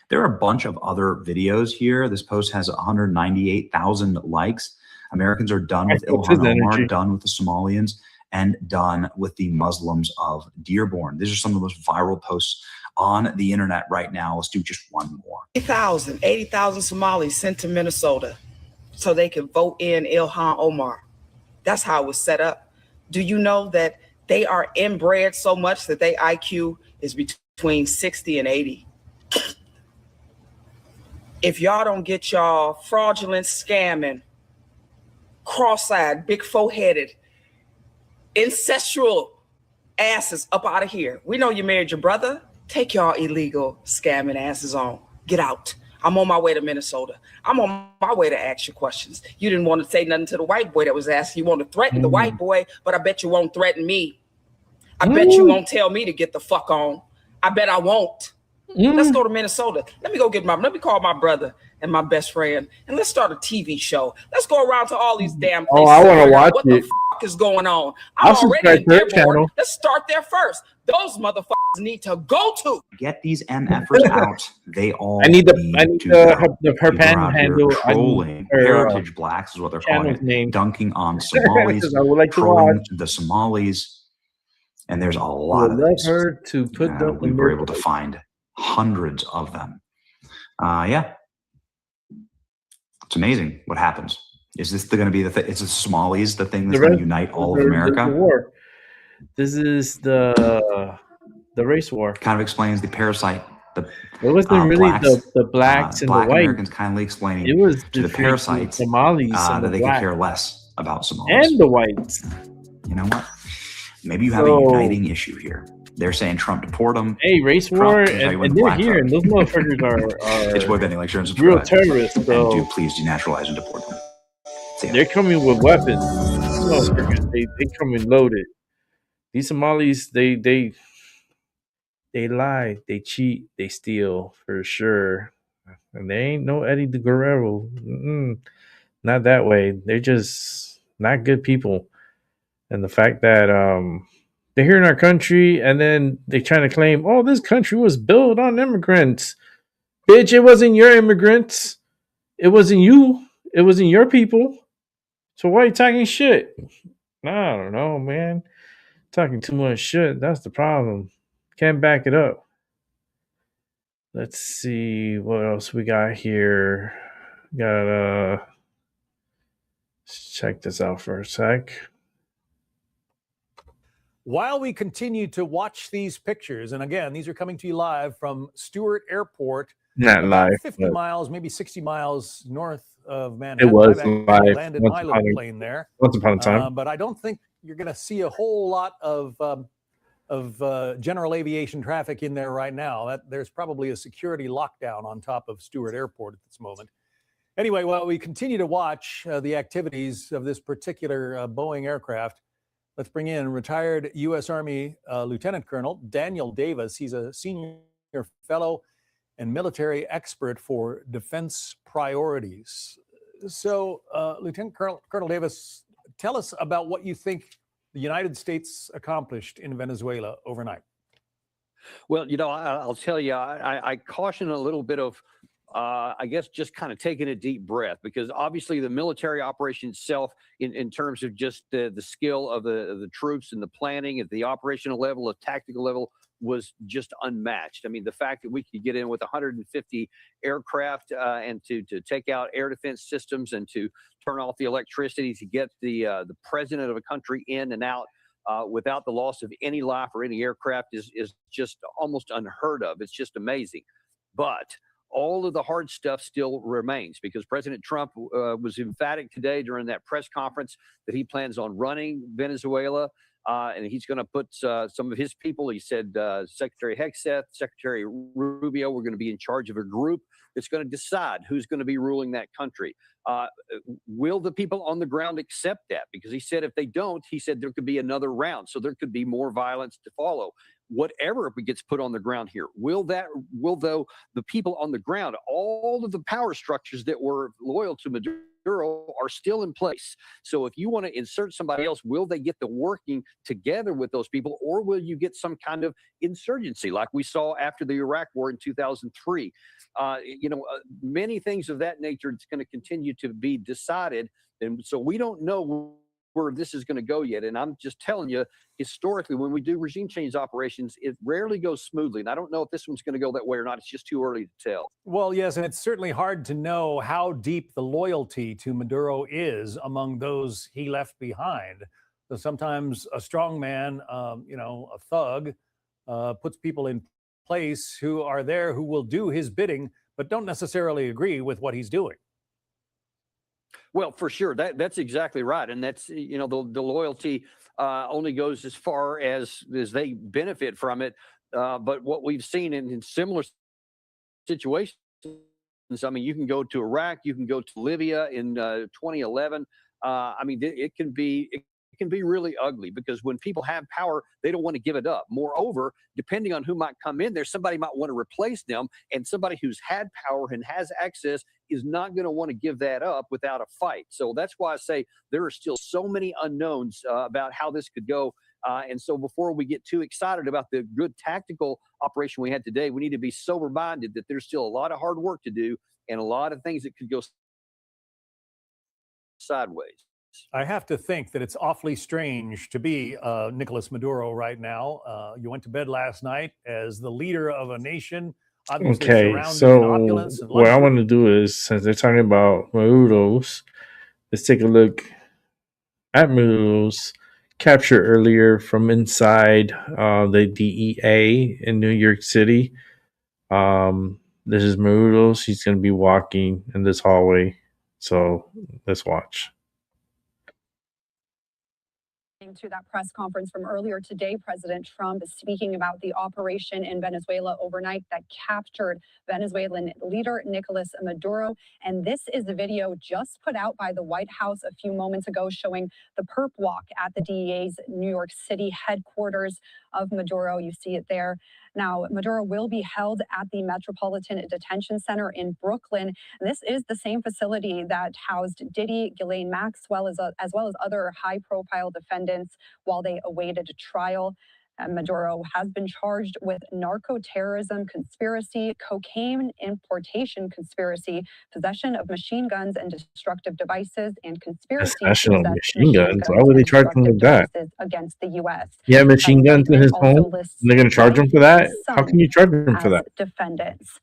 There are a bunch of other videos here. This post has 198,000 likes. Americans are done with Ilhan Omar, done with the Somalians, and done with the Muslims of Dearborn. These are some of the most viral posts on the internet right now. Let's do just one more. 80,000 Somalis sent to Minnesota so they could vote in Ilhan Omar. That's how it was set up. Do you know that they are inbred so much that their IQ is between 60 and 80? If y'all don't get y'all fraudulent, scamming, cross-eyed, big four-headed, incestual asses up out of here. We know you married your brother. Take y'all illegal scamming asses on. Get out. I'm on my way to Minnesota. I'm on my way to ask you questions. You didn't want to say nothing to the white boy that was asking. You want to threaten the white boy, but I bet you won't threaten me. I bet you won't tell me to get the fuck on. I bet I won't. Let's go to Minnesota. Let me call my brother and my best friend, and let's start a TV show. Let's go around to all these damn places. Oh, I want to watch what it. The fuck is going on? I'm I'll already in subscribe to their Dearborn. channel. Let's start there first. Those motherfuckers need to go to. Get these MFers out. They all I need her People pen are out here handle. trolling heritage blacks is what they're calling it, dunking on Somalis, I would like to trolling watch. the Somalis, and there's a I lot would of love these. her to put them We in were their able to find hundreds of them. Yeah, it's amazing what happens. Is this going to be the thing? Is the Somalis the thing that's going to unite all of America? The war. This is the race war. Kind of explains the parasite. It wasn't really blacks, the blacks and black the whites. Americans kindly explaining It was to the parasites Somalis and that the they could blacks. care less about Somalis And the whites. You know what? Maybe you have a uniting issue here. They're saying Trump deport them. Hey, race war, and they're here, and those motherfuckers are it's boy bending like share and real subscribe. terrorists. So And do please denaturalize and deport them. they're coming with weapons. Those motherfuckers, they come in loaded. These Somalis, they lie, they cheat, they steal for sure. And they ain't no Eddie the Guerrero. Not that way. They're just not good people. And the fact that they're here in our country and then they trying to claim, oh, this country was built on immigrants. Bitch, it wasn't your immigrants. It wasn't you. It wasn't your people. So why are you talking shit? I don't know, man. Talking too much shit. That's the problem. Can't back it up. Let's see what else we got here. Let's check this out for a sec. While we continue to watch these pictures, and again, these are coming to you live from Stewart Airport, Not about live, 50 but miles, maybe 60 miles north of Manhattan. it was I've actually live landed my little plane there. once upon a time. But I don't think you're going to see a whole lot of general aviation traffic in there right now. There's probably a security lockdown on top of Stewart Airport at this moment. Anyway, while we continue to watch the activities of this particular Boeing aircraft, let's bring in retired U.S. Army Lieutenant Colonel Daniel Davis. He's a senior fellow and military expert for defense priorities. So, Lieutenant Colonel Davis, tell us about what you think the United States accomplished in Venezuela overnight. Well, you know, I'll tell you, I caution a little bit of, I guess, just kind of taking a deep breath, because obviously the military operation itself, in terms of just the skill of the troops and the planning at the operational level, the tactical level, was just unmatched. I mean, the fact that we could get in with 150 aircraft and to take out air defense systems and to turn off the electricity to get the president of a country in and out without the loss of any life or any aircraft is just almost unheard of. It's just amazing. But all of the hard stuff still remains, because President Trump was emphatic today during that press conference that he plans on running Venezuela. And he's going to put some of his people, he said, Secretary Hegseth, Secretary Rubio, we're going to be in charge of a group that's going to decide who's going to be ruling that country. Will the people on the ground accept that? Because he said if they don't, he said there could be another round. So there could be more violence to follow. Whatever gets put on the ground here, will though the people on the ground, all of the power structures that were loyal to Maduro are still in place. So if you want to insert somebody else, will they get the working together with those people, or will you get some kind of insurgency like we saw after the Iraq War in 2003? Many things of that nature, it's going to continue to be decided. And so we don't know where this is going to go yet. And I'm just telling you, historically, when we do regime change operations, it rarely goes smoothly. And I don't know if this one's going to go that way or not. It's just too early to tell. Well, yes, and it's certainly hard to know how deep the loyalty to Maduro is among those he left behind. So sometimes a strong man, a thug, puts people in place who are there, who will do his bidding, but don't necessarily agree with what he's doing. Well, for sure, that's exactly right, and that's the loyalty only goes as far as they benefit from it. But what we've seen in similar situations, I mean, you can go to Iraq, you can go to Libya in 2011. I mean, it can be really ugly, because when people have power, they don't want to give it up. Moreover, depending on who might come in there, somebody might want to replace them, and somebody who's had power and has access is not going to want to give that up without a fight. So that's why I say there are still so many unknowns about how this could go. And so before we get too excited about the good tactical operation we had today, we need to be sober-minded that there's still a lot of hard work to do and a lot of things that could go sideways. I have to think that it's awfully strange to be Nicolas Maduro right now. You went to bed last night as the leader of a nation, obviously surrounded in opulence and what I luxury. want to do is, since they're talking about Maduro's, let's take a look at Maduro's capture earlier from inside the DEA in New York City. This is Maduro's. He's going to be walking in this hallway. So let's watch. To that press conference from earlier today, President Trump is speaking about the operation in Venezuela overnight that captured Venezuelan leader Nicolas Maduro. And this is the video just put out by the White House a few moments ago showing the perp walk at the DEA's New York City headquarters of Maduro. You see it there. Now, Maduro will be held at the Metropolitan Detention Center in Brooklyn. This is the same facility that housed Diddy, Ghislaine Maxwell, as well as other high-profile defendants while they awaited a trial. Maduro has been charged with narco-terrorism conspiracy, cocaine importation conspiracy, possession of machine guns and destructive devices, and conspiracy to Possession of possess machine guns. Why would and they charge him destructive with that? devices against the U.S. Yeah, machine guns in his also home. lists And they're going to charge him for that? How can you charge him for as that? defendants.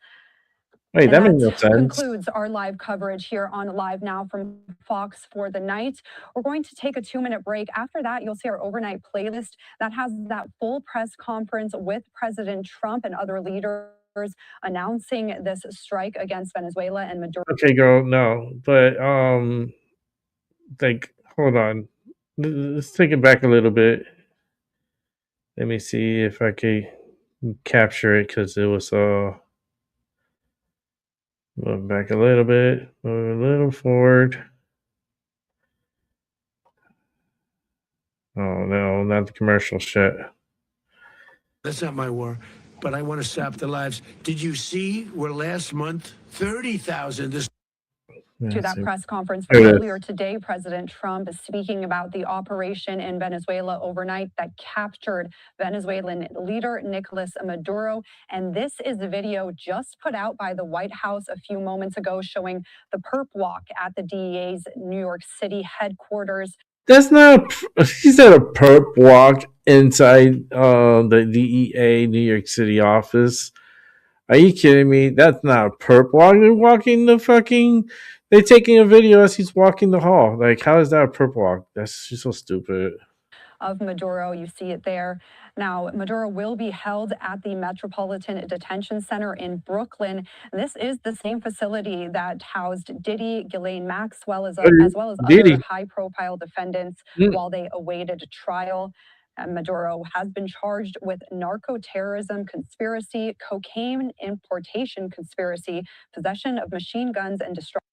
Wait, And that makes no sense. concludes our live coverage here on Live Now from Fox for the night. We're going to take a 2-minute break. After that, you'll see our overnight playlist that has that full press conference with President Trump and other leaders announcing this strike against Venezuela and Maduro. Okay, girl, no. But, like, hold on. Let's take it back a little bit. Let me see if I can capture it because it was, move back a little bit, move a little forward. Oh, no, not the commercial shit. That's not my war, but I want to stop the lives. Did you see where last month 30,000 this To that press conference There from it is. earlier today, President Trump is speaking about the operation in Venezuela overnight that captured Venezuelan leader Nicolas Maduro. And this is the video just put out by the White House a few moments ago showing the perp walk at the DEA's New York City headquarters. That's not. He said a perp walk inside the DEA New York City office. Are you kidding me? That's not a perp walk. They're walking the fucking. They're taking a video as he's walking the hall. Like, how is that a perp walk? That's just so stupid. Of Maduro, you see it there. Now, Maduro will be held at the Metropolitan Detention Center in Brooklyn. This is the same facility that housed Diddy, Ghislaine Maxwell, as well as Diddy. other high-profile defendants while they awaited trial. Maduro has been charged with narco-terrorism conspiracy, cocaine importation conspiracy, possession of machine guns, and destruction.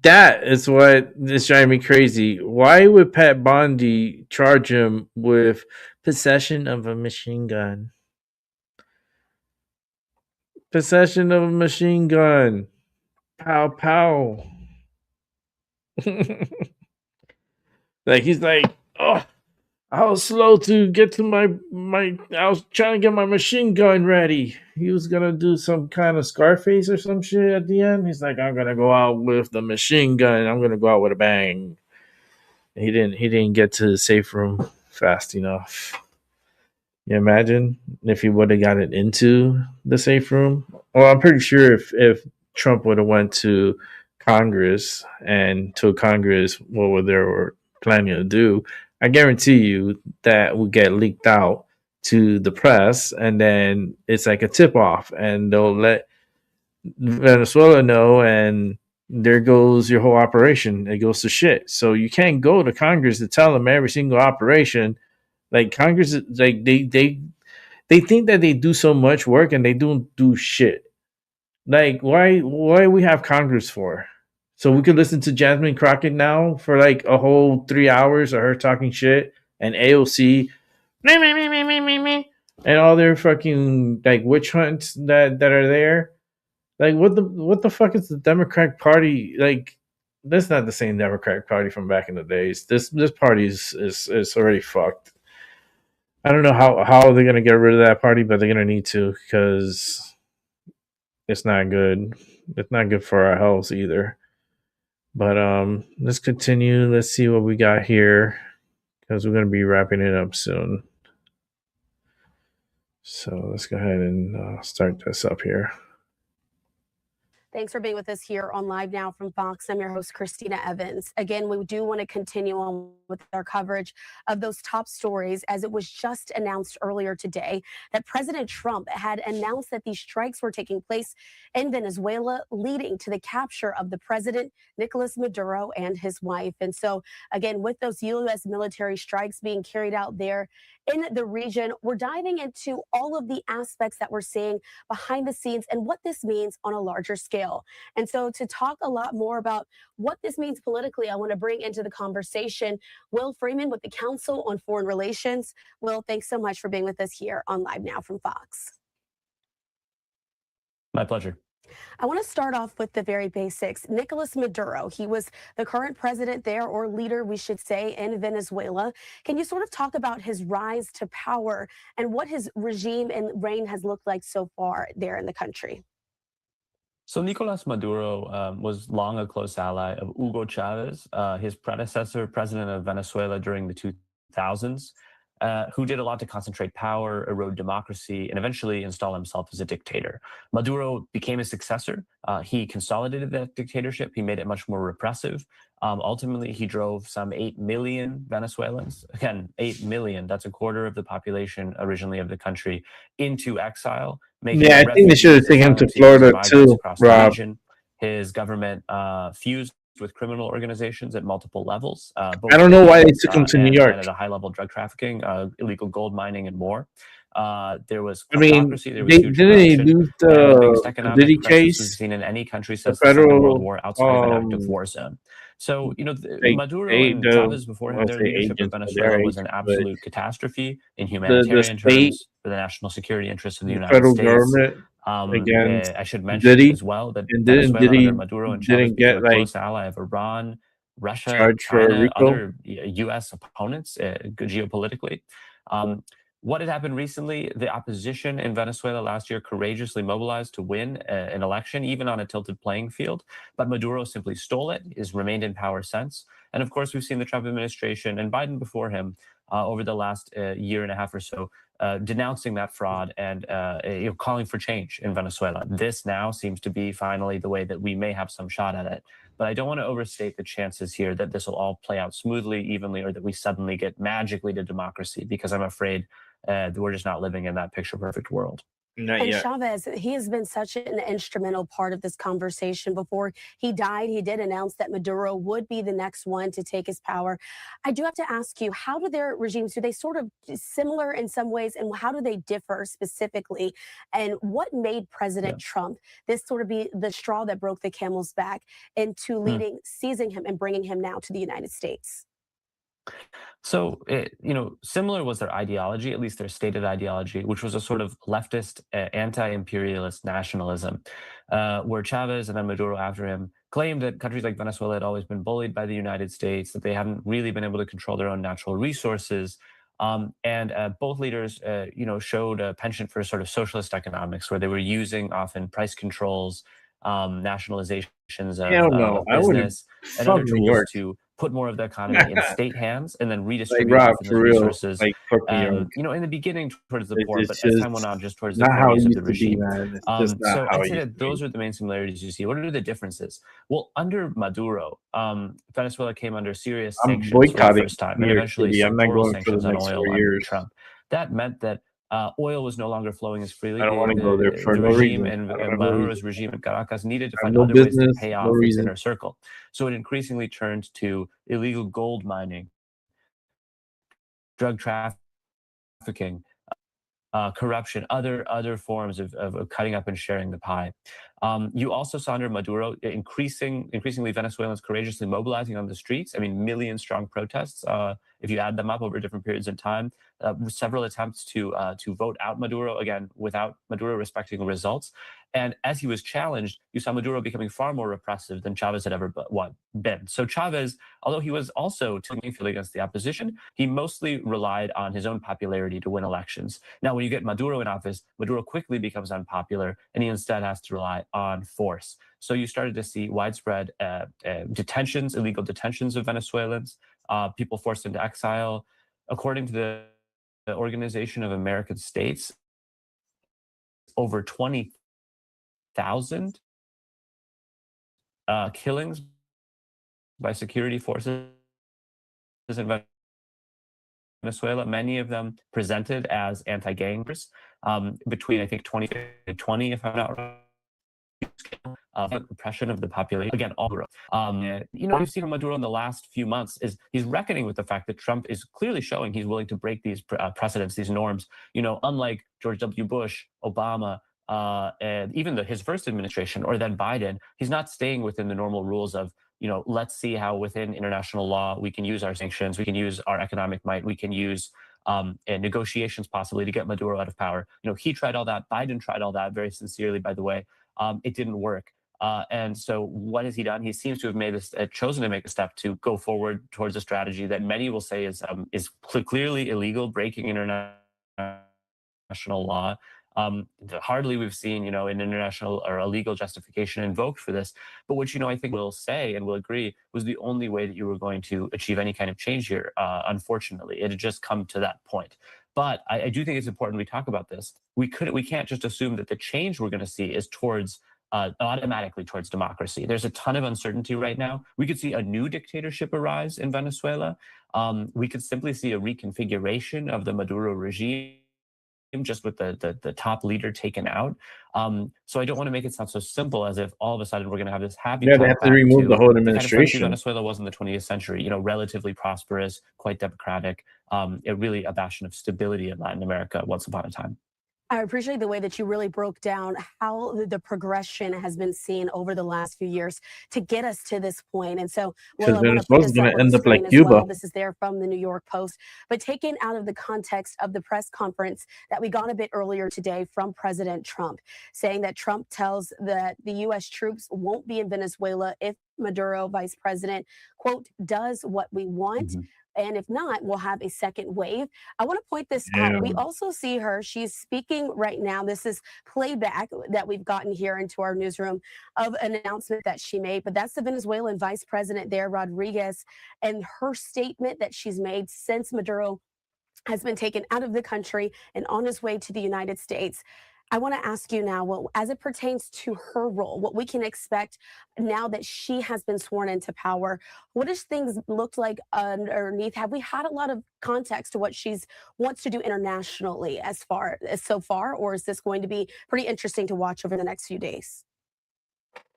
That is what is driving me crazy. Why would Pat Bondi charge him with possession of a machine gun? Possession of a machine gun. Pow pow. Like he's like, oh, I was slow to get to my. I was trying to get my machine gun ready. He was gonna do some kind of Scarface or some shit at the end. He's like, I'm gonna go out with the machine gun. I'm gonna go out with a bang. He didn't get to the safe room fast enough. You imagine if he would have gotten into the safe room? Well, I'm pretty sure if Trump would have went to Congress and told Congress what they were planning to do, I guarantee you that would get leaked out to the press, and then it's like a tip off, and they'll let Venezuela know, and there goes your whole operation. It goes to shit. So you can't go to Congress to tell them every single operation. Like Congress, like they think that they do so much work and they don't do shit. Like why we have Congress for? So we could listen to Jasmine Crockett now for like a whole 3 hours of her talking shit and AOC and all their fucking like witch hunts that are there. Like what the fuck is the Democratic Party like? That's not the same Democratic Party from back in the days. This party is already fucked. I don't know how they're gonna get rid of that party, but they're gonna need to because it's not good. It's not good for our health either. But let's continue. Let's see what we got here because we're gonna be wrapping it up soon. So let's go ahead and start this up here. Thanks for being with us here on Live Now from Fox. I'm your host, Christina Evans. Again, we do want to continue on with our coverage of those top stories, as it was just announced earlier today that President Trump had announced that these strikes were taking place in Venezuela, leading to the capture of the president, Nicolas Maduro, and his wife. And so, again, with those U.S. military strikes being carried out there in the region, we're diving into all of the aspects that we're seeing behind the scenes and what this means on a larger scale. And so to talk a lot more about what this means politically, I want to bring into the conversation Will Freeman with the Council on Foreign Relations. Will, thanks so much for being with us here on Live Now from Fox. My pleasure. I want to start off with the very basics. Nicolas Maduro, he was the current president there, or leader, we should say, in Venezuela. Can you sort of talk about his rise to power and what his regime and reign has looked like so far there in the country? So Nicolas Maduro was long a close ally of Hugo Chavez, his predecessor, president of Venezuela during the 2000s, who did a lot to concentrate power, erode democracy, and eventually install himself as a dictator. Maduro became his successor. He consolidated that dictatorship. He made it much more repressive. Ultimately, he drove some 8 million Venezuelans, again, 8 million, that's a quarter of the population originally of the country, into exile. Yeah, I think they should have taken him to Florida too, Rob. His government fused with criminal organizations at multiple levels. I don't know why they took him to New York. At a high level, drug trafficking, illegal gold mining, and more. There was I mean, there was huge didn't he corruption, lose the biggest the economic Diddy crisis we've case? seen in any country The since the Second World federal, War outside of an active war zone. So, Maduro and Chavez before him, their leadership in Venezuela was an absolute catastrophe in humanitarian terms for the national security interests of the United federal States. government against I should mention Diddy, as well that and Venezuela Diddy under Maduro and Chavez didn't became get a close ally of Iran, Russia, charged for China, RICO. other U.S. opponents geopolitically. What had happened recently, the opposition in Venezuela last year courageously mobilized to win an election, even on a tilted playing field. But Maduro simply stole it, has remained in power since. And of course, we've seen the Trump administration and Biden before him over the last year and a half or so denouncing that fraud and calling for change in Venezuela. This now seems to be finally the way that we may have some shot at it. But I don't want to overstate the chances here that this will all play out smoothly, evenly, or that we suddenly get magically to democracy, because I'm afraid that we're just not living in that picture perfect world. Not And yet. Chavez, he has been such an instrumental part of this conversation. Before he died, he did announce that Maduro would be the next one to take his power. I do have to ask you, how do their regimes, do they sort of similar in some ways, and how do they differ specifically? And what made President Trump this sort of be the straw that broke the camel's back into leading, seizing him and bringing him now to the United States? So, similar was their ideology, at least their stated ideology, which was a sort of leftist, anti-imperialist nationalism, where Chavez and then Maduro after him claimed that countries like Venezuela had always been bullied by the United States, that they haven't really been able to control their own natural resources. And both leaders, showed a penchant for sort of socialist economics, where they were using often price controls, nationalizations of I wouldn't business, and other fuck New tools York. to put more of the economy in state hands and then Like redistribute Rob, often for those real, resources. like fuck New York. In the beginning towards the It's poor, but it's as time went just on, just towards the not how it cronies of used the to be, regime. man. It's just not So how I'd it say used that to be. those are the main similarities you see. What are the differences? Well, under Maduro, Venezuela came under serious I'm sanctions for the boycotting first time, New and York eventually City. I'm not sectoral going for sanctions the on next oil 4 under years. Trump. That meant that oil was no longer flowing as freely. I don't want to go there for The no regime reason. and I don't have no Maduro's reason. regime in Caracas needed to I have find no other ways to business, pay no off its reason. inner circle. So it increasingly turned to illegal gold mining, drug trafficking, corruption, other forms of cutting up and sharing the pie. You also saw under Maduro increasingly Venezuelans courageously mobilizing on the streets. I mean, million-strong protests. If you add them up over different periods in time, several attempts to vote out Maduro, again without Maduro respecting results. And as he was challenged, you saw Maduro becoming far more repressive than Chavez had ever been. So Chavez, although he was also tilting against the opposition, he mostly relied on his own popularity to win elections. Now, when you get Maduro in office, Maduro quickly becomes unpopular, and he instead has to rely on force. So you started to see widespread detentions, illegal detentions of Venezuelans, people forced into exile. According to the Organization of American States, over 20,000 killings by security forces in Venezuela, many of them presented as anti-gangers, between, I think, 2020, if I'm not wrong. Repression of the population, again, all growth. What we've seen from Maduro in the last few months is he's reckoning with the fact that Trump is clearly showing he's willing to break these precedents, these norms. Unlike George W. Bush, Obama, and even his first administration, or then Biden, he's not staying within the normal rules of, let's see how within international law we can use our sanctions, we can use our economic might, we can use and negotiations possibly to get Maduro out of power. He tried all that. Biden tried all that very sincerely, by the way. It didn't work. And so what has he done? He seems to have made this, chosen to make a step to go forward towards a strategy that many will say is clearly illegal, breaking international law. Hardly we've seen, an international or a legal justification invoked for this. But what, I think we'll say and will agree was the only way that you were going to achieve any kind of change here. Unfortunately, it had just come to that point. But I do think it's important we talk about this. We can't just assume that the change we're going to see is towards automatically towards democracy. There's a ton of uncertainty right now. We could see a new dictatorship arise in Venezuela. We could simply see a reconfiguration of the Maduro regime, just with the top leader taken out. So I don't want to make it sound so simple as if all of a sudden we're going to have this happy. Yeah, they have to remove the whole kind of country administration. Venezuela was in the 20th century, relatively prosperous, quite democratic, really a bastion of stability in Latin America once upon a time. I appreciate the way that you really broke down how the progression has been seen over the last few years to get us to this point. And so, Because I wanna put Venezuela's this going up to on end the up like screen as Cuba. well. This is there from the New York Post, but taken out of the context of the press conference that we got a bit earlier today from President Trump, saying that Trump tells that the U.S. troops won't be in Venezuela if Maduro, vice president, quote, does what we want. And if not, we'll have a second wave. I want to point this out. We also see her. She's speaking right now. This is playback that we've gotten here into our newsroom of an announcement that she made. But that's the Venezuelan vice president there, Rodriguez, and her statement that she's made since Maduro has been taken out of the country and on his way to the United States. I want to ask you now, well, as it pertains to her role, what we can expect now that she has been sworn into power, what does things look like underneath? Have we had a lot of context to what she's wants to do internationally as far as so far, or is this going to be pretty interesting to watch over the next few days?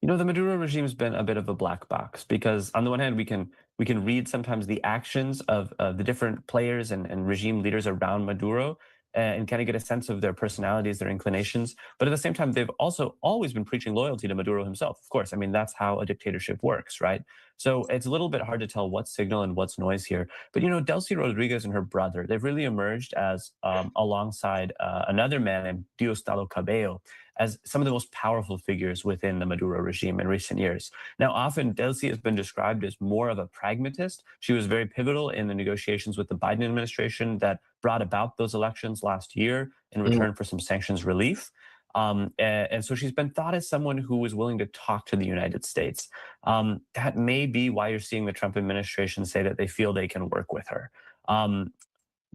The Maduro regime's been a bit of a black box because on the one hand, we can read sometimes the actions of the different players and regime leaders around Maduro and kind of get a sense of their personalities, their inclinations. But at the same time, they've also always been preaching loyalty to Maduro himself. Of course, I mean, that's how a dictatorship works, right? So it's a little bit hard to tell what's signal and what's noise here. But, Delcy Rodriguez and her brother, they've really emerged as alongside another man named Diosdado Cabello as some of the most powerful figures within the Maduro regime in recent years. Now, often Delcy has been described as more of a pragmatist. She was very pivotal in the negotiations with the Biden administration that brought about those elections last year in return for some sanctions relief. And so she's been thought as someone who was willing to talk to the United States. That may be why you're seeing the Trump administration say that they feel they can work with her.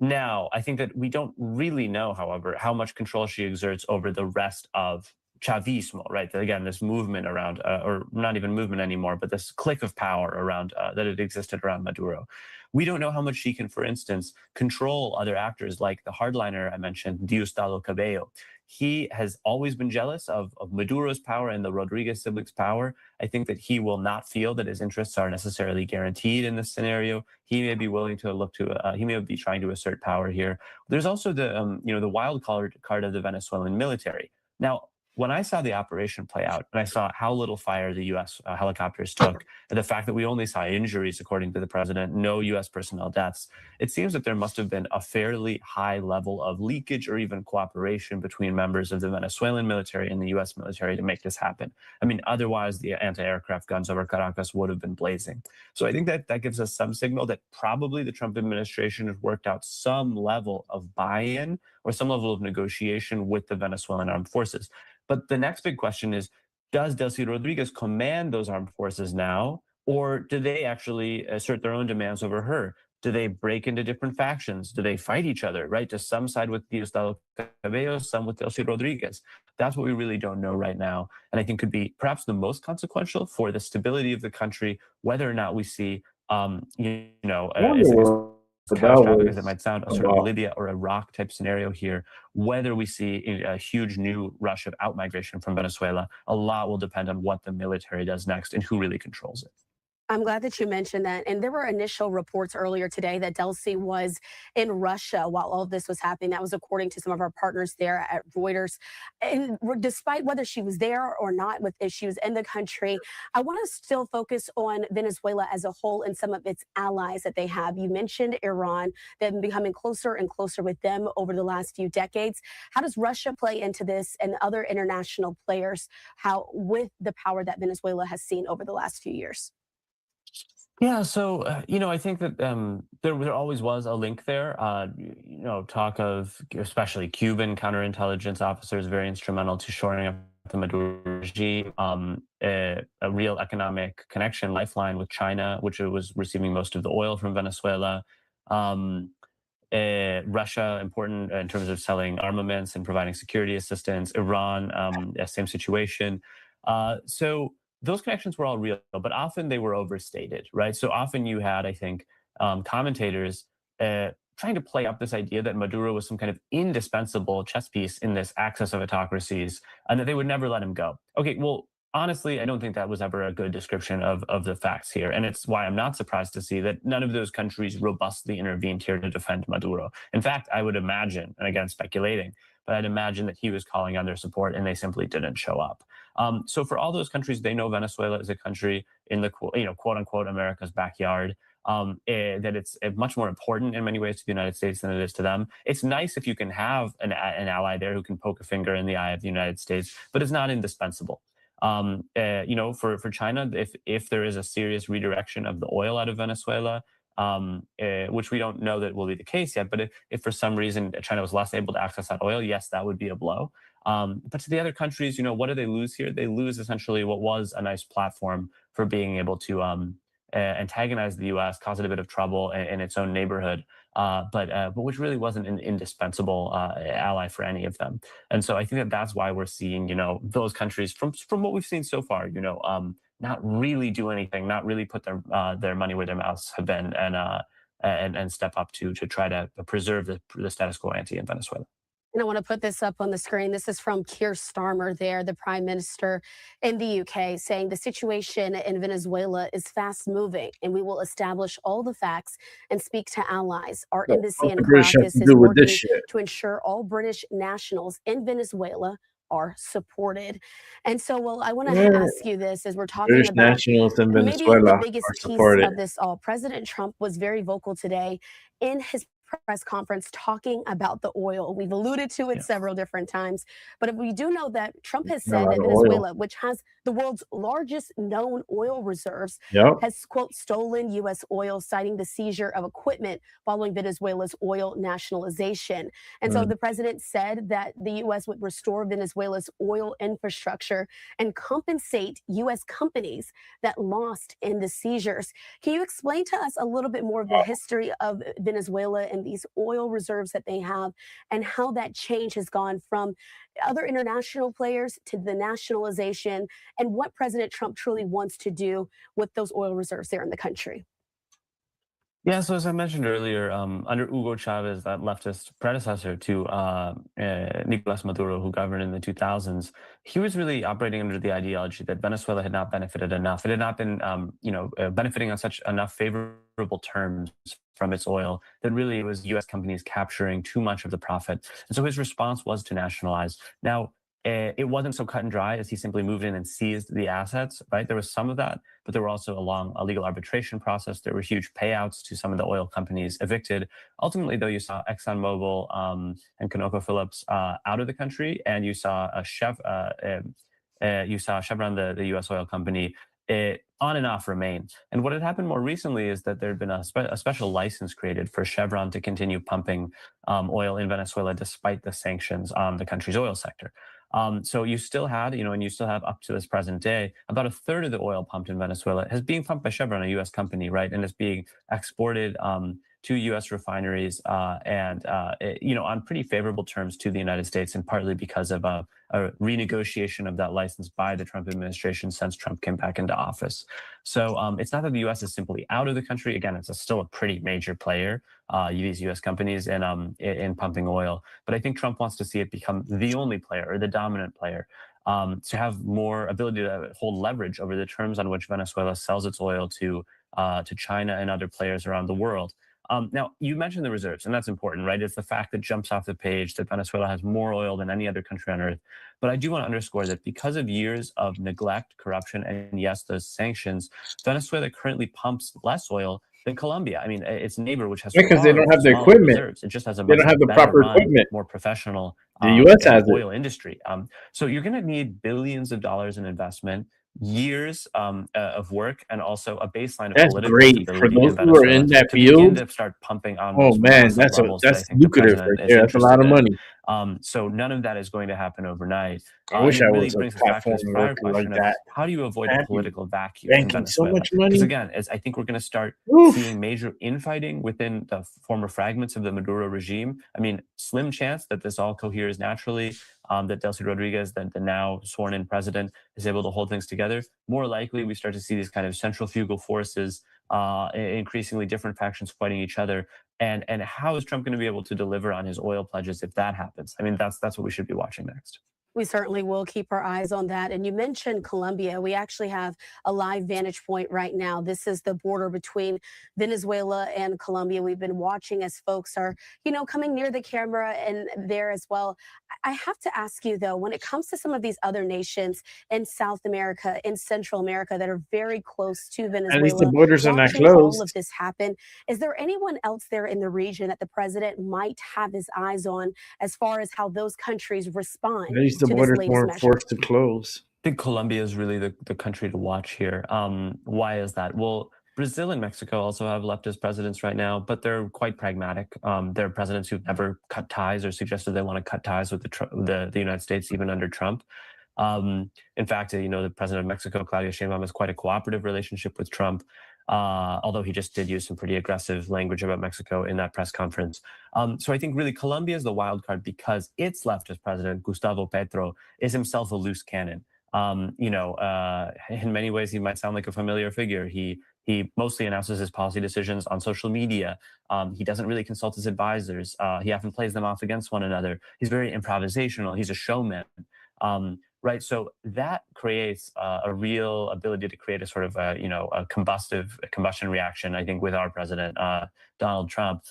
Now, I think that we don't really know, however, how much control she exerts over the rest of Chavismo, right? Again, this movement around, or not even movement anymore, but this clique of power around that had existed around Maduro. We don't know how much she can, for instance, control other actors like the hardliner I mentioned, Diosdado Cabello. He has always been jealous of Maduro's power and the Rodriguez siblings' power. I think that he will not feel that his interests are necessarily guaranteed in this scenario. He may be willing to look to, he may be trying to assert power here. There's also the, the wild card of the Venezuelan military. Now, when I saw the operation play out and I saw how little fire the U.S. Helicopters took, and the fact that we only saw injuries, according to the president, no U.S. personnel deaths, it seems that there must have been a fairly high level of leakage or even cooperation between members of the Venezuelan military and the U.S. military to make this happen. I mean, otherwise, the anti-aircraft guns over Caracas would have been blazing. So I think that gives us some signal that probably the Trump administration has worked out some level of buy-in or some level of negotiation with the Venezuelan armed forces. But the next big question is, does Delcy Rodriguez command those armed forces now, or do they actually assert their own demands over her? Do they break into different factions? Do they fight each other, right? Does some side with Diosdado Cabello, some with Delcy Rodriguez? That's what we really don't know right now. And I think could be perhaps the most consequential for the stability of the country, whether or not we see, catastrophic as it might sound, a sort of Libya or Iraq type scenario here, whether we see a huge new rush of outmigration from Venezuela, a lot will depend on what the military does next and who really controls it. I'm glad that you mentioned that. And there were initial reports earlier today that Delcy was in Russia while all of this was happening. That was according to some of our partners there at Reuters. And despite whether she was there or not with issues in the country, I want to still focus on Venezuela as a whole and some of its allies that they have. You mentioned Iran. They've been becoming closer and closer with them over the last few decades. How does Russia play into this and other international players, how with the power that Venezuela has seen over the last few years? Yeah, so I think that there always was a link there. Talk of especially Cuban counterintelligence officers very instrumental to shoring up the Maduro regime. A real economic connection, lifeline with China, which was receiving most of the oil from Venezuela. Russia, important in terms of selling armaments and providing security assistance. Iran, same situation. So those connections were all real, but often they were overstated, right? So often you had, I think, commentators trying to play up this idea that Maduro was some kind of indispensable chess piece in this axis of autocracies and that they would never let him go. Okay, well, honestly, I don't think that was ever a good description of the facts here. And it's why I'm not surprised to see that none of those countries robustly intervened here to defend Maduro. In fact, I would imagine, and again, speculating, but I'd imagine that he was calling on their support and they simply didn't show up. So for all those countries, they know Venezuela is a country in the quote unquote America's backyard. That it's much more important in many ways to the United States than it is to them. It's nice if you can have an ally there who can poke a finger in the eye of the United States, but it's not indispensable. For China, if there is a serious redirection of the oil out of Venezuela, which we don't know that will be the case yet, but if for some reason China was less able to access that oil, yes, that would be a blow. But to the other countries, what do they lose here? They lose essentially what was a nice platform for being able to antagonize the U.S., cause it a bit of trouble in its own neighborhood, but which really wasn't an indispensable ally for any of them. And so I think that that's why we're seeing, those countries from what we've seen so far, not really do anything, not really put their money where their mouths have been, and step up to try to preserve the status quo ante in Venezuela. And I want to put this up on the screen. This is from Keir Starmer there, the Prime Minister in the UK, saying the situation in Venezuela is fast moving and we will establish all the facts and speak to allies. Our embassy in Caracas is working to ensure all British nationals in Venezuela are supported. And so, well, I want to ask you this as we're talking British about nationals in maybe Venezuela the biggest are piece supported. of this all. President Trump was very vocal today in his press conference talking about the oil. We've alluded to it several different times, but we do know that Trump has said that Venezuela, which has the world's largest known oil reserves, has, quote, stolen U.S. oil, citing the seizure of equipment following Venezuela's oil nationalization. And so the president said that the U.S. would restore Venezuela's oil infrastructure and compensate U.S. companies that lost in the seizures. Can you explain to us a little bit more of the history of Venezuela and these oil reserves that they have, and how that change has gone from other international players to the nationalization, and what President Trump truly wants to do with those oil reserves there in the country? Yeah, so as I mentioned earlier, under Hugo Chavez, that leftist predecessor to Nicolas Maduro, who governed in the 2000s, he was really operating under the ideology that Venezuela had not benefited enough. It had not been, benefiting on such enough favorable terms from its oil that really it was U.S. companies capturing too much of the profit. And so his response was to nationalize. Now, it wasn't so cut and dry as he simply moved in and seized the assets, right? There was some of that, but there were also a legal arbitration process. There were huge payouts to some of the oil companies evicted. Ultimately, though, you saw ExxonMobil and ConocoPhillips out of the country, and you saw Chevron, the U.S. oil company, on and off remain. And what had happened more recently is that there had been a special license created for Chevron to continue pumping oil in Venezuela despite the sanctions on the country's oil sector. So you still had, and you still have up to this present day, about a third of the oil pumped in Venezuela is being pumped by Chevron, a U.S. company, right? And it's being exported to U.S. refineries on pretty favorable terms to the United States, and partly because of a renegotiation of that license by the Trump administration since Trump came back into office. So it's not that the U.S. is simply out of the country. Again, it's still a pretty major player, these U.S. companies, in pumping oil. But I think Trump wants to see it become the only player or the dominant player. to have more ability to hold leverage over the terms on which Venezuela sells its oil to China and other players around the world. Now, you mentioned the reserves, and that's important, right? It's the fact that jumps off the page that Venezuela has more oil than any other country on earth. But I do want to underscore that because of years of neglect, corruption, and yes, those sanctions, Venezuela currently pumps less oil than Colombia. I mean, its neighbor, which has because they far don't have the smaller equipment. reserves, it just has a They much don't have the better proper run, equipment. more professional The U.S. has it. oil industry. So you're going to need billions of dollars in investment, years of work, and also a baseline of That's political great for stability those in who are Venezuela in that to begin field. to start pumping on Oh those man, massive levels that I that's think the lucrative president right is there. That's a lot interested of in. money. So none of that is going to happen overnight. I wish and it I really was a brings us back to platform this prior worker question like of that. how do you avoid a Happy. political vacuum in Banking so Venezuela? much money. Because again, I think we're going to start Oof. seeing major infighting within the former fragments of the Maduro regime. I mean, slim chance that this all coheres naturally, that Delcy Rodriguez, the now sworn-in president, is able to hold things together. More likely, we start to see these kind of centrifugal forces, increasingly different factions fighting each other. And how is Trump going to be able to deliver on his oil pledges if that happens? I mean, that's what we should be watching next. We certainly will keep our eyes on that. And you mentioned Colombia. We actually have a live vantage point right now. This is the border between Venezuela and Colombia. We've been watching as folks are, coming near the camera and there as well. I have to ask you, though, when it comes to some of these other nations in South America, in Central America that are very close to Venezuela, At least the borders are not watching all closed. of this happen, is there anyone else there in the region that the president might have his eyes on as far as how those countries respond? At least the to this borders latest weren't measure? forced to close. I think Colombia is really the country to watch here. Why is that? Well, Brazil and Mexico also have leftist presidents right now, but they're quite pragmatic. They're presidents who've never cut ties or suggested they want to cut ties with the United States, even under Trump. In fact, the president of Mexico, Claudia Sheinbaum, has quite a cooperative relationship with Trump, although he just did use some pretty aggressive language about Mexico in that press conference. So I think really Colombia is the wild card because its leftist president, Gustavo Petro, is himself a loose cannon. In many ways, he might sound like a familiar figure. He mostly announces his policy decisions on social media. He doesn't really consult his advisors. He often plays them off against one another. He's very improvisational. He's a showman. Right. So that creates a real ability to create a sort of a combustion reaction, I think, with our president, Donald Trump.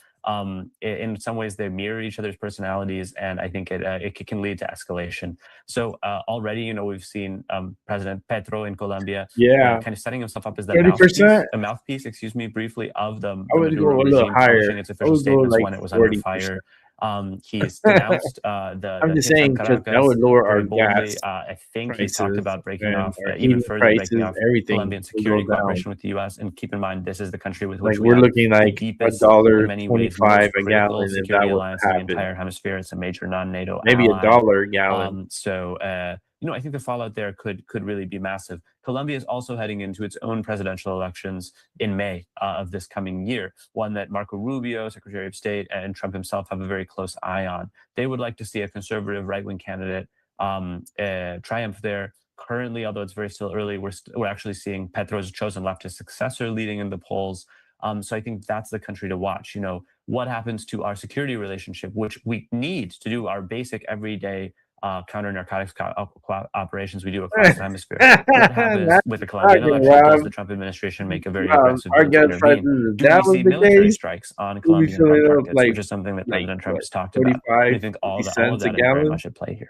In some ways, they mirror each other's personalities, and I think it can lead to escalation. So already, we've seen President Petro in Colombia, kind of setting himself up as the 30%. mouthpiece, briefly, of the I would Maduro go a little regime, higher. publishing its I official would go statements like when it was under 40%. fire. He's denounced I'm the just hits saying on because that Caracas would lower our very boldly. gas I think he's talked prices about breaking and off, our even heating further breaking prices, off everything Colombian will security go down. cooperation with the U.S. And keep in mind, this is the country with Like which we we're have looking the like deepest, $1.25 in many ways, most a critical gallon if that security was alliance to in the happen. entire hemisphere. It's a major non-NATO Maybe ally. $1 a gallon. I think the fallout there could really be massive. Colombia is also heading into its own presidential elections in May of this coming year, one that Marco Rubio, Secretary of State, and Trump himself have a very close eye on. They would like to see a conservative right-wing candidate triumph there. Currently, although it's very still early, we're actually seeing Petro's chosen leftist successor leading in the polls. So I think that's the country to watch. What happens to our security relationship, which we need to do our basic everyday counter narcotics operations we do across the hemisphere. What happens with the Colombian election? Does the Trump administration make a very aggressive our move to gas intervene? prices Do we down see the military days. strikes on We'll be Colombian hard filling up targets, like which is something that President Trump has talked about? 45, I think all of that a is very gallon. much at play here.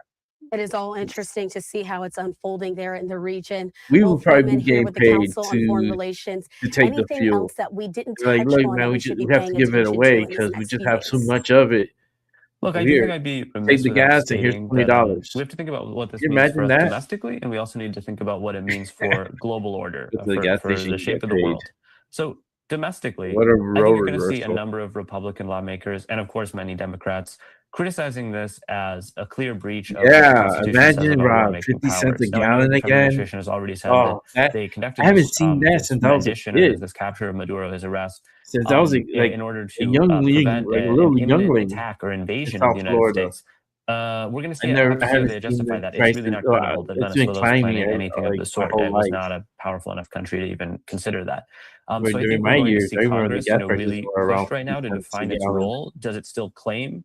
It is all interesting to see how it's unfolding there in the region. We Will would probably Friedman be here getting with the paid Council on Foreign Relations. to take the Anything fuel. else that we didn't Like, touch look, on that man, we we should be have to paying give it attention away to in these because we next just few have so days? much of it. Look, I do Here, think I'd be take remiss the without gas and here's stating $20. that we have to think about what this Can you means for imagine us that? domestically, and we also need to think about what it means for global order, Go to the gas for station, the you shape get of the paid. world. So domestically, What a I think role you're going to see a reversal. number of Republican lawmakers, and of course many Democrats, criticizing this as a clear breach of what the Yeah, Constitution says imagine about Rob, lawmaking 50 cents powers. a Now, I know gallon the Trump again. administration has already said Oh, that they conducted I haven't this, seen that this since I was a rendition or kid. this capture of Maduro, his arrest, Since I was like in order a to youngling, prevent like a an little imminent youngling attack or in invasion of South the United Florida. States. We're going to see, I I have to say haven't they seen justify the that. It's prices. really not credible that It's been Venezuela is climbing planning anything of like the my sort. whole It was life. not a powerful enough country to even consider that. But So I during think my we're going to years, see I remember the Congress, gas prices really were around push right 50 now to cents a define its gallon. role. Does it still claim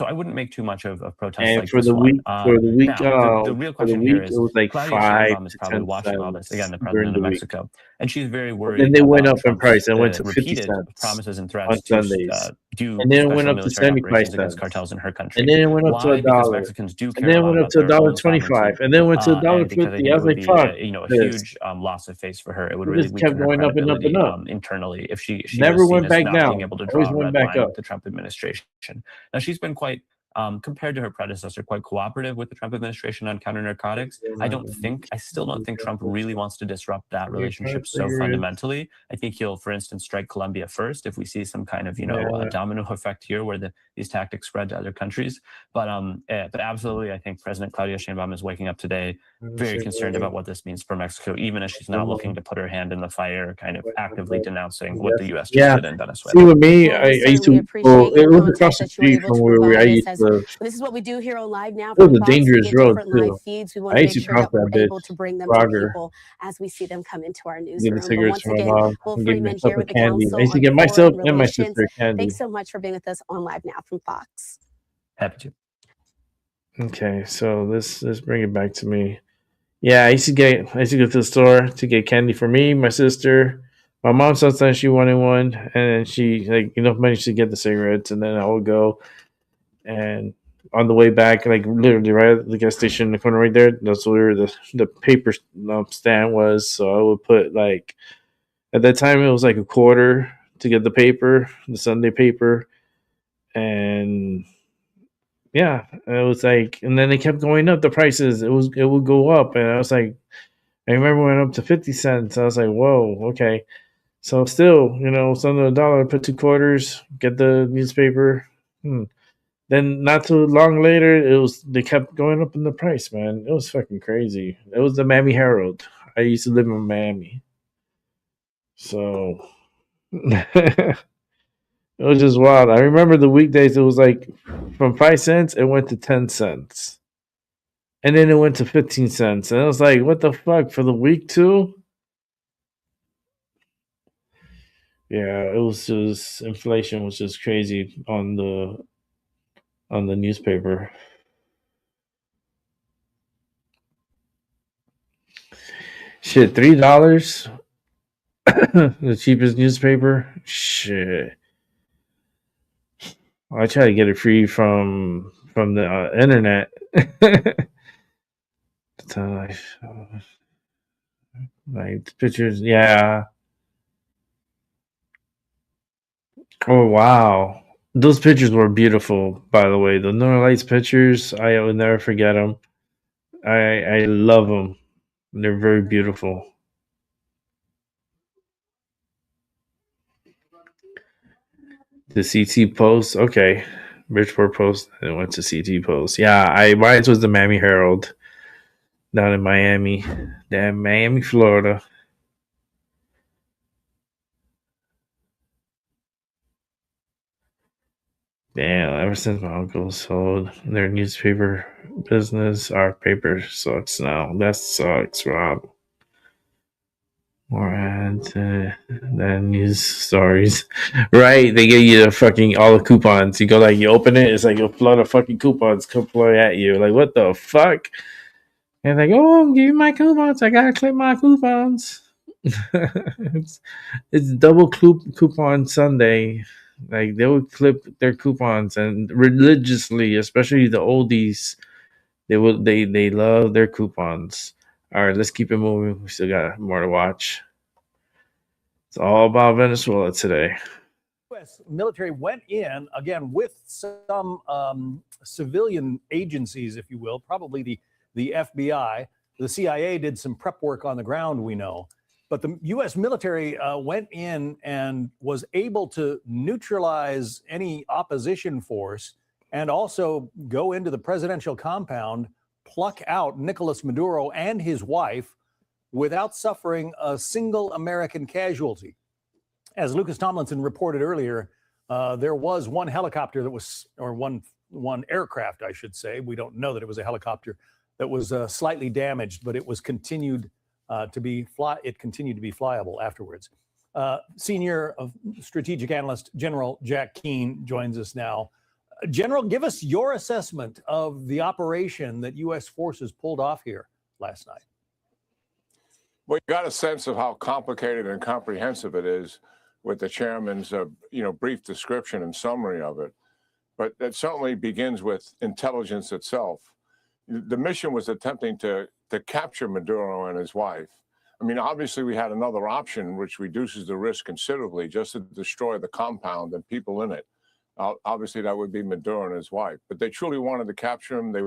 So I wouldn't make too much of protests And like for this the one. week, for the week, Now, the real for the question here week, is it was like Claudia 5 Sheinbaum is to probably 10 watching all this. Again, cents the during president the of week. Mexico, and she's very And worried then they went about up in Trump's price and went to 50 repeated cents promises and on threats to Sundays. do And then it went special up to military 75 operations against cents. cartels in her And country. then it went up to Why? Because $1. Mexicans do And care then a it lot went up about to their own $1.25. sovereignty, And then it went to and because I think $1.50. I it was would like, be fuck a this. huge loss of face for her. It would It really just weaken kept her going up and up and credibility up. internally if she Never was seen went as back not being down. able to Always draw a went red back line up. with the Trump administration. Now she's been quite compared to her predecessor, quite cooperative with the Trump administration on counter narcotics. I still don't think Trump really wants to disrupt that relationship so fundamentally. I think he'll, for instance, strike Colombia first if we see some kind of, a domino effect here where these tactics spread to other countries. But absolutely, I think President Claudia Sheinbaum is waking up today very concerned about what this means for Mexico, even as she's not looking to put her hand in the fire, kind of actively denouncing what the U.S. just did in Venezuela. See, with me, Well, I we used certainly to, appreciate it your was across context the that you were street able from to where I provide us used as to, this is what we do here on Live Now it was from a Fox. We dangerous get road different live too. feeds. We I want to used make to sure cross that we're that bitch, able to bring them to Roger, people as we see them come into our get the newsroom. But cigarettes once from my again, mom, Will and give Freeman myself here a with the candy. I Council used to on get myself Foreign and my Relations. sister candy. Thanks so much for being with us on Live Now from Fox. Happy to. Okay, so let's bring it back to me. Yeah, I used to go to the store to get candy for me, my sister. My mom sometimes she wanted one, and then she managed to get the cigarettes, and then I would go, and on the way back, like literally right at the gas station in the corner right there, that's where the paper stand was. So I would put at that time it was like a quarter to get the paper, the Sunday paper, and yeah, it was and then they kept going up the prices. It would go up, and I was like, I remember when it went up to 50 cents. I was like, whoa, okay. So still, it's under $1. Put 2 quarters, get the newspaper. Then not too long later, they kept going up in the price, man. It was fucking crazy. It was the Miami Herald. I used to live in Miami, so it was just wild. I remember the weekdays. It was like from 5 cents, it went to 10 cents, and then it went to 15 cents, and I was like, what the fuck for the week too? Yeah, it was just inflation was just crazy on the newspaper. Shit, $3, the cheapest newspaper. Shit, I try to get it free from the internet. So, like pictures, yeah. Oh wow, those pictures were beautiful. By the way, the Northern Lights pictures, I will never forget them. I love them. They're very beautiful. The CT Post, okay. Bridgeport Post, and went to CT Post. Yeah, mine was the Miami Herald down in Miami. Damn, Miami, Florida. Damn, ever since my uncle sold their newspaper business, our paper sucks now. That sucks, Rob. More ads than news stories. Right, they give you all the coupons. You go you open it, it's like a flood of fucking coupons come fly at you. Like, what the fuck? And like, oh, give me my coupons. I gotta clip my coupons. it's double coupon Sunday. Like they would clip their coupons and religiously, especially the oldies, they love their coupons. All right, let's keep it moving. We still got more to watch. It's all about Venezuela today. U.S. military went in again with some civilian agencies, if you will, probably the FBI. The CIA did some prep work on the ground, we know. But the U.S. military went in and was able to neutralize any opposition force and also go into the presidential compound, pluck out Nicolas Maduro and his wife without suffering a single American casualty. As Lucas Tomlinson reported earlier, there was one helicopter that was, or one aircraft, I should say. We don't know that it was a helicopter that was slightly damaged, but it was continued to be flyable afterwards. Senior strategic analyst General Jack Keane joins us now. General, give us your assessment of the operation that U.S. forces pulled off here last night. Well, you got a sense of how complicated and comprehensive it is with the chairman's, brief description and summary of it. But it certainly begins with intelligence itself. The mission was attempting to capture Maduro and his wife. I mean, obviously, we had another option, which reduces the risk considerably, just to destroy the compound and people in it. Obviously, that would be Maduro and his wife. But they truly wanted to capture him. They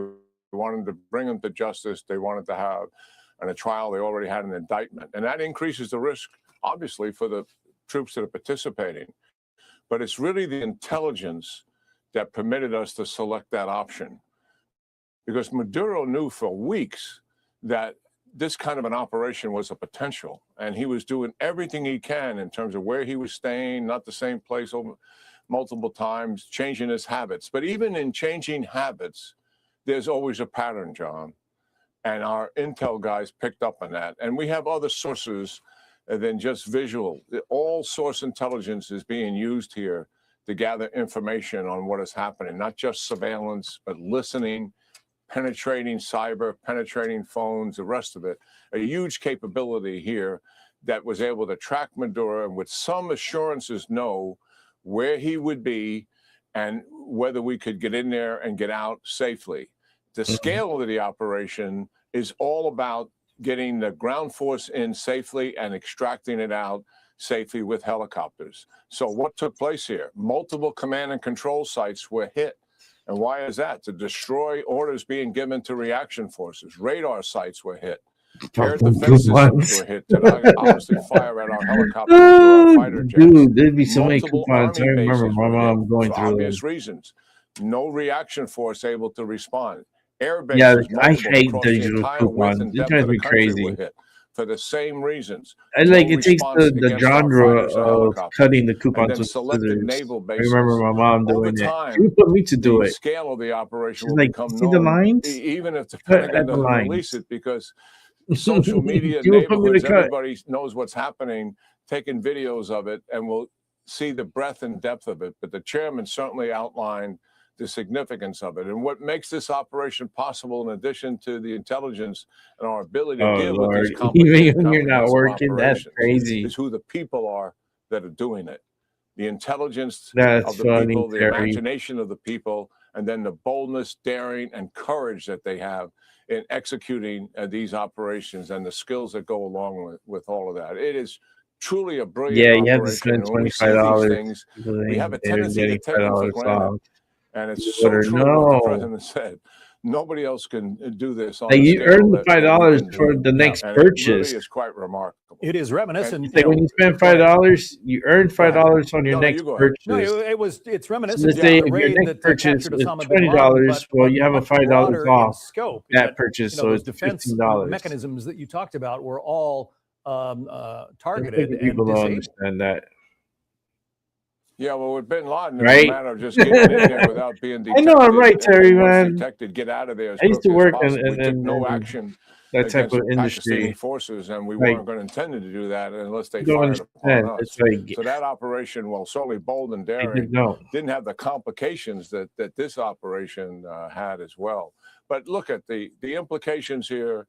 wanted to bring him to justice. They wanted to have a trial. They already had an indictment. And that increases the risk, obviously, for the troops that are participating. But it's really the intelligence that permitted us to select that option. Because Maduro knew for weeks that this kind of an operation was a potential. And he was doing everything he can in terms of where he was staying, not the same place over multiple times, changing his habits. But even in changing habits, there's always a pattern, John. And our intel guys picked up on that. And we have other sources than just visual. All source intelligence is being used here to gather information on what is happening, not just surveillance, but listening, penetrating cyber, penetrating phones, the rest of it. A huge capability here that was able to track Maduro and with some assurances know where he would be and whether we could get in there and get out safely. The scale of the operation is all about getting the ground force in safely and extracting it out safely with helicopters. So what took place here? Multiple command and control sites were hit. And why is that? To destroy orders being given to reaction forces. Radar sites were hit. Air defense systems were hit to obviously fire at our helicopters or our fighter jets. Dude, there'd be so many Multiple coupons. I Army remember bases my were mom hit going for through obvious those. reasons. No reaction force able to respond. Air bases, Yeah, I multiple hate across the digital entire width coupons. and It depth drives of the me country were crazy. hit for the same reasons. I No like it takes response the against our genre fighters or of helicopters. cutting the And coupons then with selected scissors. naval I remember bases. my mom Over doing it. She time, would put me to do the it. scale of the operation She's will like, become see the known, lines? even if the Cut Pentagon at the doesn't lines. release it, because social media, She would put me to neighborhoods, cut. everybody knows what's happening, taking videos of it, and will see the breadth and depth of it. But the chairman certainly outlined the significance of it. And what makes this operation possible, in addition to the intelligence and our ability to Oh, deal with Lord. these Even complicated, when you're not comprehensive working, that's operations, crazy. is who the people are that are doing it. The intelligence That's of the funny, people, the Terry. imagination of the people, and then the boldness, daring, and courage that they have in executing these operations and the skills that go along with all of that. It is truly a brilliant Yeah, operation. you have to spend And when we see these $25. things, we have a They're tendency to getting take them for $5 granted. off. And it's You so better true what the know. president said. Nobody else can do this on Like, the you scale earn the that we $5 can do for it. the next And it purchase. really is quite remarkable. It is reminiscent. It's like when you spend $5, you earn $5 on your next purchase. No, it's So reminiscent let's of say the if your raid next that purchase captured is Osama bin Laden, $20, well, you have a much $5 broader in off scope. that Yet, purchase, you know, so those it's defense $15. mechanisms that you talked about were all I targeted think and people don't disabled. understand that. Yeah, well, with bin Laden, it was Right? a matter of just getting in there without being I detected. know I'm right, and Terry, then once man. detected, get out of there as I used to quickly as work possible. We took in no action that type against of Pakistani industry. forces, and we Like, weren't going to intend to do that unless they you don't fired upon understand. It's us. like, So that operation, well, certainly bold and I daring, just don't. didn't have the complications that this operation had as well. But look at the implications here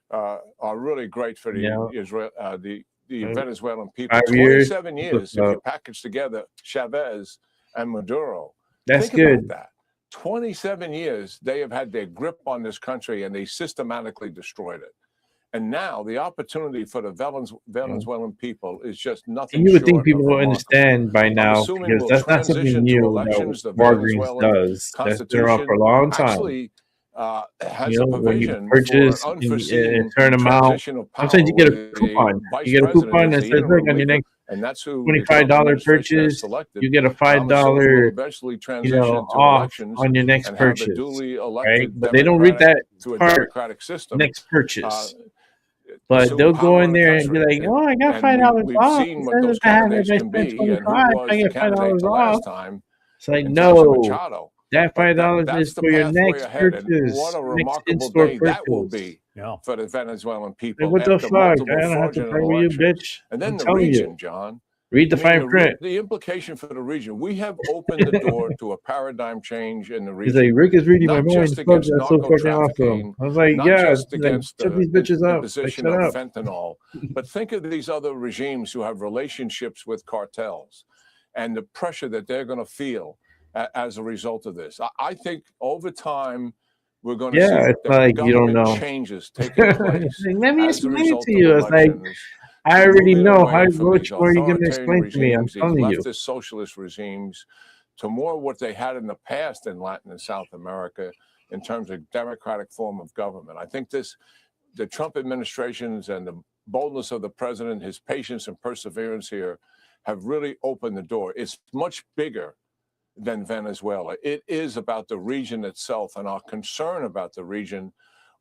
are really great for the Yeah. Israel, the Venezuelan people. 5 years. 27 What's years, if you up? package together Chavez and Maduro. That's Think good. about that. 27 years they have had their grip on this country, and they systematically destroyed it. And now the opportunity for the Venezuelan people is just nothing And you would think short people of will remarkable. understand by I'm now, assuming because we'll that's not something transition to new elections. that The Walgreens Venezuelan does. That's been around for a Constitution long time. actually has You a know, when you provision for an purchase a unforeseen certain amount, transition of power sometimes you get where a the coupon. vice You get a president coupon is that the says, look, interim on your leader, next and that's who the Trump $25 administration has purchase, selected. you get a And I'm assuming we'll $5, eventually you transition know, to off elections on your next and have a purchase, duly right? elected But they don't read that to a part, democratic system. next purchase. But Assume they'll go power in in the there and be country. like, oh, I got And $5 we've off. seen It what says those at the hat candidates if I can spend be, and who 25, was I the get candidate $5 the off. last time It's like, in Teresa no, Machado. that But $5 that's is the for your pathway next ahead, and purchase, what a next remarkable in-store day that will purchase. be Yeah. for the Venezuelan Like, people what the after fuck? I multiple don't have to fraudulent play with you, elections. bitch. And then I'm the telling region, you. John. Read the I mean, fine print. the implication for the region, we have opened the door to a paradigm change in the He's like, region, Rick is reading my not mind. just Fuck, against that's so narco fucking awesome. trafficking, I was like, not yeah. just He's like, against shut the these bitches up. Like, imposition shut of up. fentanyl, but think of these other regimes who have relationships with cartels and the pressure that they're going to feel as a result of this. I think over time, we're going to Yeah, see it's the like you don't government know. changes taking place Like, let me as a explain it result to of you. It's like, elections. I already Moving know. How away from much these more are you going to authoritarian explain to me? I'm regimes, these telling you. leftist socialist regimes, to more what they had in the past in Latin and South America in terms of democratic form of government. I think the Trump administrations and the boldness of the president, his patience and perseverance here have really opened the door. It's much bigger than Venezuela. It is about the region itself and our concern about the region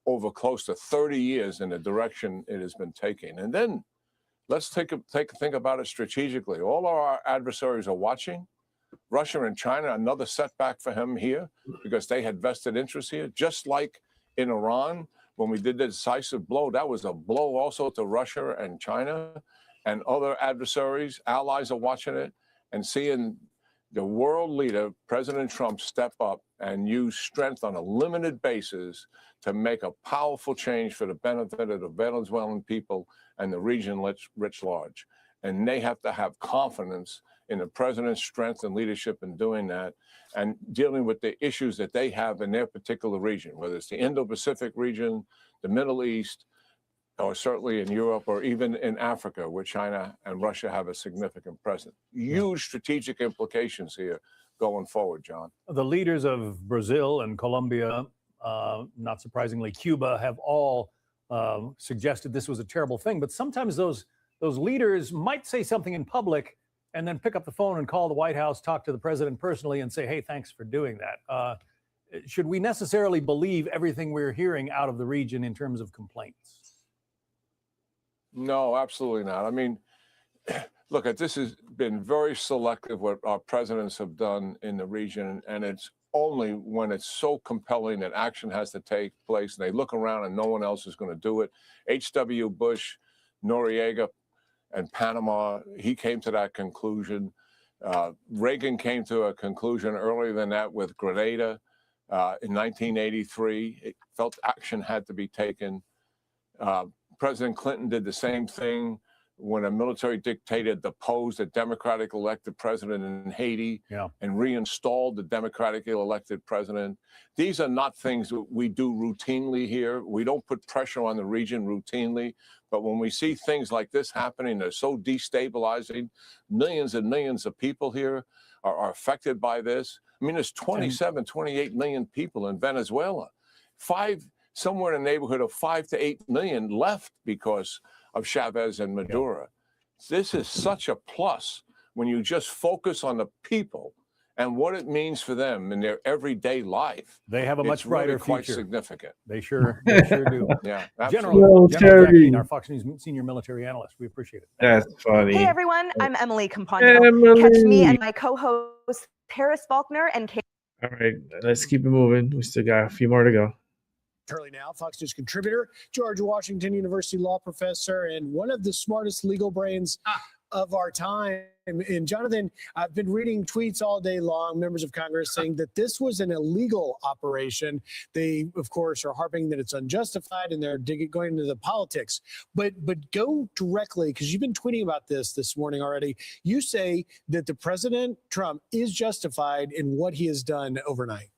over close to 30 years in the direction it has been taking. And then let's think about it strategically. All our adversaries are watching. Russia and China, another setback for him here because they had vested interests here, just like in Iran. When we did the decisive blow, that was a blow also to Russia and China and other adversaries. Allies are watching it and seeing the world leader, President Trump, step up and use strength on a limited basis to make a powerful change for the benefit of the Venezuelan people and the region writ large. And they have to have confidence in the president's strength and leadership in doing that and dealing with the issues that they have in their particular region, whether it's the Indo-Pacific region, the Middle East, or certainly in Europe or even in Africa, where China and Russia have a significant presence. Huge strategic implications here going forward, John. The leaders of Brazil and Colombia, not surprisingly Cuba, have all suggested this was a terrible thing. But sometimes those leaders might say something in public and then pick up the phone and call the White House, talk to the president personally and say, hey, thanks for doing that. Should we necessarily believe everything we're hearing out of the region in terms of complaints? No, absolutely not. I mean, look, this has been very selective what our presidents have done in the region, and it's only when it's so compelling that action has to take place and they look around and no one else is going to do it. H.W. Bush, Noriega, and Panama, he came to that conclusion. Reagan came to a conclusion earlier than that with Grenada in 1983. It felt action had to be taken. President Clinton did the same thing when a military dictator deposed a democratically elected president in Haiti and reinstalled the democratically elected president. These are not things that we do routinely here. We don't put pressure on the region routinely. But when we see things like this happening, they're so destabilizing. Millions and millions of people here are affected by this. I mean, there's 27, 28 million people in Venezuela. Somewhere in the neighborhood of 5 to 8 million left because of Chavez and Maduro. This is such a plus when you just focus on the people and what it means for them in their everyday life. They have a much brighter really quite future. Significant. They sure do. Yeah, General Jackie, our Fox News senior military analyst. We appreciate it. That's funny. Hey everyone, I'm Emily Campagno. Catch me and my co-hosts Paris Faulkner and Kate. All right, let's keep it moving. We still got a few more to go. Currently now, Fox News contributor, George Washington University law professor, and one of the smartest legal brains of our time. And Jonathan, I've been reading tweets all day long, members of Congress saying that this was an illegal operation. They, of course, are harping that it's unjustified and they're going into the politics. But go directly, because you've been tweeting about this morning already. You say that the President Trump is justified in what he has done overnight.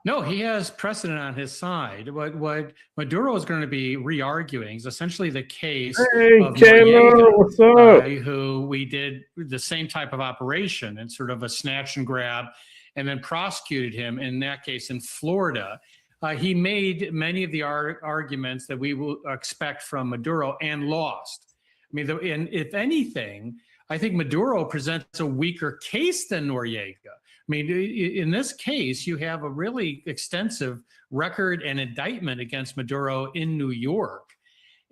No, he has precedent on his side. What Maduro is going to be re-arguing is essentially the case of Kayla, what's up? who we did the same type of operation and sort of a snatch and grab and then prosecuted him, in that case in Florida. He made many of the arguments that we will expect from Maduro and lost. I mean, and if anything, I think Maduro presents a weaker case than Noriega. I mean, in this case, you have a really extensive record and indictment against Maduro in New York.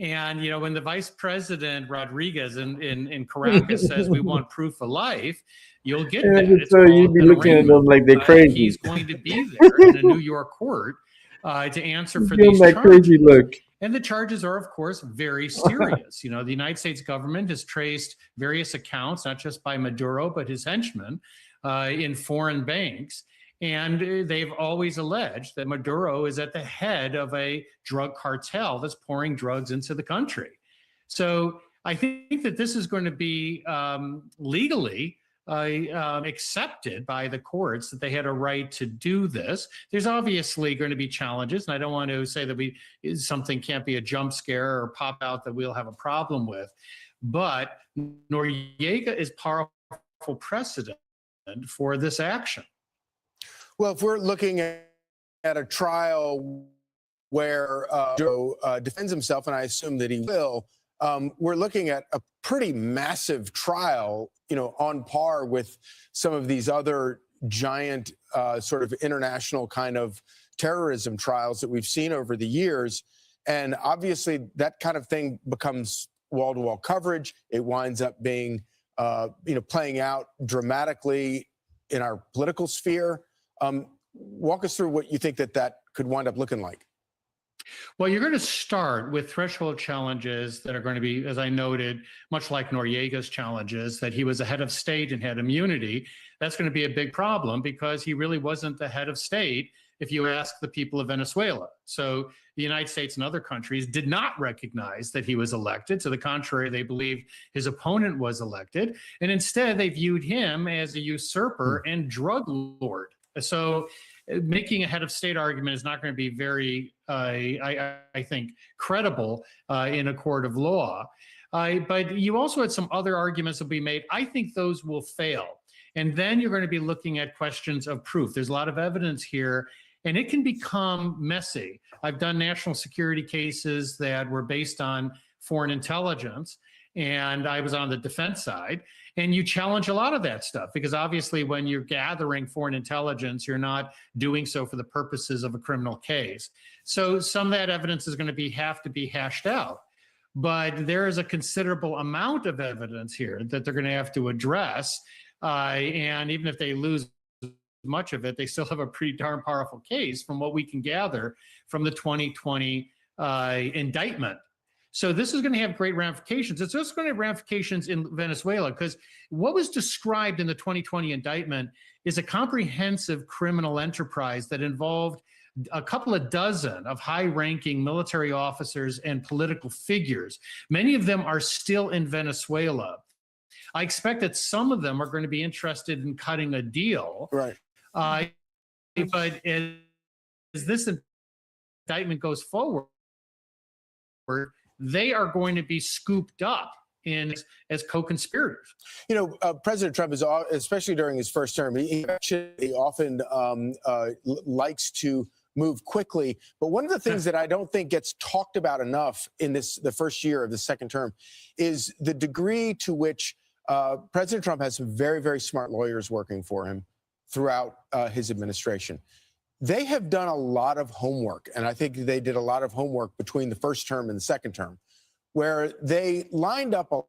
And, you know, when the Vice President Rodriguez in Caracas says we want proof of life, you'll get that. So you'd be looking at them like they're crazy. He's going to be there in a New York court to answer for these that charges. crazy look. And the charges are, of course, very serious. You know, the United States government has traced various accounts, not just by Maduro, but his henchmen in foreign banks. And they've always alleged that Maduro is at the head of a drug cartel that's pouring drugs into the country. So I think that this is going to be legally accepted by the courts, that they had a right to do this. There's obviously going to be challenges, and I don't want to say that something can't be a jump scare or pop out that we'll have a problem with. But Noriega is powerful precedent for this action. Well, if we're looking at a trial where Joe defends himself, and I assume that he will, we're looking at a pretty massive trial, on par with some of these other giant sort of international kind of terrorism trials that we've seen over the years. And obviously that kind of thing becomes wall-to-wall coverage. It winds up being, playing out dramatically in our political sphere. Walk us through what you think that could wind up looking like. Well, you're going to start with threshold challenges that are going to be, as I noted, much like Noriega's challenges, that he was a head of state and had immunity. That's going to be a big problem because he really wasn't the head of state if you ask the people of Venezuela. So the United States and other countries did not recognize that he was elected. To the contrary, they believed his opponent was elected. And instead, they viewed him as a usurper and drug lord. So making a head of state argument is not going to be very, I think, credible in a court of law. But you also had some other arguments that will be made. I think those will fail. And then you're going to be looking at questions of proof. There's a lot of evidence here, and it can become messy. I've done national security cases that were based on foreign intelligence, and I was on the defense side. And you challenge a lot of that stuff because obviously when you're gathering foreign intelligence, you're not doing so for the purposes of a criminal case. So some of that evidence is going to have to be hashed out. But there is a considerable amount of evidence here that they're going to have to address. And even if they lose much of it, they still have a pretty darn powerful case from what we can gather from the 2020 indictment. So this is going to have great ramifications. It's also going to have ramifications in Venezuela because what was described in the 2020 indictment is a comprehensive criminal enterprise that involved a couple of dozen of high-ranking military officers and political figures. Many of them are still in Venezuela. I expect that some of them are going to be interested in cutting a deal. Right. But as this indictment goes forward, they are going to be scooped up as co-conspirators. President Trump is, especially during his first term, he actually often likes to move quickly. But one of the things that I don't think gets talked about enough in the first year of the second term is the degree to which President Trump has some very, very smart lawyers working for him throughout his administration. They have done a lot of homework, and I think they did a lot of homework between the first term and the second term, where they lined up a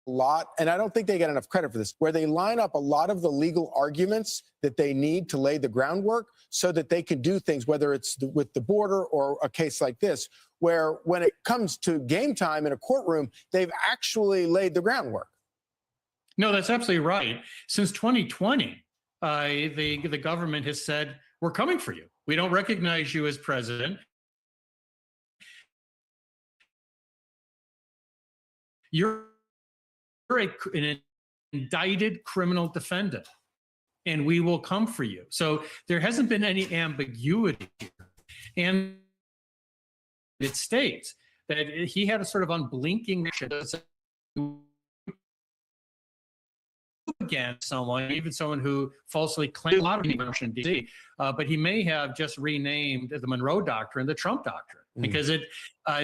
lot, and I don't think they get enough credit for this, where they line up a lot of the legal arguments that they need to lay the groundwork so that they can do things, whether it's with the border or a case like this, where when it comes to game time in a courtroom, they've actually laid the groundwork. No, that's absolutely right. Since 2020, the government has said, we're coming for you. We don't recognize you as president. You're an indicted criminal defendant, and we will come for you. So there hasn't been any ambiguity here. And it states that he had a sort of unblinking mission against someone, even someone who falsely claimed a lot of Washington, D.C., but he may have just renamed the Monroe Doctrine the Trump Doctrine, because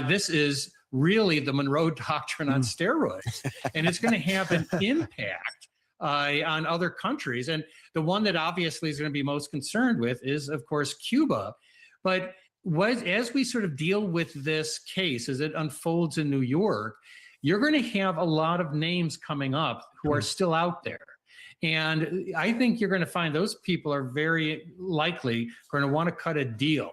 this is really the Monroe Doctrine on steroids, and it's going to have an impact on other countries. And the one that obviously is going to be most concerned with is, of course, Cuba. But as we sort of deal with this case, as it unfolds in New York, you're going to have a lot of names coming up who are still out there. And I think you're going to find those people are very likely going to want to cut a deal.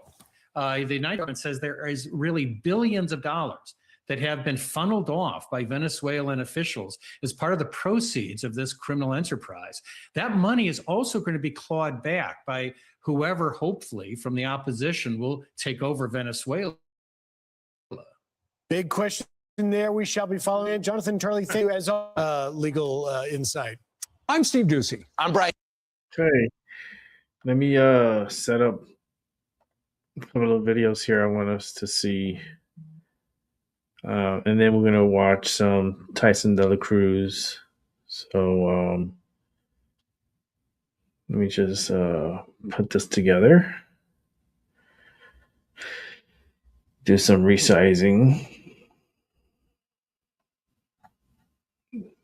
The United States says there is really billions of dollars that have been funneled off by Venezuelan officials as part of the proceeds of this criminal enterprise. That money is also going to be clawed back by whoever, hopefully, from the opposition will take over Venezuela. Big question there. We shall be following it. Jonathan, Charlie, thank you as legal insight. I'm Steve Ducey. I'm Brian. Okay. Let me set up a couple of videos here I want us to see. And then we're going to watch some Tyson De La Cruz. So Let me just put this together. Do some resizing.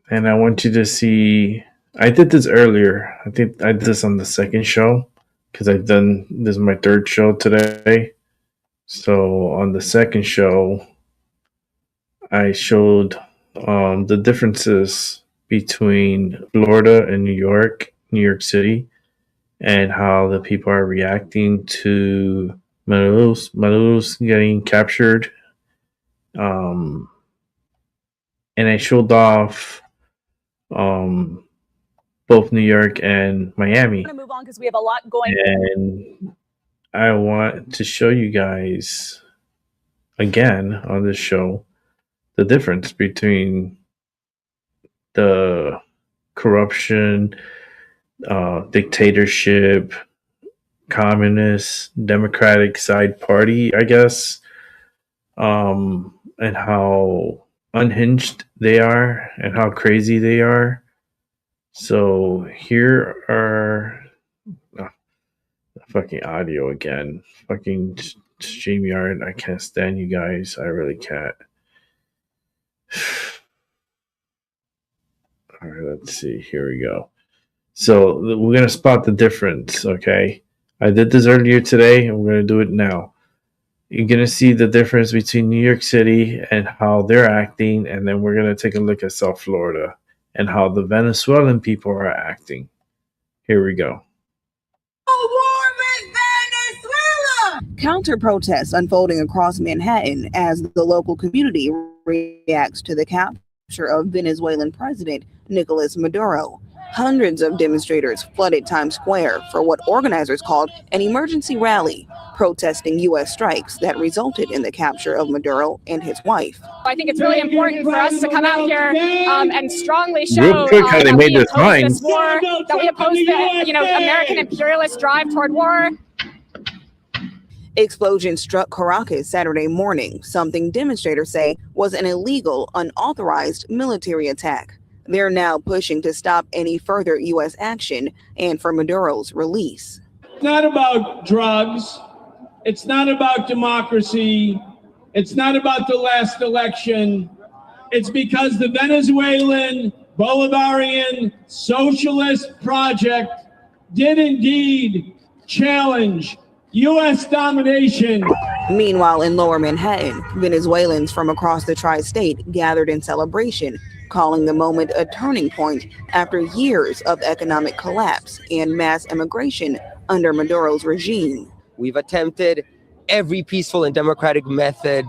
And I want you to see, I did this earlier. I think I did this on the second show because this is my third show today. So on the second show, I showed the differences between Florida and New York City, and how the people are reacting to Maduro's getting captured. And I showed off both New York and Miami. I'm going to move on because we have a lot going. And I want to show you guys again on this show the difference between the corruption, dictatorship, communist, democratic side party, I guess, and how unhinged they are and how crazy they are. So here are the fucking audio again. Fucking StreamYard. I can't stand you guys. I really can't. All right, let's see. Here we go. So we're going to spot the difference, okay? I did this earlier today, and we're going to do it now. You're going to see the difference between New York City and how they're acting, and then we're going to take a look at South Florida and how the Venezuelan people are acting. Here we go. Counter protests unfolding across Manhattan as the local community reacts to the capture of Venezuelan President Nicolas Maduro. Hundreds of demonstrators flooded Times Square for what organizers called an emergency rally, protesting U.S. strikes that resulted in the capture of Maduro and his wife. I think it's really important for us to come out here and strongly show Real quick, how they that made we this oppose line. this war, that we oppose the American imperialist drive toward war. Explosions struck Caracas Saturday morning, something demonstrators say was an illegal, unauthorized military attack. They're now pushing to stop any further U.S. action and for Maduro's release. It's not about drugs. It's not about democracy. It's not about the last election. It's because the Venezuelan Bolivarian Socialist Project did indeed challenge U.S. domination. Meanwhile, in Lower Manhattan, Venezuelans from across the tri-state gathered in celebration, calling the moment a turning point after years of economic collapse and mass immigration under Maduro's regime. We've attempted every peaceful and democratic method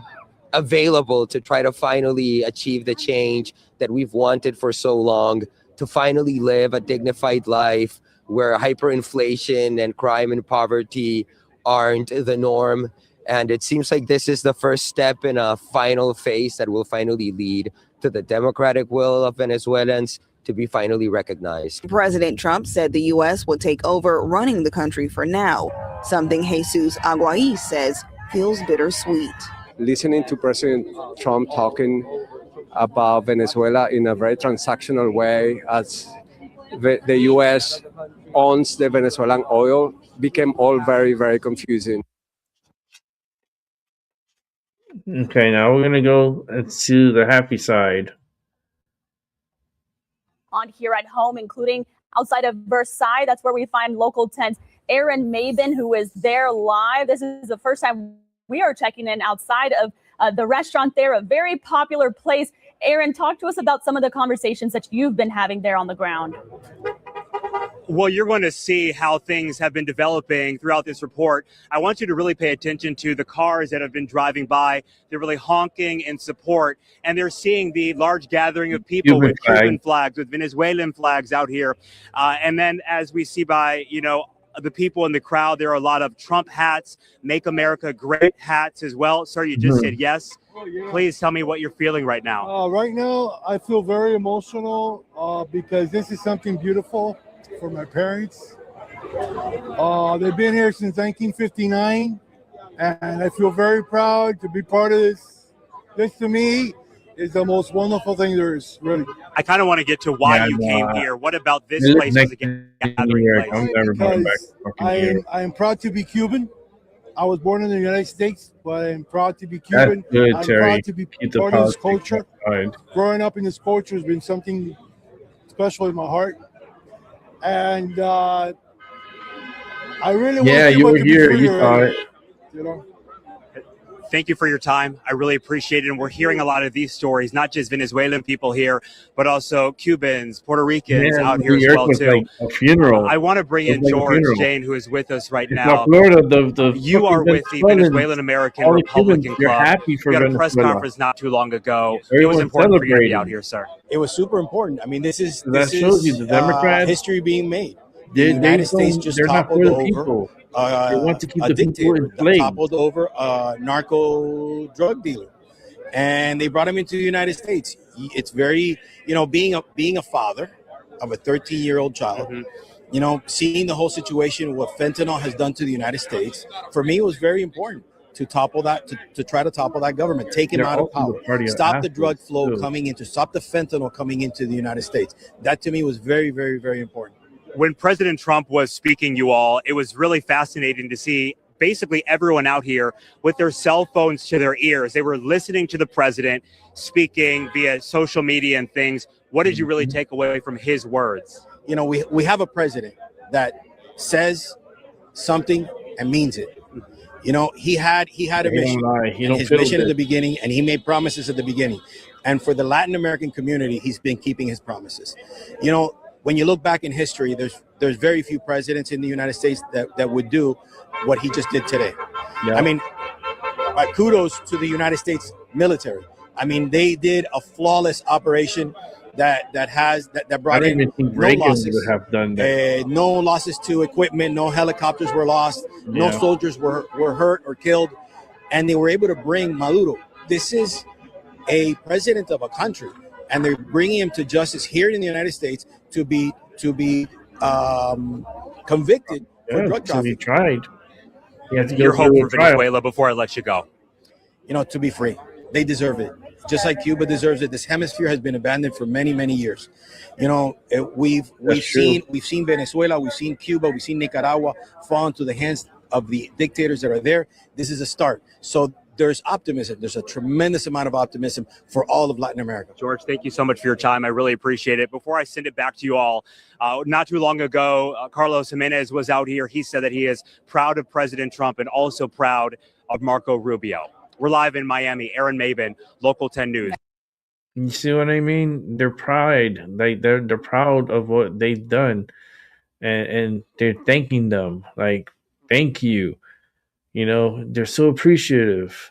available to try to finally achieve the change that we've wanted for so long, to finally live a dignified life where hyperinflation and crime and poverty aren't the norm. And it seems like this is the first step in a final phase that will finally lead to the democratic will of Venezuelans to be finally recognized. President Trump said the U.S. would take over running the country for now, something Jesus Aguais says feels bittersweet. Listening to President Trump talking about Venezuela in a very transactional way, as the U.S. owns the Venezuelan oil, became all very, very confusing. Okay, now we're going to go to the happy side. On here at home, including outside of Versailles. That's where we find local 10's Aaron Mabin, who is there live. This is the first time we are checking in outside of the restaurant there, a very popular place. Aaron, talk to us about some of the conversations that you've been having there on the ground. Well, you're going to see how things have been developing throughout this report. I want you to really pay attention to the cars that have been driving by. They're really honking in support, and they're seeing the large gathering of people with Cuban flags, with Venezuelan flags out here. And then as we see by, the people in the crowd, there are a lot of Trump hats, Make America Great hats as well. Sir, you just said yes. Please tell me what you're feeling right now. Right now, I feel very emotional because this is something beautiful for my parents. They've been here since 1959, and I feel very proud to be part of this. This to me is the most wonderful thing there is, really. I kind of want to get to why Yeah, you came no, here. What about this I live place was next a to gathering New York. place? I'm never going back Because to fucking New York. I am proud to be Cuban. I was born in the United States, but I'm proud to be That's Cuban. good, I'm Terry. proud to be Keep the part of this politics culture. aside. Growing up in this culture has been something special in my heart. And I really want Yeah, you Cuba were to be here. free You saw already. it. You know? Thank you for your time. I really appreciate it. And we're hearing a lot of these stories, not just Venezuelan people here, but also Cubans, Puerto Ricans Man, out here New as York well, was too. like a funeral. I want to bring It in was like a George funeral. Jane, who is with us right In now. South Florida, the You fucking are with the Venezuelans, Venezuelan American all the Cubans, Republican they're Club. happy for You had a press Venezuela. conference not too long ago. It was Everyone's important for you to be out celebrating. here, sir. It was super important. I mean, this is That shows you the Democrats, history being made. The they United States just they're not toppled for the over people. They want to keep a the people dictator, enslaved. toppled over a narco drug dealer, and they brought him into the United States. It's very, being a father of a 13-year-old child. Seeing the whole situation, what fentanyl has done to the United States, for me, it was very important to topple that, to try to topple that government, take him They're out of also the power, party of stop the drug assholes, flow too. coming into, stop the fentanyl coming into the United States. That to me was very, very, very important. When President Trump was speaking, you all, it was really fascinating to see basically everyone out here with their cell phones to their ears. They were listening to the president speaking via social media and things. What did you really take away from his words? We have a president that says something and means it. He had a He don't mission, lie. He and don't his feel mission at good. the beginning, and he made promises at the beginning. And for the Latin American community, he's been keeping his promises. When you look back in history, there's very few presidents in the United States that would do what he just did today. Yeah. I mean, kudos to the United States military. I mean, they did a flawless operation that I brought don't in even think no Reagan losses. would have done that. No losses to equipment, no helicopters were lost, no Yeah. soldiers were hurt or killed, and they were able to bring Maduro. This is a president of a country, and they're bringing him to justice here in the United States to be convicted for drug So he trafficking. tried. He had to go Your hope through for a trial. Venezuela before I let you go. To be free. They deserve it. Just like Cuba deserves it. This hemisphere has been abandoned for many, many years. We've true. seen Venezuela, we've seen Cuba, we've seen Nicaragua fall into the hands of the dictators that are there. This is a start. So there's optimism. There's a tremendous amount of optimism for all of Latin America. George, thank you so much for your time. I really appreciate it. Before I send it back to you all, not too long ago, Carlos Jimenez was out here. He said that he is proud of President Trump and also proud of Marco Rubio. We're live in Miami. Aaron Maben, Local 10 News. You see what I mean? They're proud. Like they're proud of what they've done, and they're thanking them. Like, thank you. They're so appreciative.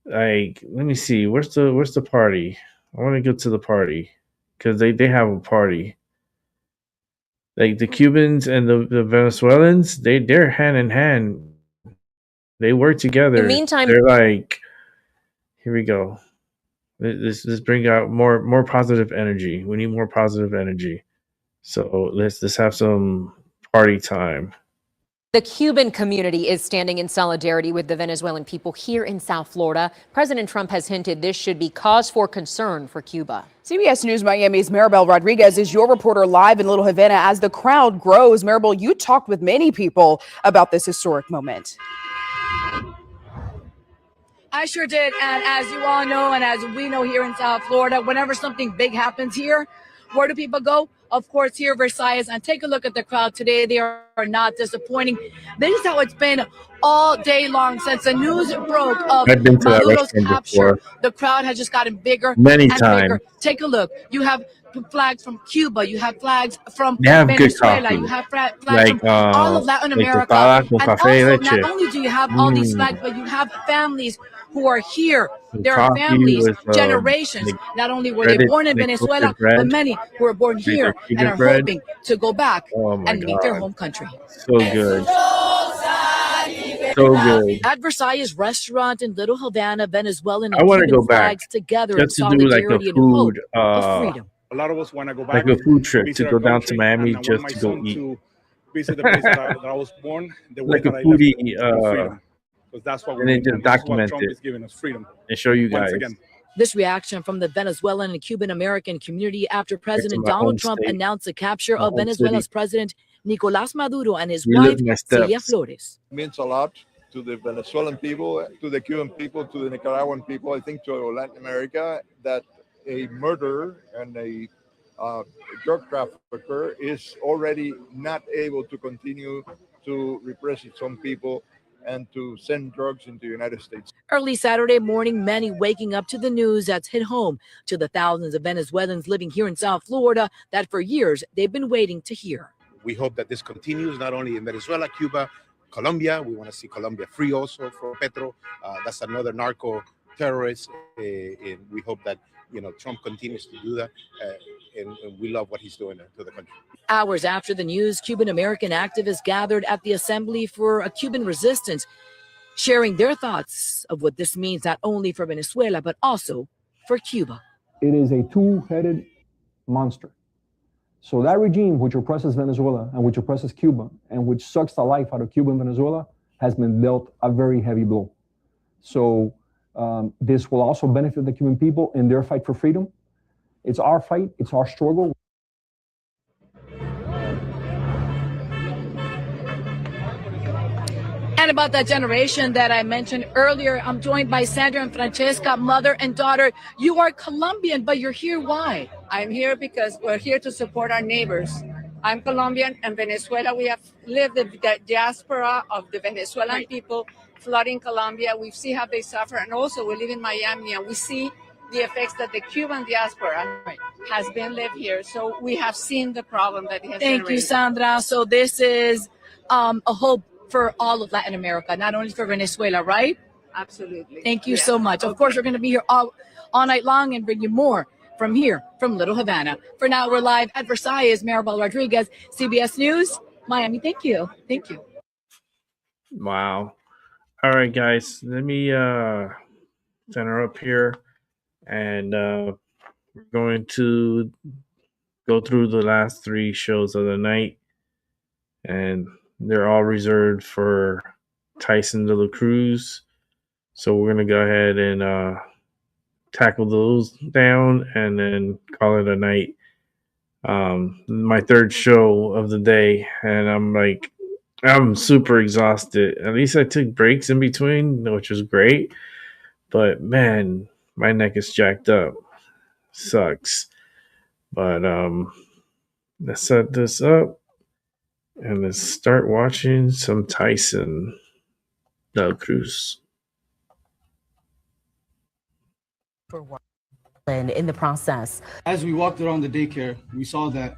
Like, let me see. Where's the party? I want to go to the party because they have a party. Like the Cubans and the Venezuelans, they're hand in hand. They work together. In the meantime, they're like, here we go. Let's bring out more positive energy. We need more positive energy. So let's have some party time. the Cuban community is standing in solidarity with the Venezuelan people here in South Florida. President Trump has hinted this should be cause for concern for Cuba. CBS News Miami's Maribel Rodriguez is your reporter live in Little Havana as the crowd grows. Maribel, you talked with many people about this historic moment. I sure did. And as you all know, and as we know here in South Florida, whenever something big happens here, where do people go? Of course, here Versailles. And take a look at the crowd today. They are not disappointing. This is how it's been all day long since the news broke of I've been to that Maduro's restaurant capture. before. The crowd has just gotten bigger Many and times. bigger. Take a look. You have flags from Cuba. You have flags from They have good Venezuela. coffee. You have flags Like, from all of Latin like America. tostada con And café y also, not leche. only do you have all these flags, but you have families who are here. Some There are coffee families, with, generations. like Not only were they breaded- born in like Venezuela, toasted bread. but many who were born Like here their and are bread. hoping to go back Oh my and meet their God. home country. So good. So good. At Versailles restaurant in Little Havana, Venezuelan I and want to Cuban go back flags together in just to do like a solidarity and hope food, of freedom. A lot of us want to go back. like a food trip to visit go our down to country, Miami and I want just my to go son eat. to visit the place that I was born, the way Like a that I left foodie, it, freedom. Because that's what and then just that's what document Trump it is giving us, freedom. and show you Once guys. again. This reaction from the Venezuelan and Cuban American community after President Donald Trump announced the capture of Venezuela's president Nicolás Maduro and his wife Celia Flores. It means a lot to the Venezuelan people, to the Cuban people, to the Nicaraguan people, I think to Latin America, that a murderer and a drug trafficker is already not able to continue to repress its own people and to send drugs into the United States. Early Saturday morning, many waking up to the news that's hit home to the thousands of Venezuelans living here in South Florida that for years they've been waiting to hear. We hope that this continues not only in Venezuela, Cuba, Colombia. We want to see Colombia free also for Petro. That's another narco terrorist. And we hope that Trump continues to do that. And we love what he's doing to the country. Hours after the news, Cuban American activists gathered at the Assembly for a Cuban Resistance, sharing their thoughts of what this means not only for Venezuela, but also for Cuba. It is a two-headed monster. So that regime, which oppresses Venezuela and which oppresses Cuba and which sucks the life out of Cuba and Venezuela, has been dealt a very heavy blow. So this will also benefit the Cuban people in their fight for freedom. It's our fight. It's our struggle. And about that generation that I mentioned earlier, I'm joined by Sandra and Francesca, mother and daughter. You are Colombian, but you're here. Why? I'm here because we're here to support our neighbors. I'm Colombian and Venezuela. We have lived the diaspora of the Venezuelan people flooding Colombia. We see how they suffer. And also we live in Miami and we see the effects that the Cuban diaspora has been lived here. So we have seen the problem that it has Thank you, Sandra. So this is a hope for all of Latin America, not only for Venezuela, right? Absolutely. Thank you so much. Of course, we're going to be here all night long and bring you more from here, from Little Havana. For now, we're live at Versailles. Maribel Rodriguez, CBS News, Miami. Thank you. Thank you. Wow. All right, guys. Let me center up here. And we're going to go through the last three shows of the night. And they're all reserved for Tyson de la Cruz. So we're going to go ahead and tackle those down and then call it a night. My third show of the day. And I'm super exhausted. At least I took breaks in between, which was great. But man, my neck is jacked up. Sucks. But let's set this up. And let's start watching some Tyson de la Cruz. For work. And in the process, as we walked around the daycare, we saw that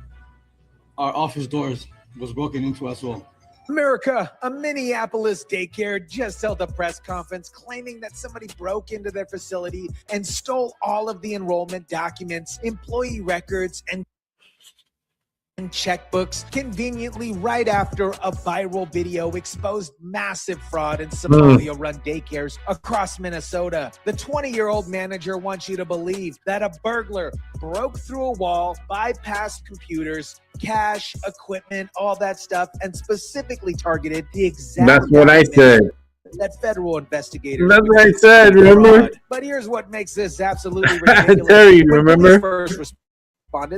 our office doors was broken into as well. America, a Minneapolis daycare just held a press conference claiming that somebody broke into their facility and stole all of the enrollment documents, employee records, and checkbooks conveniently right after a viral video exposed massive fraud in Somalia-run daycares across Minnesota. The 20-year-old manager wants you to believe that a burglar broke through a wall, bypassed computers, cash, equipment, all that stuff, and specifically targeted the exact That's what I said. That federal investigators. That's what I said, remember? But here's what makes this absolutely ridiculous. Terry, remember?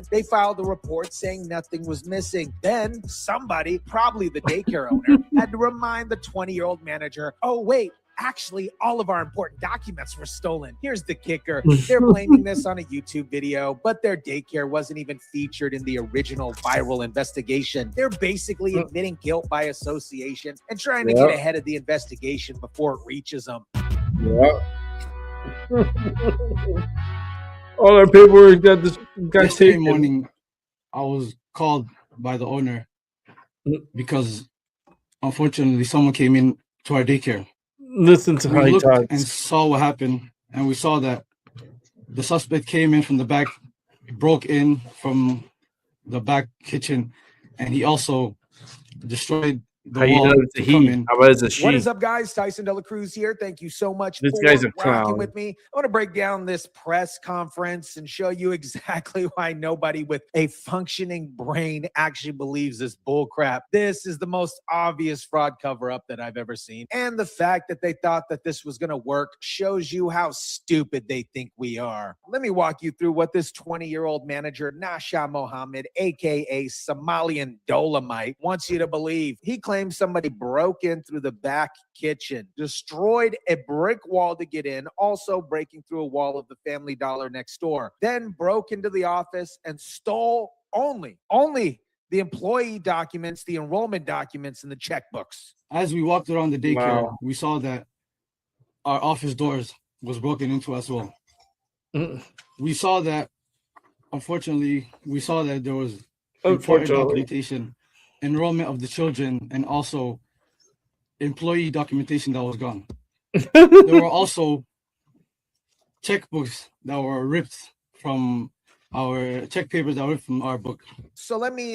They filed a report saying nothing was missing. Then somebody, probably the daycare owner, had to remind the 20-year-old manager, oh, wait, actually, all of our important documents were stolen. Here's the kicker. They're blaming this on a YouTube video, but their daycare wasn't even featured in the original viral investigation. They're basically admitting guilt by association and trying to get ahead of the investigation before it reaches them. All our paperwork got Yesterday taken. morning, I was called by the owner because unfortunately someone came in to our daycare. Listen to how We he looked talks. and saw what happened, and we saw that the suspect came in from the back, broke in from the back kitchen, and he also destroyed the How you wall know it's a to come he? in. How about it's a she? What is up, guys? Tyson Dela Cruz here. Thank you so much This for guy's a rocking clown. with me. I want to break down this press conference and show you exactly why nobody with a functioning brain actually believes this bull crap. This is the most obvious fraud cover-up that I've ever seen. And the fact that they thought that this was going to work shows you how stupid they think we are. Let me walk you through what this 20-year-old manager, Nasha Mohammed, aka Somalian Dolomite, wants you to believe. He claims somebody broke in through the back kitchen, destroyed a brick wall to get in, also breaking through a wall of the Family Dollar next door, then broke into the office and stole only the employee documents, the enrollment documents, and the checkbooks. As we walked around the daycare, Wow. we saw that our office doors was broken into as well. We saw that, unfortunately, there was important documentation, enrollment of the children, and also employee documentation that was gone. There were also checkbooks that were ripped from our check papers that were ripped from our book. So let me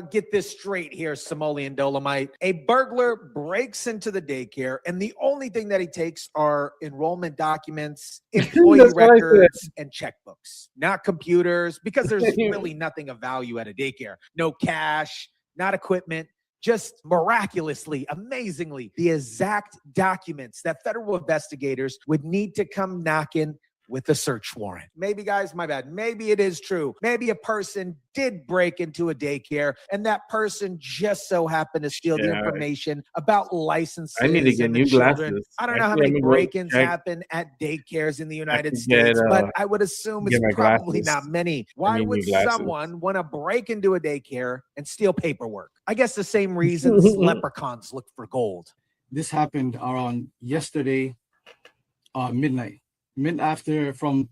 get this straight here, Somalian Dolomite. A burglar breaks into the daycare, and the only thing that he takes are enrollment documents, employee records, and checkbooks, not computers, because there's really nothing of value at a daycare. No cash, not equipment. Just miraculously, amazingly, the exact documents that federal investigators would need to come knocking with a search warrant. Maybe, guys, my bad. Maybe it is true. Maybe a person did break into a daycare and that person just so happened to steal the information about licenses. I need to get and the new children. glasses. I don't know how Actually, many I'm gonna go break-ins check. happen at daycares in the United get, States, but I would assume get it's my probably glasses. not many. I Why need would new glasses. someone want to break into a daycare and steal paperwork? I guess the same reasons leprechauns look for gold. This happened around yesterday, midnight, after from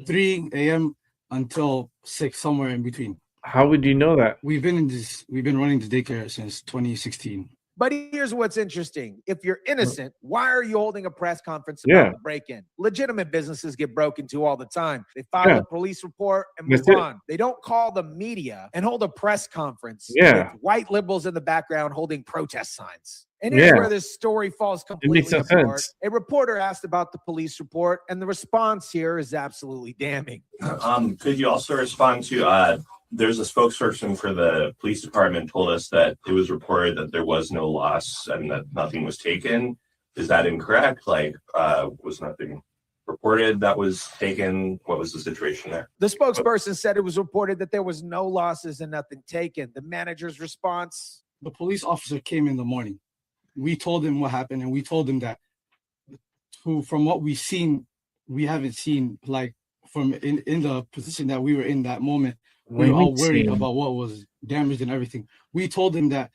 3 a.m. until 6, somewhere in between. How would you know that? We've been running the daycare since 2016. But here's what's interesting. If you're innocent, why are you holding a press conference about the break-in? Legitimate businesses get broken into all the time. They file a police report and move on. They don't call the media and hold a press conference with white liberals in the background holding protest signs. And here's where this story falls completely apart. A reporter asked about the police report, and the response here is absolutely damning. Could you also respond to there's a spokesperson for the police department told us that it was reported that there was no loss and that nothing was taken. Is that incorrect? Like, was nothing reported that was taken? What was the situation there? The spokesperson said it was reported that there was no losses and nothing taken. The manager's response? The police officer came in the morning. We told him what happened, and we told him that from what we've seen, we haven't seen, like, from in the position that we were in that moment, we were all worried about what was damaged and everything. We told him that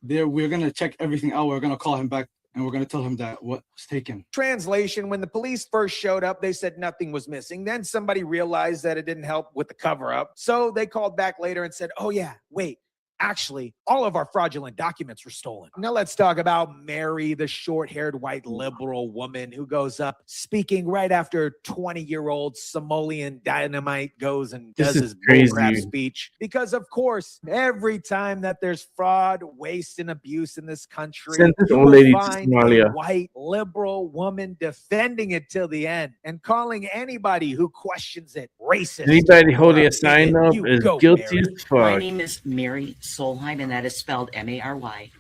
we're going to check everything out. We're going to call him back, and we're going to tell him that what was taken. Translation, when the police first showed up, they said nothing was missing. Then somebody realized that it didn't help with the cover-up. So they called back later and said, oh, yeah, wait. Actually, all of our fraudulent documents were stolen. Now let's talk about Mary, the short-haired white liberal woman who goes up speaking right after 20-year-old Somalian Dynamite goes and does his bullcrap speech. Because, of course, every time that there's fraud, waste, and abuse in this country, you will find a white liberal woman defending it till the end and calling anybody who questions it racist. Anybody holding a sign up is guilty as fuck. My name is Mary Solheim, and that is spelled MarySolheim.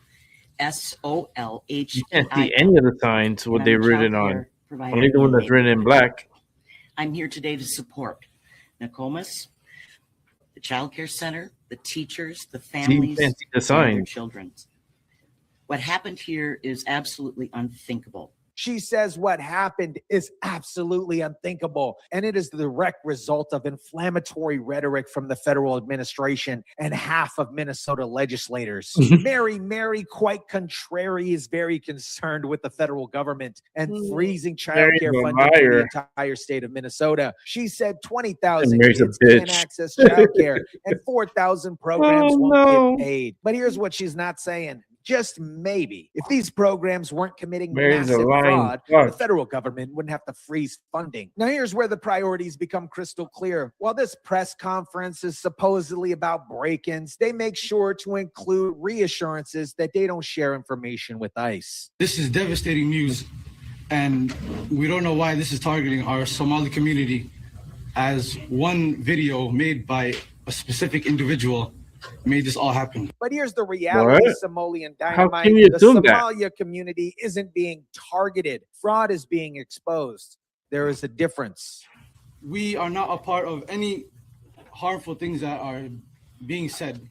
You can't see any of the signs what they're written on. Only the one that's written in black. I'm here today to support Nokomis, the child care center, the teachers, the families, and their children. What happened here is absolutely unthinkable. She says what happened is absolutely unthinkable, and it is the direct result of inflammatory rhetoric from the federal administration and half of Minnesota legislators. Mary, quite contrary, is very concerned with the federal government and freezing childcare funding for the entire state of Minnesota. She said 20,000 kids can't access childcare and 4,000 programs won't get paid. But here's what she's not saying. just maybe, if these programs weren't committing Where's the massive line? fraud, the Fuck. federal government wouldn't have to freeze funding. Now, here's where the priorities become crystal clear. While this press conference is supposedly about break-ins, they make sure to include reassurances that they don't share information with ICE. This is devastating news, and we don't know why this is targeting our Somali community, as one video made by a specific individual made this all happen. But here's the reality, What? Somalian How dynamite. can you The assume that? Somalia community isn't being targeted. Fraud is being exposed. There is a difference. We are not a part of any harmful things that are being said.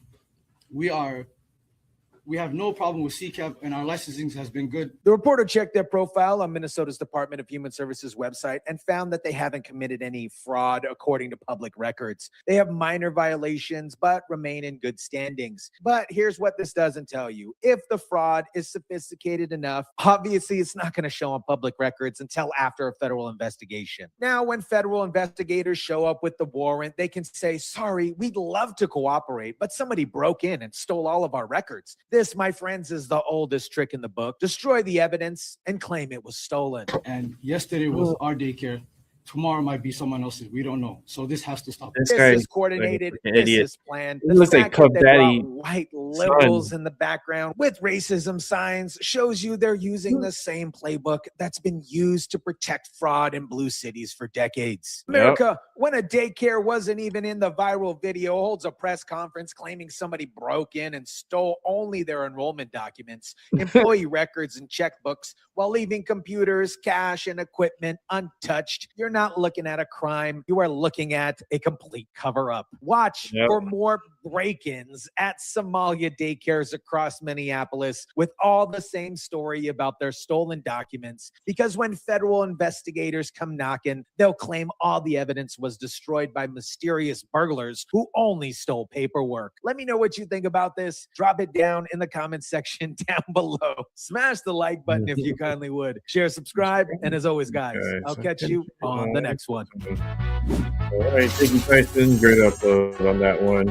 We have no problem with CCAP, and our licensing has been good. The reporter checked their profile on Minnesota's Department of Human Services website and found that they haven't committed any fraud according to public records. They have minor violations, but remain in good standings. But here's what this doesn't tell you. If the fraud is sophisticated enough, obviously it's not going to show on public records until after a federal investigation. Now, when federal investigators show up with the warrant, they can say, sorry, we'd love to cooperate, but somebody broke in and stole all of our records. This, my friends, is the oldest trick in the book. Destroy the evidence and claim it was stolen. And yesterday was our daycare. Tomorrow might be someone else's. We don't know. So this has to stop. This This guy is coordinated. an This idiot. is planned. He The looks like fact Puff that they Daddy brought white liberals son. in the background with racism signs shows you they're using the same playbook that's been used to protect fraud in blue cities for decades. Yep. America, when a daycare wasn't even in the viral video, holds a press conference claiming somebody broke in and stole only their enrollment documents, employee records, and checkbooks while leaving computers, cash, and equipment untouched. You're not looking at a crime. You are looking at a complete cover-up. Watch Yep. for more break-ins at Somalia daycares across Minneapolis with all the same story about their stolen documents, because when federal investigators come knocking, they'll claim all the evidence was destroyed by mysterious burglars who only stole paperwork. Let me know what you think about this. Drop it down in the comments section down below. Smash the like button if you kindly would. Share, subscribe, and as always, guys, I'll catch you on the next one. All right, thank you, Tyson. Great upload on that one.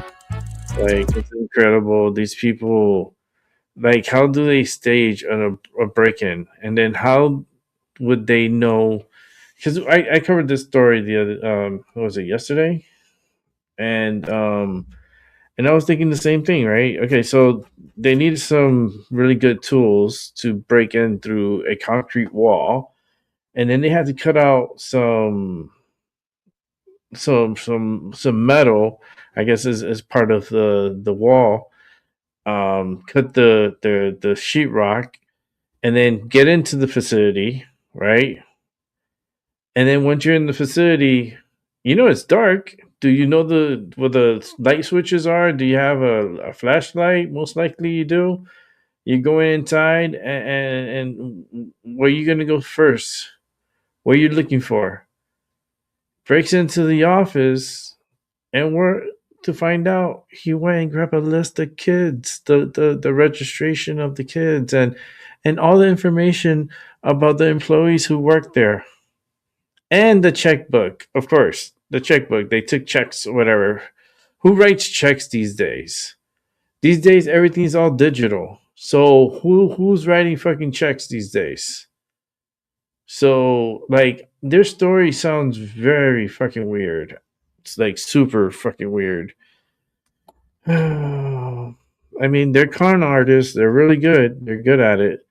Like, it's incredible. These people, like, how do they stage a break-in? And then how would they know? Because I covered this story the other, what was it, yesterday? And I was thinking the same thing, right? Okay, so they needed some really good tools to break in through a concrete wall. And then they had to cut out some metal, I guess, as part of the wall. Cut the sheetrock, and then get into the facility, right? And then once you're in the facility, it's dark. Do you know where the light switches are? Do you have a flashlight? Most likely you do. You go inside, and where are you gonna go first? What are you looking for? Breaks into the office, and we're to find out he went and grabbed a list of kids, the registration of the kids, and all the information about the employees who work there, and the checkbook. Of course, the checkbook. They took checks or whatever. Who writes checks these days? These days, everything's all digital. So who's writing fucking checks these days? So, like, their story sounds very fucking weird. It's like super fucking weird. I mean, they're con artists. They're really good. They're good at it.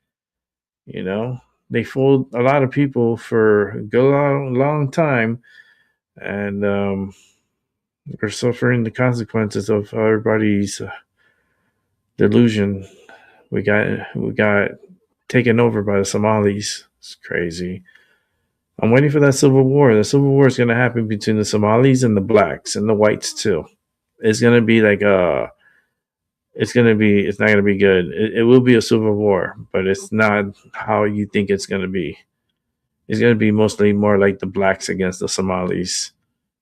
They fooled a lot of people for a good long time, and we're suffering the consequences of everybody's delusion. We got taken over by the Somalis. It's crazy. I'm waiting for that civil war. The civil war is going to happen between the Somalis and the blacks and the whites too. It's going to be like it's not going to be good. It will be a civil war, but it's not how you think it's going to be. It's going to be mostly more like the blacks against the Somalis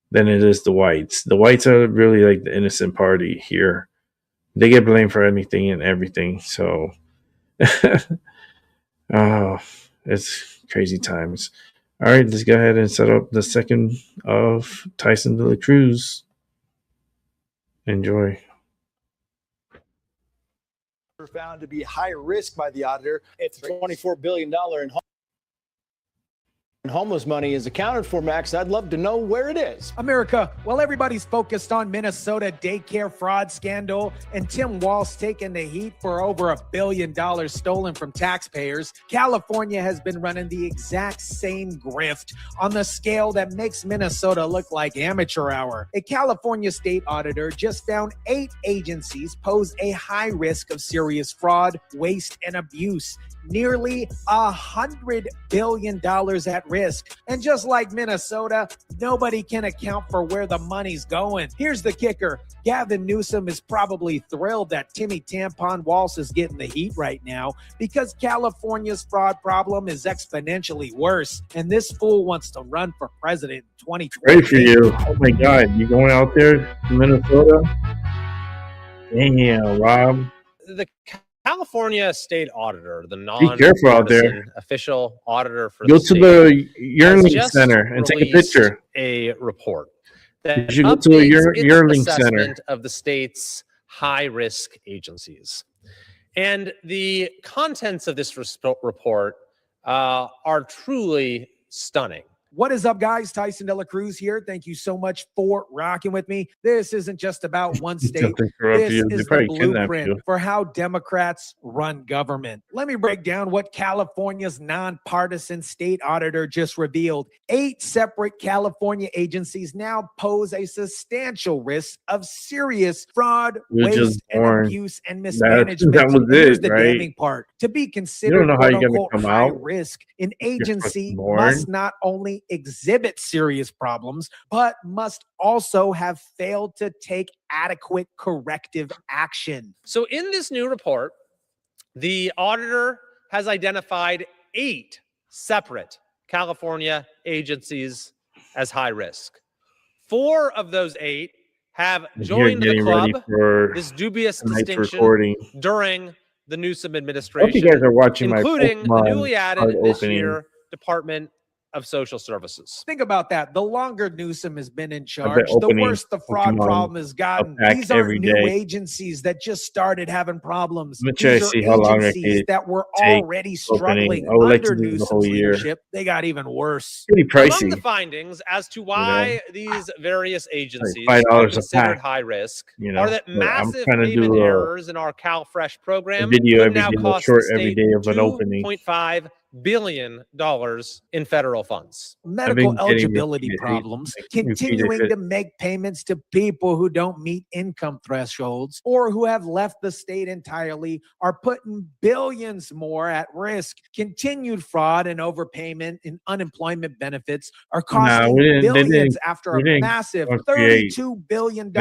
than it is the whites. The whites are really like the innocent party here. They get blamed for anything and everything. So, it's crazy times. All right, let's go ahead and set up the second of Tyson de la Cruz. Enjoy. found to be high risk by the auditor. If the $24 billion in homeless money is accounted for, Max, I'd love to know where it is. America, while everybody's focused on Minnesota daycare fraud scandal and Tim Walz taking the heat for over $1 billion stolen from taxpayers, California has been running the exact same grift on the scale that makes Minnesota look like amateur hour. A California state auditor just found 8 agencies pose a high risk of serious fraud, waste, and abuse. Nearly $100 billion at risk. And just like Minnesota, nobody can account for where the money's going. Here's the kicker. Gavin Newsom is probably thrilled that Timmy Tampon Walz is getting the heat right now because California's fraud problem is exponentially worse. And this fool wants to run for president in 2020. Great for you. Oh my God. You going out there to Minnesota? Damn, Rob. The California state auditor, the careful out there. non-partisan official auditor for Go the to state, the Yearling has just Center and take a released picture. A report that You should go to a updates its Yearling assessment Center. of the state's high-risk agencies. And the contents of this report are truly stunning. What is up, guys? Tyson De La Cruz here. Thank you so much for rocking with me. This isn't just about one state. This is the blueprint for how Democrats run government. Let me break down what California's nonpartisan state auditor just revealed. 8 separate California agencies now pose a substantial risk of serious fraud, waste, and abuse and mismanagement. That was Here's it, the right? damning part. To be You considered don't know how quote you're gonna unquote come high out. risk, an You're agency fucking born. must not only exhibit serious problems, but must also have failed to take adequate corrective action. So in this new report, the auditor has identified 8 separate California agencies as high risk. 4 of those 8 have And joined you're the getting ready club, for this dubious tonight's distinction, recording. during the Newsom I hope administration, you guys are watching my including the Pokemon newly added card this opening. year Department of Social Services. Think about that. The longer Newsom has been in I've charge, been the opening worse the fraud Pokemon problem has gotten. pack These aren't every new day. agencies that just started having problems. I'm gonna try These to are see how long I agencies can that were take already opening. struggling I would like under to do the Newsom's whole year. leadership. They got even worse. Pretty Among pricey. the findings as to why these various agencies $5 are a considered pack, high risk you know, are that but I'm massive trying to payment do errors in our CalFresh a program video could every now day, a cost short the every state day of an opening. $2.5 billion in federal funds. Medical been getting eligibility repeated- problems, repeated continuing it. to make payments to people who don't meet income thresholds or who have left the state entirely are putting billions more at risk. Continued fraud and overpayment in unemployment benefits are costing billions after a massive $32 billion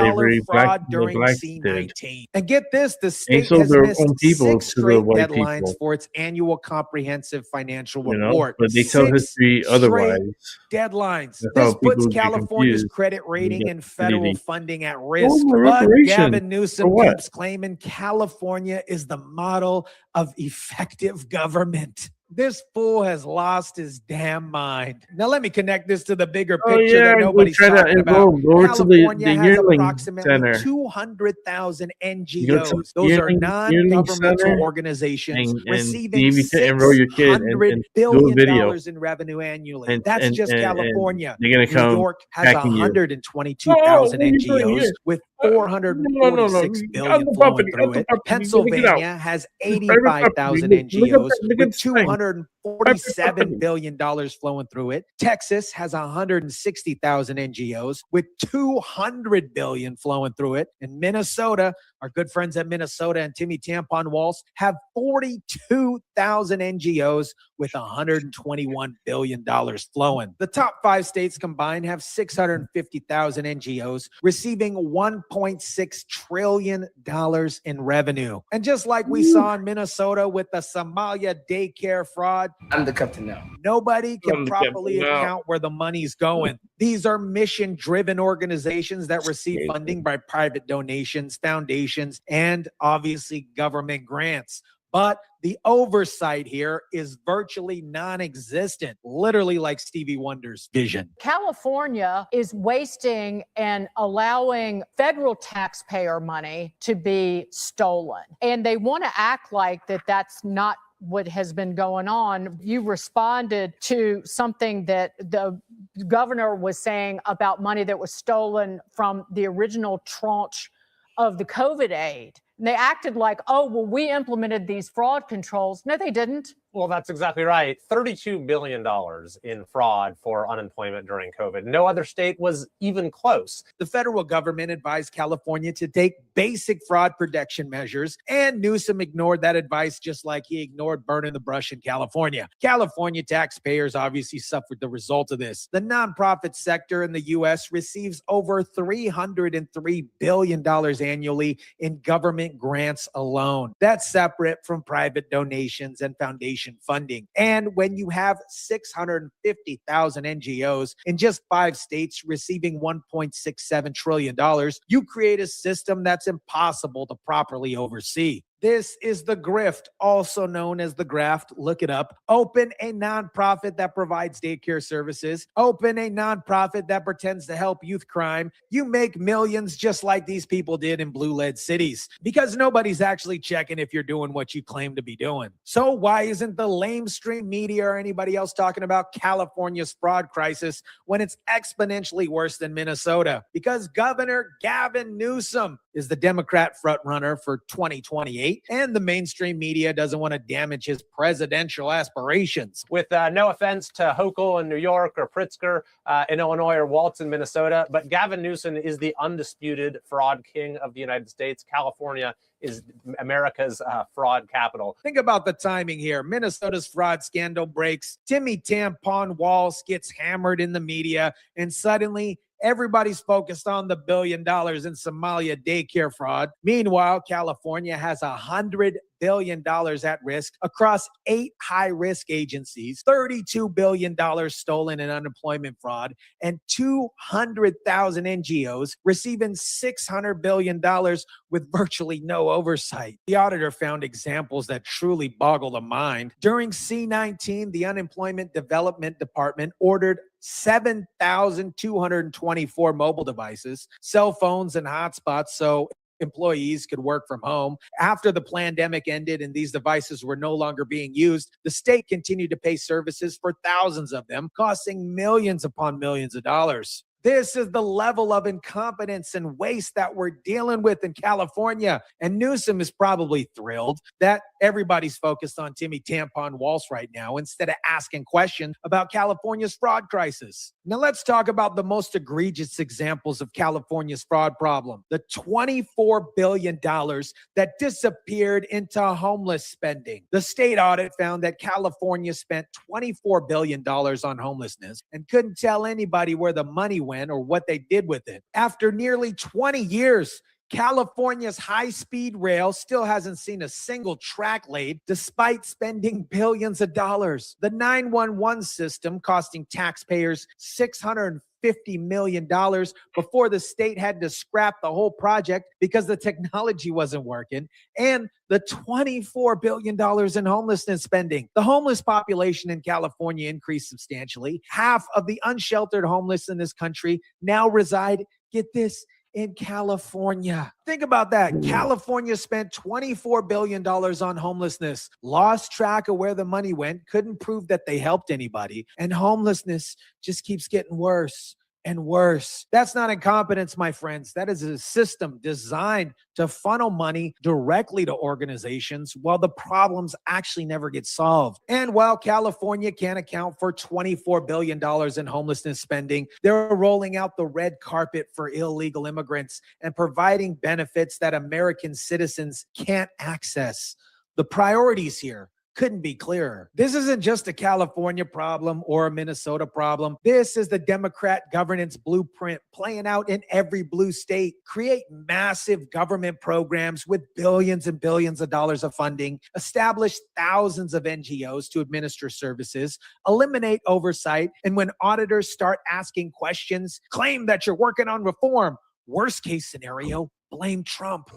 fraud during C-19. And get this, the state sold has their missed own people 6 to the straight white deadlines people. for its annual comprehensive financial You know, report. but they tell 6 history straight otherwise. deadlines. That's how This puts people get California's confused credit when you rating get and federal liquidity. funding at Oh, risk. my But reparation. Gavin For Newsom what? keeps claiming California is the model of effective government. This fool has lost his damn mind. Now let me connect this to the bigger Oh, picture yeah, that go nobody's try to talking about. go over to the California has Yearling approximately Center. 200,000 You go to NGOs. Those are Yearling non-governmental Center organizations and receiving see if you can enroll your kid $600 and do a billion video. in revenue annually. And, That's and, just and, California. and they're gonna come New York has packing you. 122,000 Oh, what are you doing NGOs here? with No. 446 You got billion the flowing puppy, through got the it. puppy. Get out. Pennsylvania has This private puppy. 85,000 Look at NGOs that. Look at with this thing. $247 billion flowing through it. Texas has 160,000 NGOs with $200 billion flowing through it. And Minnesota, our good friends at Minnesota and Timmy Tampon Walz, have 42,000 NGOs with $121 billion flowing. The top 5 states combined have 650,000 NGOs receiving $1.6 trillion in revenue. And just like we saw in Minnesota with the Somalia daycare fraud, I'm the captain now. nobody I'm can the properly captain now. account where the money's going. These are mission-driven organizations that receive funding by private donations, foundations, and obviously government grants. But the oversight here is virtually non-existent, literally like Stevie Wonder's vision. California is wasting and allowing federal taxpayer money to be stolen. And they want to act like that's not what has been going on. You responded to something that the governor was saying about money that was stolen from the original tranche of the COVID aid. And they acted like, oh, well, we implemented these fraud controls. No, they didn't. Well, that's exactly right. $32 billion in fraud for unemployment during COVID. No other state was even close. The federal government advised California to take basic fraud protection measures, and Newsom ignored that advice just like he ignored burning the brush in California. California taxpayers obviously suffered the result of this. The nonprofit sector in the U.S. receives over $303 billion annually in government grants alone. That's separate from private donations and foundations funding. And when you have 650,000 NGOs in just 5 states receiving $1.67 trillion, you create a system that's impossible to properly oversee. This is the grift, also known as the graft. Look it up. Open a nonprofit that provides daycare services. Open a nonprofit that pretends to help youth crime. You make millions just like these people did in blue-led cities, because nobody's actually checking if you're doing what you claim to be doing. So why isn't the lamestream media or anybody else talking about California's fraud crisis when it's exponentially worse than Minnesota? Because Governor Gavin Newsom is the Democrat frontrunner for 2028, and the mainstream media doesn't want to damage his presidential aspirations. With no offense to Hochul in New York or Pritzker in Illinois or Waltz in Minnesota, but Gavin Newsom is the undisputed fraud king of the United States. California is America's fraud capital. Think about the timing here. Minnesota's fraud scandal breaks. Timmy Tampon Walz gets hammered in the media, and suddenly everybody's focused on the $1 billion in Somalia daycare fraud. Meanwhile, California has $100 billion at risk across 8 high-risk agencies, $32 billion stolen in unemployment fraud, and 200,000 NGOs receiving $600 billion with virtually no oversight. The auditor found examples that truly boggle the mind. During C-19, the Unemployment Development Department ordered 7,224 mobile devices, cell phones, and hotspots so employees could work from home. After the pandemic ended and these devices were no longer being used, the state continued to pay services for thousands of them, costing millions upon millions of dollars. This is the level of incompetence and waste that we're dealing with in California. And Newsom is probably thrilled that everybody's focused on Timmy Tampon Walz right now instead of asking questions about California's fraud crisis. Now let's talk about the most egregious examples of California's fraud problem. The $24 billion that disappeared into homeless spending. The state audit found that California spent $24 billion on homelessness and couldn't tell anybody where the money went or what they did with it. After nearly 20 years, California's high-speed rail still hasn't seen a single track laid despite spending billions of dollars. The 911 system costing taxpayers $650 million before the state had to scrap the whole project because the technology wasn't working, and the $24 billion in homelessness spending. The homeless population in California increased substantially. Half of the unsheltered homeless in this country now reside, get this, in California. Think about that. California spent $24 billion on homelessness, lost track of where the money went, couldn't prove that they helped anybody, and homelessness just keeps getting worse and worse. That's not incompetence, my friends. That is a system designed to funnel money directly to organizations while the problems actually never get solved. And while California can't account for $24 billion in homelessness spending, they're rolling out the red carpet for illegal immigrants and providing benefits that American citizens can't access. The priorities here couldn't be clearer. This isn't just a California problem or a Minnesota problem. This is the Democrat governance blueprint playing out in every blue state. Create massive government programs with billions and billions of dollars of funding, establish thousands of NGOs to administer services, eliminate oversight, and when auditors start asking questions, claim that you're working on reform. Worst case scenario, blame Trump.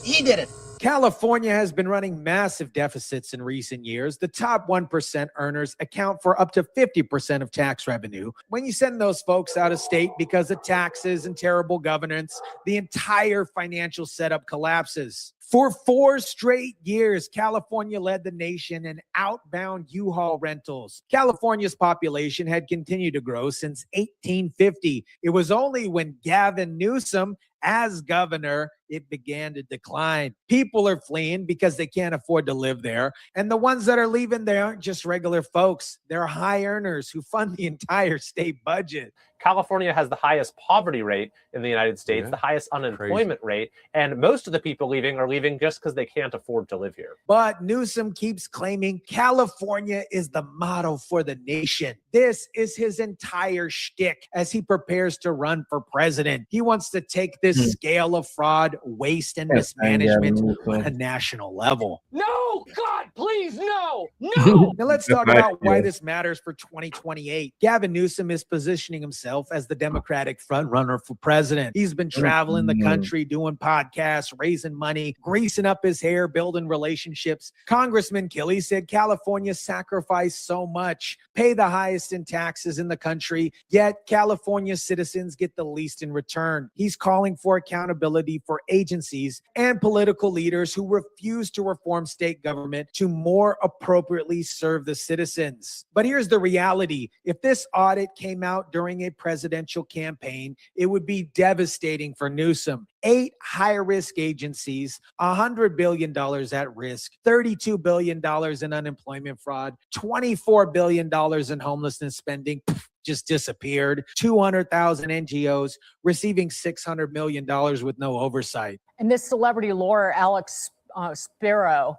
He did it. California has been running massive deficits in recent years. The top 1% earners account for up to 50% of tax revenue. When you send those folks out of state because of taxes and terrible governance, the entire financial setup collapses. For 4 straight years, California led the nation in outbound U-Haul rentals. California's population had continued to grow since 1850. It was only when Gavin Newsom, as governor, it began to decline. People are fleeing because they can't afford to live there. And the ones that are leaving, they aren't just regular folks. They're high earners who fund the entire state budget. California has the highest poverty rate in the United States, the highest unemployment rate, and most of the people leaving are leaving just because they can't afford to live here. But Newsom keeps claiming California is the model for the nation. This is his entire shtick as he prepares to run for president. He wants to take this scale of fraud, waste, and mismanagement on a national level. No, God, please, no, no. Now let's talk about why this matters for 2028. Gavin Newsom is positioning himself as the Democratic frontrunner for president. He's been traveling the country, doing podcasts, raising money, greasing up his hair, building relationships. Congressman Kelly said California sacrificed so much, pay the highest in taxes in the country, yet California citizens get the least in return. He's calling for accountability for agencies and political leaders who refuse to reform state government to more appropriately serve the citizens. But here's the reality. If this audit came out during a presidential campaign, it would be devastating for Newsom. 8 high-risk agencies, $100 billion at risk, $32 billion in unemployment fraud, $24 billion in homelessness spending, just disappeared. 200,000 NGOs receiving $600 million with no oversight. And this celebrity lawyer, Alex Spiro,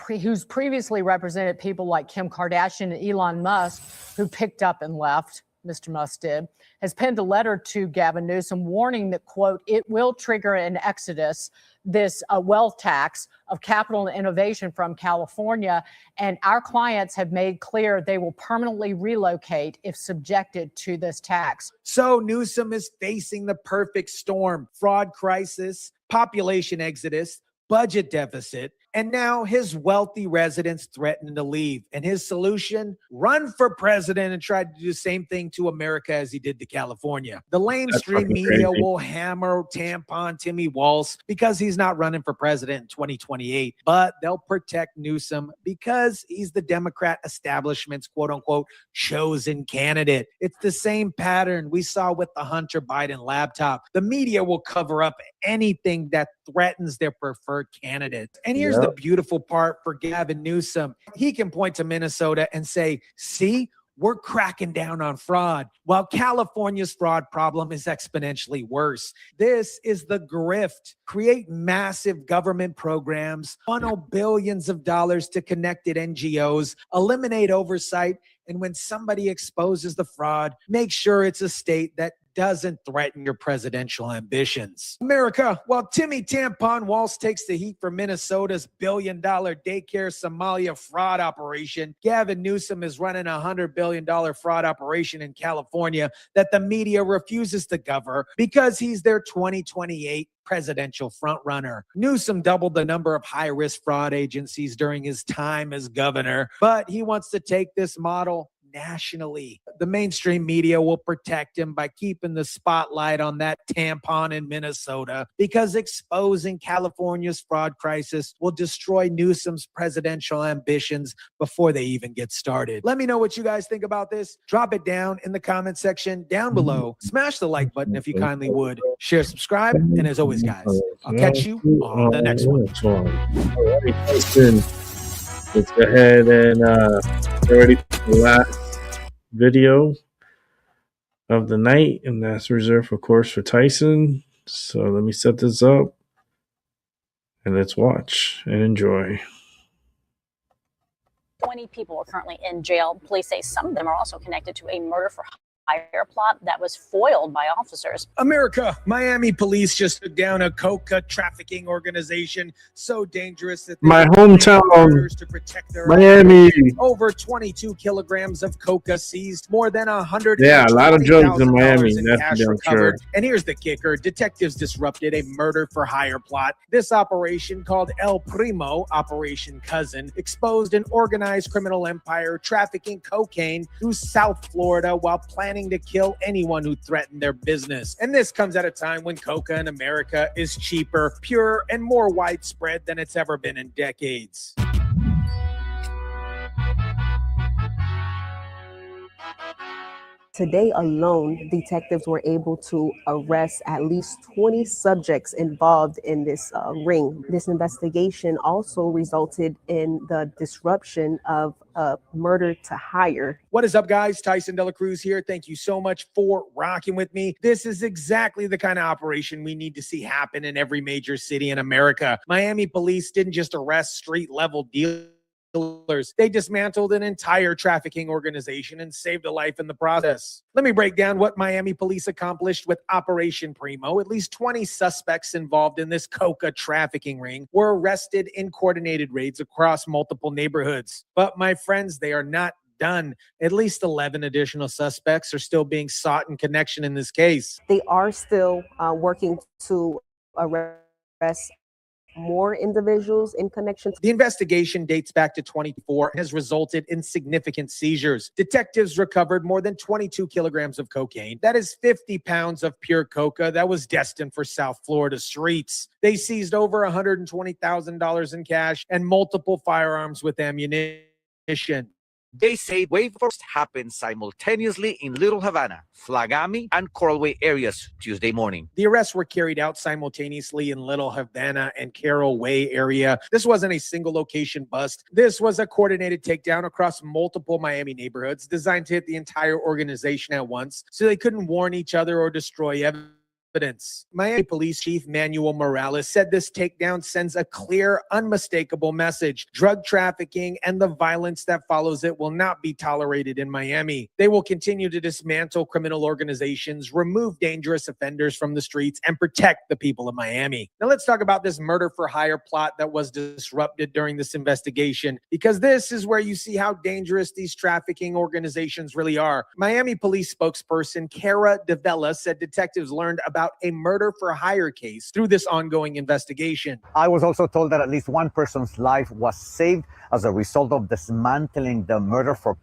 who's previously represented people like Kim Kardashian and Elon Musk, who picked up and left, Mr. Musk did, has penned a letter to Gavin Newsom warning that, quote, it will trigger an exodus, this wealth tax of capital and innovation from California. And our clients have made clear they will permanently relocate if subjected to this tax. So Newsom is facing the perfect storm: fraud crisis, population exodus, budget deficit, and now his wealthy residents threatening to leave. And his solution? Run for president and try to do the same thing to America as he did to California. The lamestream media will hammer tampon Timmy Walz because he's not running for president in 2028, but they'll protect Newsom because he's the Democrat establishment's quote-unquote chosen candidate. It's the same pattern we saw with the Hunter Biden laptop. The media will cover up anything that threatens their preferred candidate. And here's the beautiful part for Gavin Newsom. He can point to Minnesota and say, see, we're cracking down on fraud, while California's fraud problem is exponentially worse. This is the grift. Create massive government programs, funnel billions of dollars to connected NGOs, eliminate oversight, and when somebody exposes the fraud, make sure it's a state that doesn't threaten your presidential ambitions. America, while Timmy Tampon Walz takes the heat for Minnesota's billion-dollar daycare Somalia fraud operation, Gavin Newsom is running a $100 billion fraud operation in California that the media refuses to cover because he's their 2028 presidential frontrunner. Newsom doubled the number of high-risk fraud agencies during his time as governor, but he wants to take this model nationally. The mainstream media will protect him by keeping the spotlight on that tampon in Minnesota, because exposing California's fraud crisis will destroy Newsom's presidential ambitions before they even get started. Let me know what you guys think about this. Drop it down in the comment section down below. Smash the like button if you kindly would. Share, subscribe, and as always, guys, I'll catch you on the next one. All right, let's go ahead and get ready for the last video of the night, and that's reserved, of course, for Tyson. So let me set this up and let's watch and enjoy. 20 people are currently in jail. Police say some of them are also connected to a murder for hire plot that was foiled by officers. America, Miami police just took down a coca trafficking organization so dangerous that they My were hometown, orders to protect their Miami. operation. Over 22 kilograms of coca seized, more than Yeah, a lot of drugs in Miami. in That's cash for damn recovered. sure. And here's the kicker: detectives disrupted a murder for hire plot. This operation, called El Primo, Operation Cousin, exposed an organized criminal empire trafficking cocaine through South Florida while planning to kill anyone who threatened their business. And this comes at a time when coca in America is cheaper, pure, and more widespread than it's ever been in decades. Today alone, detectives were able to arrest at least 20 subjects involved in this ring. This investigation also resulted in the disruption of a murder to hire. What is up, guys? Tyson Dela Cruz here. Thank you so much for rocking with me. This is exactly the kind of operation we need to see happen in every major city in America. Miami police didn't just arrest street-level dealers. They dismantled an entire trafficking organization and saved a life in the process. Let me break down what Miami police accomplished with Operation Primo. At least 20 suspects involved in this coca trafficking ring were arrested in coordinated raids across multiple neighborhoods. But my friends, they are not done. At least 11 additional suspects are still being sought in connection in this case. They are still working to arrest more individuals in connection. The investigation dates back to 2024 and has resulted in significant seizures. Detectives recovered more than 22 kilograms of cocaine. That is 50 pounds of pure coca that was destined for South Florida streets. They seized over $120,000 in cash and multiple firearms with ammunition. They say wave first happened simultaneously in Little Havana, Flagami, and Coral Way areas Tuesday morning. The arrests were carried out simultaneously in Little Havana and Coral Way area. This wasn't a single location bust. This was a coordinated takedown across multiple Miami neighborhoods designed to hit the entire organization at once so they couldn't warn each other or destroy evidence. Miami Police Chief Manuel Morales said this takedown sends a clear, unmistakable message. Drug trafficking and the violence that follows it will not be tolerated in Miami. They will continue to dismantle criminal organizations, remove dangerous offenders from the streets, and protect the people of Miami. Now let's talk about this murder for hire plot that was disrupted during this investigation, because this is where you see how dangerous these trafficking organizations really are. Miami Police spokesperson Cara DeVella said detectives learned about a murder for hire case through this ongoing investigation. I was also told that at least one person's life was saved as a result of dismantling the murder for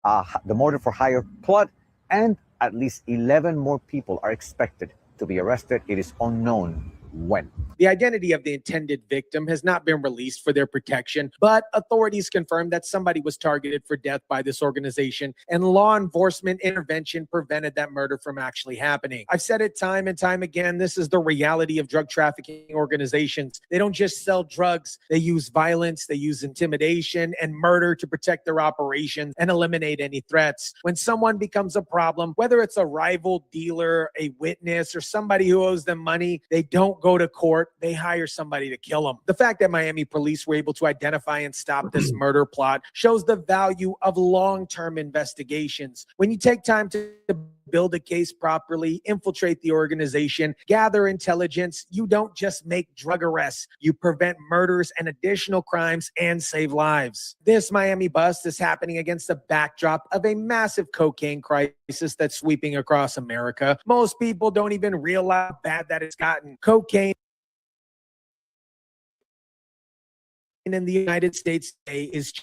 hire plot, and at least 11 more people are expected to be arrested. It is unknown when. The identity of the intended victim has not been released for their protection, but authorities confirmed that somebody was targeted for death by this organization, and law enforcement intervention prevented that murder from actually happening. I've said it time and time again, this is the reality of drug trafficking organizations. They don't just sell drugs, they use violence, they use intimidation and murder to protect their operations and eliminate any threats. When someone becomes a problem, whether it's a rival dealer, a witness, or somebody who owes them money, they don't go to court, they hire somebody to kill them. The fact that Miami police were able to identify and stop this murder plot shows the value of long-term investigations. When you take time to build a case properly, infiltrate the organization, gather intelligence, you don't just make drug arrests, you prevent murders and additional crimes and save lives. This Miami bust is happening against the backdrop of a massive cocaine crisis that's sweeping across America. Most people don't even realize how bad that it's gotten. Cocaine in the United States today is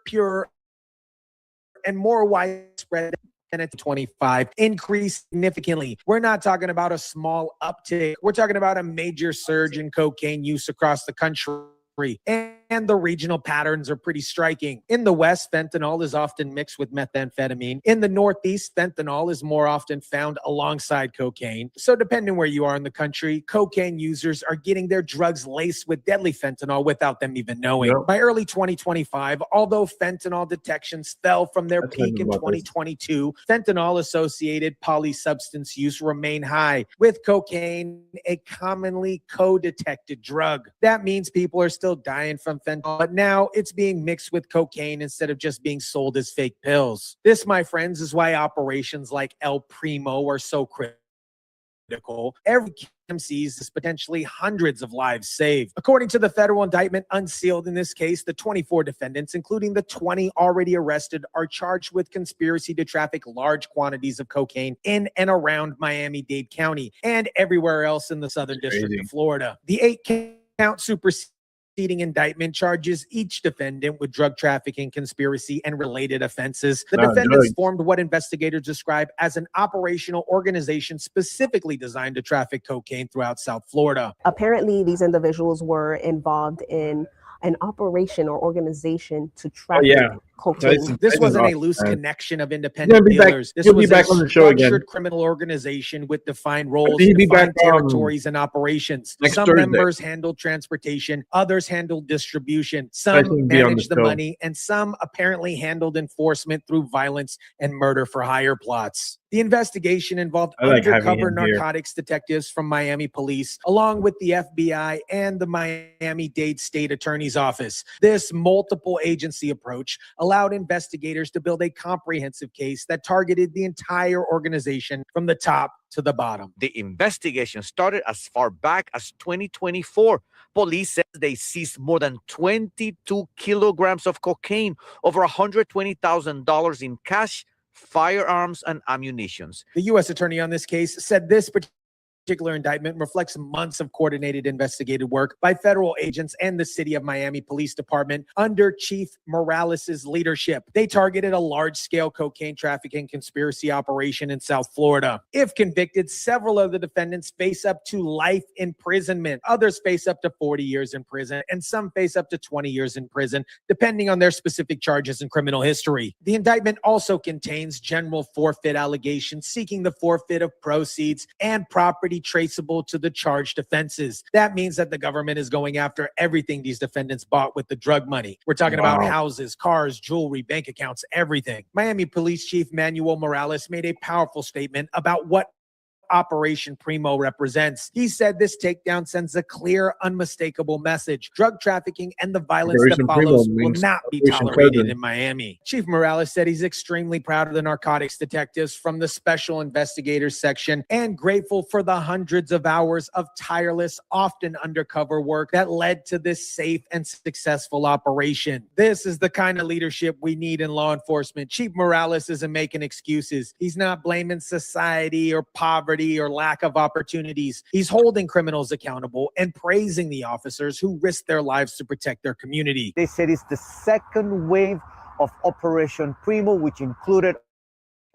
pure and more widespread than it's 25, increased significantly. We're not talking about a small uptick. We're talking about a major surge in cocaine use across the country. And the regional patterns are pretty striking. In the West, fentanyl is often mixed with methamphetamine. In the Northeast, fentanyl is more often found alongside cocaine. So depending where you are in the country, cocaine users are getting their drugs laced with deadly fentanyl without them even knowing. Yep. By early 2025, although fentanyl detections fell from their peak in 2022, fentanyl-associated polysubstance use remain high, with cocaine a commonly co-detected drug. That means people are still dying from fentanyl, but now it's being mixed with cocaine instead of just being sold as fake pills. This, my friends, is why operations like El Primo are so critical. Every sees is potentially hundreds of lives saved. According to the federal indictment unsealed in this case, the 24 defendants, including the 20 already arrested, are charged with conspiracy to traffic large quantities of cocaine in and around Miami-Dade County and everywhere else in the Southern District of Florida. The 8-count superseding indictment charges each defendant with drug trafficking, conspiracy, and related offenses. The defendants formed what investigators describe as an operational organization specifically designed to traffic cocaine throughout South Florida. Apparently, these individuals were involved in an operation or organization to traffic cocaine. This wasn't a loose connection of independent dealers. This was a structured criminal organization with defined roles, defined territories, and operations. Some members handled transportation, others handled distribution, some managed the money, and some apparently handled enforcement through violence and murder for hire plots. The investigation involved undercover narcotics detectives from Miami Police, along with the FBI and the Miami-Dade State Attorney's Office. This multiple agency approach allowed investigators to build a comprehensive case that targeted the entire organization from the top to the bottom. The investigation started as far back as 2024. Police says they seized more than 22 kilograms of cocaine, over $120,000 in cash, firearms, and ammunitions. The U.S. attorney on this case said this particular indictment reflects months of coordinated investigative work by federal agents and the City of Miami Police Department under Chief Morales' leadership. They targeted a large-scale cocaine trafficking conspiracy operation in South Florida. If convicted, several of the defendants face up to life imprisonment. Others face up to 40 years in prison, and some face up to 20 years in prison, depending on their specific charges and criminal history. The indictment also contains general forfeit allegations seeking the forfeit of proceeds and property traceable to the charged offenses. That means that the government is going after everything these defendants bought with the drug money. We're talking about houses, cars, jewelry, bank accounts, everything. Miami Police Chief Manuel Morales made a powerful statement about what Operation Primo represents. He said this takedown sends a clear, unmistakable message. Drug trafficking and the violence that follows will not be tolerated in Miami. Chief Morales said he's extremely proud of the narcotics detectives from the Special Investigators Section and grateful for the hundreds of hours of tireless, often undercover work that led to this safe and successful operation. This is the kind of leadership we need in law enforcement. Chief Morales isn't making excuses. He's not blaming society or poverty or lack of opportunities. He's holding criminals accountable and praising the officers who risk their lives to protect their community. They said it's the second wave of Operation Primo, which included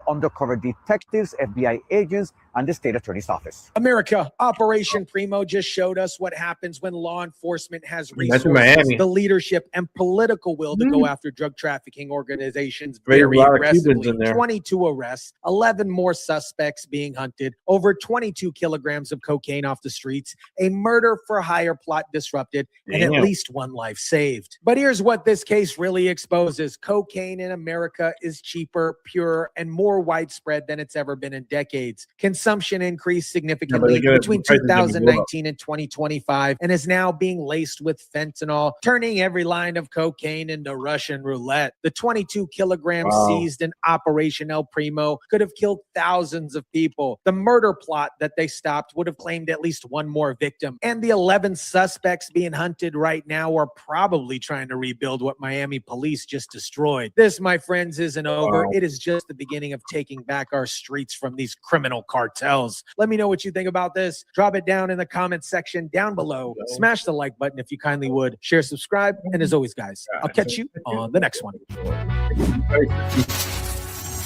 undercover detectives, FBI agents, and the state attorney's office. America, Operation Primo just showed us what happens when law enforcement has resources, the leadership, and political will to go after drug trafficking organizations very aggressively. 22 arrests, 11 more suspects being hunted, over 22 kilograms of cocaine off the streets, a murder for hire plot disrupted, and at least one life saved. But here's what this case really exposes. Cocaine in America is cheaper, purer, and more widespread than it's ever been in decades. Consumption increased significantly between 2019 and 2025 and is now being laced with fentanyl, turning every line of cocaine into Russian roulette. The 22 kilograms seized in Operation El Primo could have killed thousands of people. The murder plot that they stopped would have claimed at least one more victim. And the 11 suspects being hunted right now are probably trying to rebuild what Miami police just destroyed. This, my friends, isn't over. It is just the beginning of taking back our streets from these criminal cartels. Let me know what you think about this. Drop it down in the comments section down below. Smash the like button if you kindly would. Share, subscribe, and as always, guys, I'll catch you on the next one.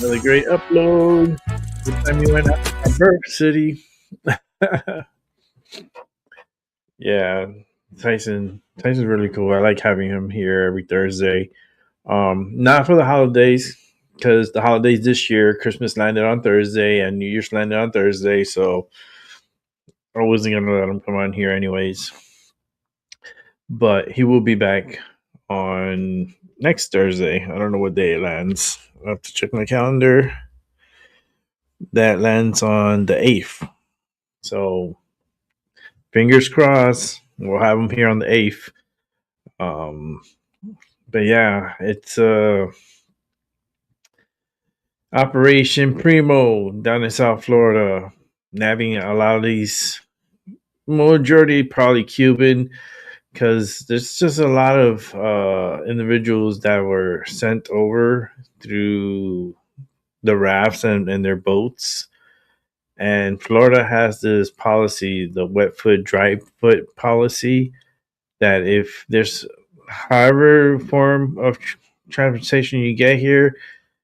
Another great upload. This time you went out to my birth city. Yeah, Tyson's really cool. I like having him here every Thursday. Not for the holidays, because the holidays this year, Christmas landed on Thursday and New Year's landed on Thursday, so I wasn't going to let him come on here anyways. But he will be back on next Thursday. I don't know what day it lands. I'll have to check my calendar. That lands on the 8th. So, fingers crossed, we'll have him here on the 8th. Um, but yeah, it's Operation Primo down in South Florida, nabbing a lot of these, majority probably Cuban, because there's just a lot of individuals that were sent over through the rafts and their boats. And Florida has this policy, the wet foot, dry foot policy, that if there's however form of transportation you get here,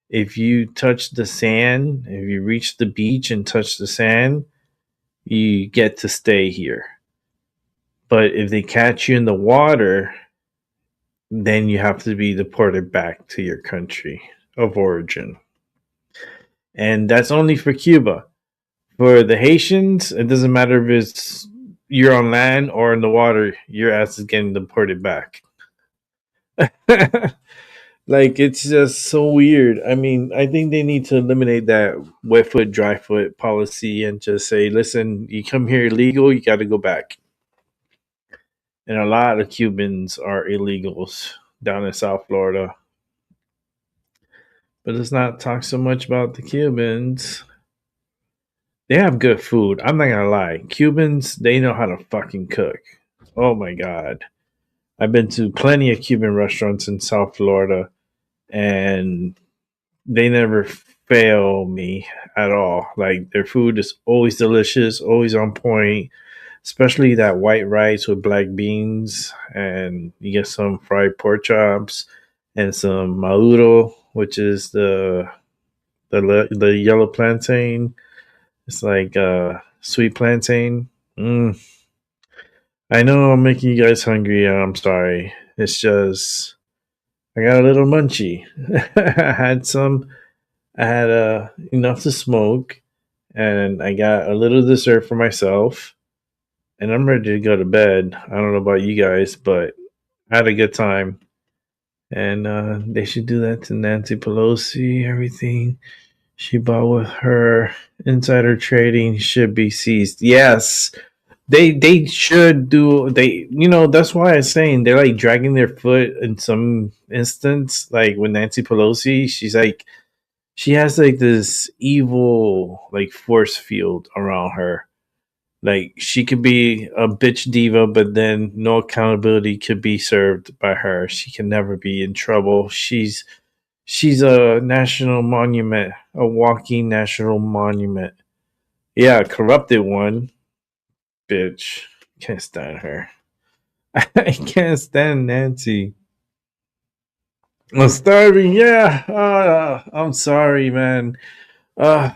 if you touch the sand, if you reach the beach and touch the sand, you get to stay here. But if they catch you in the water, then you have to be deported back to your country of origin. And that's only for Cuba. For the Haitians, it doesn't matter if it's you're on land or in the water, your ass is getting deported back. Like, it's just so weird. I mean, I think they need to eliminate that wet foot, dry foot policy and just say, listen, you come here illegal, you got to go back. And a lot of Cubans are illegals down in South Florida. But let's not talk so much about the Cubans. They have good food. I'm not going to lie. Cubans, they know how to fucking cook. Oh my God. I've been to plenty of Cuban restaurants in South Florida, and they never fail me at all. Like, their food is always delicious, always on point, especially that white rice with black beans, and you get some fried pork chops and some mauro, which is the yellow plantain. It's like sweet plantain. I know I'm making you guys hungry, and I'm sorry. It's just I got a little munchy. I had some. I had enough to smoke, and I got a little dessert for myself, and I'm ready to go to bed. I don't know about you guys, but I had a good time. And they should do that to Nancy Pelosi. Everything she bought with her insider trading should be seized. Yes, they should do. That's why I'm saying they're like dragging their foot in some instance. Like with Nancy Pelosi, she has like this evil like force field around her. Like, she could be a bitch diva, but then no accountability could be served by her. She can never be in trouble. She's a national monument, a walking national monument. Yeah, corrupted one. Bitch. Can't stand her. I can't stand Nancy. I'm starving. Yeah. I'm sorry, man. Uh,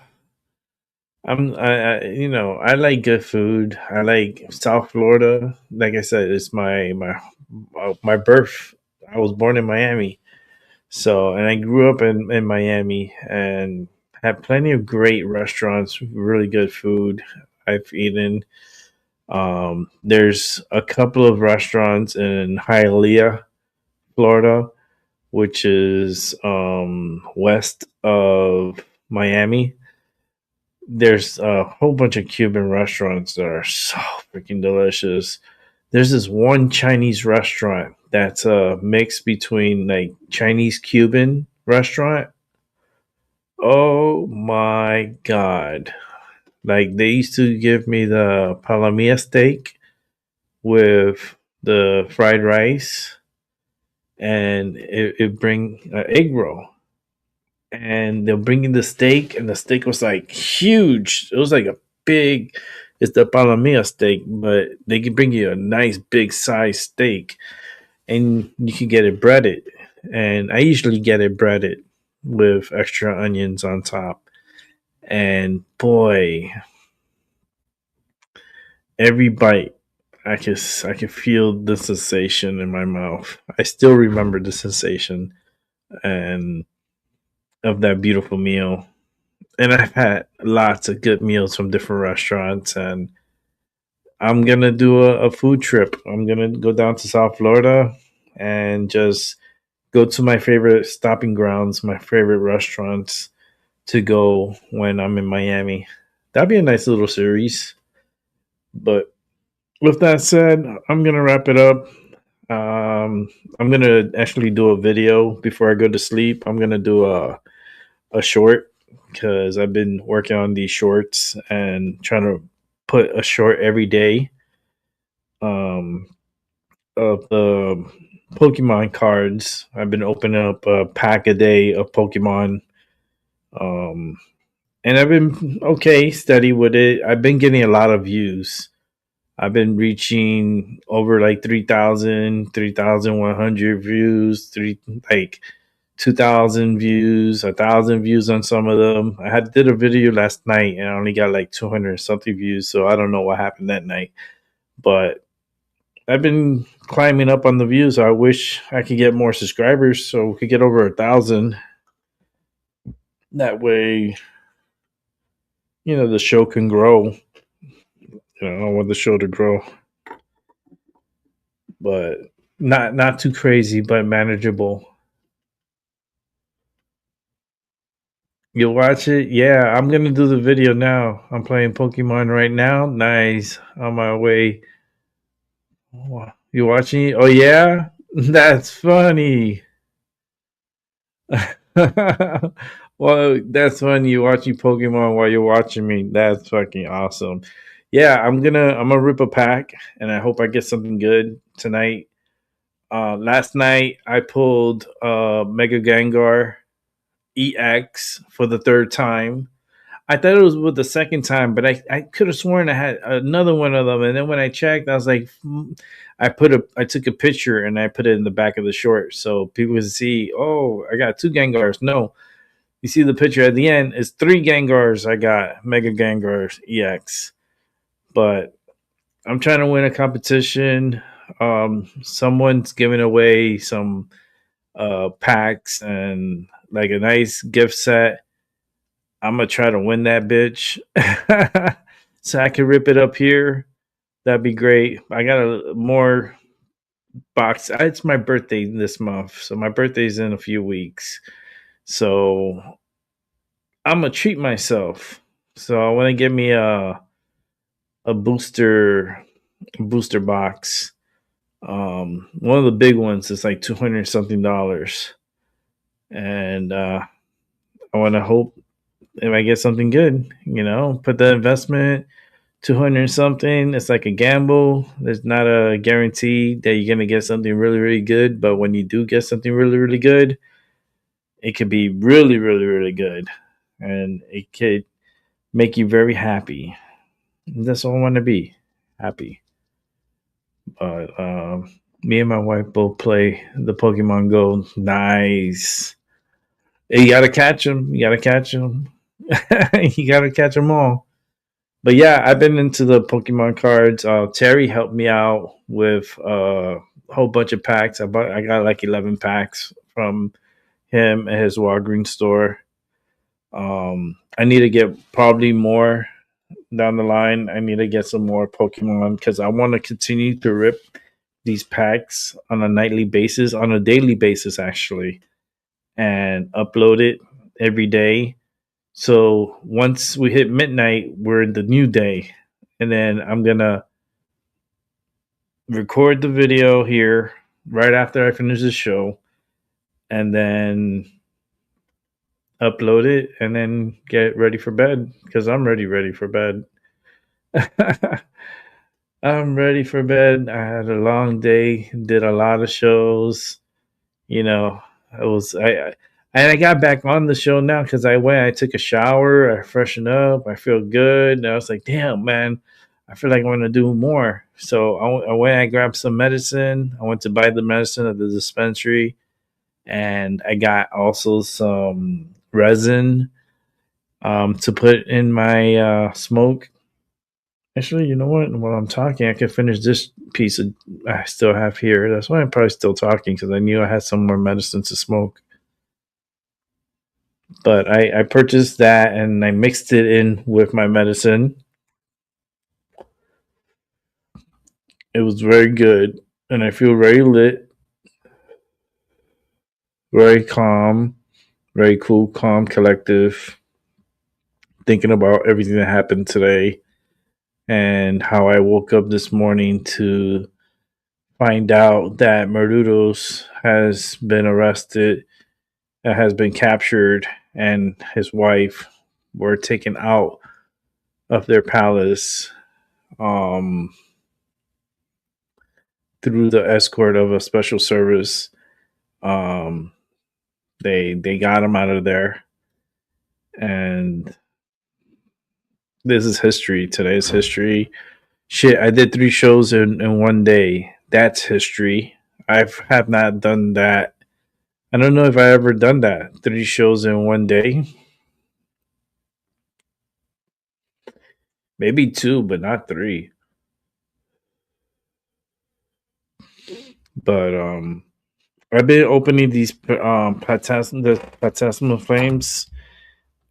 I like good food. I like South Florida. Like I said, it's my birth. I was born in Miami, so, and I grew up in Miami and had plenty of great restaurants, really good food. I've eaten. There's a couple of restaurants in Hialeah, Florida, which is west of Miami. There's a whole bunch of Cuban restaurants that are so freaking delicious. There's this one Chinese restaurant that's a mix between like Chinese Cuban restaurant. Oh my God. Like, they used to give me the palomilla steak with the fried rice, and it bring an egg roll, and they'll bring in the steak, and the steak was like huge. It was like a big, it's the palomilla steak, but they can bring you a nice big size steak, and you can get it breaded. And I usually get it breaded with extra onions on top. And boy, every bite, I can feel the sensation in my mouth. I still remember the sensation and of that beautiful meal. And I've had lots of good meals from different restaurants, and I'm gonna do a food trip. I'm gonna go down to South Florida and just go to my favorite stopping grounds, my favorite restaurants to go when I'm in Miami. That'd be a nice little series. But with that said, I'm gonna wrap it up. I'm gonna actually do a video before I go to sleep. I'm gonna do a short because I've been working on these shorts and trying to put a short every day um, of the Pokemon cards. I've been opening up a pack a day of Pokemon, um, and I've been okay, steady with it. I've been getting a lot of views. I've been reaching over like 3,000, 3,100 views, like 2,000 views, 1,000 views on some of them. I had did a video last night and I only got like 200 something views, so I don't know what happened that night. But I've been climbing up on the views. So I wish I could get more subscribers so we could get over 1,000. That way, the show can grow. I want the show to grow, but not too crazy, but manageable. You'll watch it? Yeah, I'm gonna do the video now. I'm playing Pokemon right now. Nice. On my way. You watching it? Oh yeah? That's funny. Well, that's funny. You watching Pokemon while you're watching me. That's fucking awesome. Yeah, I'm gonna rip a pack and I hope I get something good tonight. Last night I pulled Mega Gengar EX for the third time. I thought it was with the second time, but I could have sworn I had another one of them. And then when I checked, I was like, I took a picture and I put it in the back of the short so people would see, oh, I got 2 Gengars. No, you see the picture at the end, it's 3 Gengars. I got Mega Gengars EX. But I'm trying to win a competition. Someone's giving away some packs and like a nice gift set. I'm gonna try to win that bitch so I can rip it up here. That'd be great. I got a more box. It's my birthday this month, so my birthday's in a few weeks. So I'm gonna treat myself. So I want to get me a booster box. One of the big ones is like $200 something, and I want to hope if I get something good, put the investment 200 something. It's like a gamble. There's not a guarantee that you're gonna get something really, really good. But when you do get something really, really good, it could be really, really, really good, and it could make you very happy. And that's all I want to be, happy. But me and my wife both play the Pokemon Go. Nice. You gotta catch them. You gotta catch them. You gotta catch them all. But yeah, I've been into the Pokemon cards. Terry helped me out with a whole bunch of packs. I got like 11 packs from him at his Walgreens store. I need to get probably more down the line. I need to get some more Pokemon because I want to continue to rip these packs on a nightly basis, on a daily basis actually, and upload it every day. So once we hit midnight, we're in the new day. And then I'm going to record the video here right after I finish the show and then upload it and then get ready for bed because I'm ready for bed. I'm ready for bed. I had a long day, did a lot of shows. I got back on the show now because I took a shower, I freshened up, I feel good. And I was like, damn, man, I feel like I want to do more. So I went, I grabbed some medicine. I went to buy the medicine at the dispensary, and I got also some resin to put in my smoke. Actually, you know what? While I'm talking, I can finish this piece I still have here. That's why I'm probably still talking because I knew I had some more medicine to smoke. But I purchased that and I mixed it in with my medicine. It was very good, and I feel very lit, very calm, very cool, calm, collective, thinking about everything that happened today and how I woke up this morning to find out that Marudos has been arrested, has been captured, and his wife were taken out of their palace through the escort of a special service. They got him out of there, and this is history. Today's history. Shit, I did 3 shows in one day. That's history. I have not done that. I don't know if I ever done that. 3 shows in one day. Maybe 2, but not 3. But I've been opening these Plasma Flames,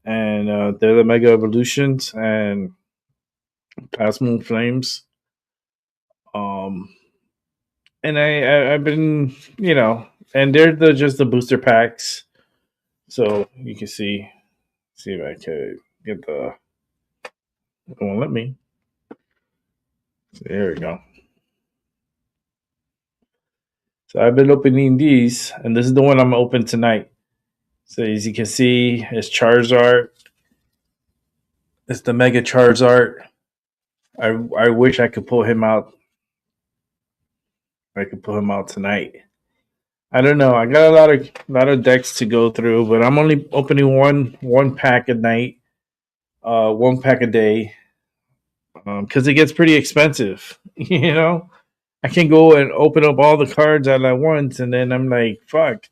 and they're the Mega Evolutions and Plasma Flames. And I've been, and they're just the booster packs. So you can see if I could get the. It won't let me. So there we go. So I've been opening these, and this is the one I'm open tonight. So as you can see, it's Charizard. It's the Mega Charizard. I wish I could pull him out. I could pull him out tonight. I don't know. I got a lot of decks to go through, but I'm only opening one pack a night, 1 pack a day, because it gets pretty expensive. I can go and open up all the cards all at once, and then I'm like, fuck,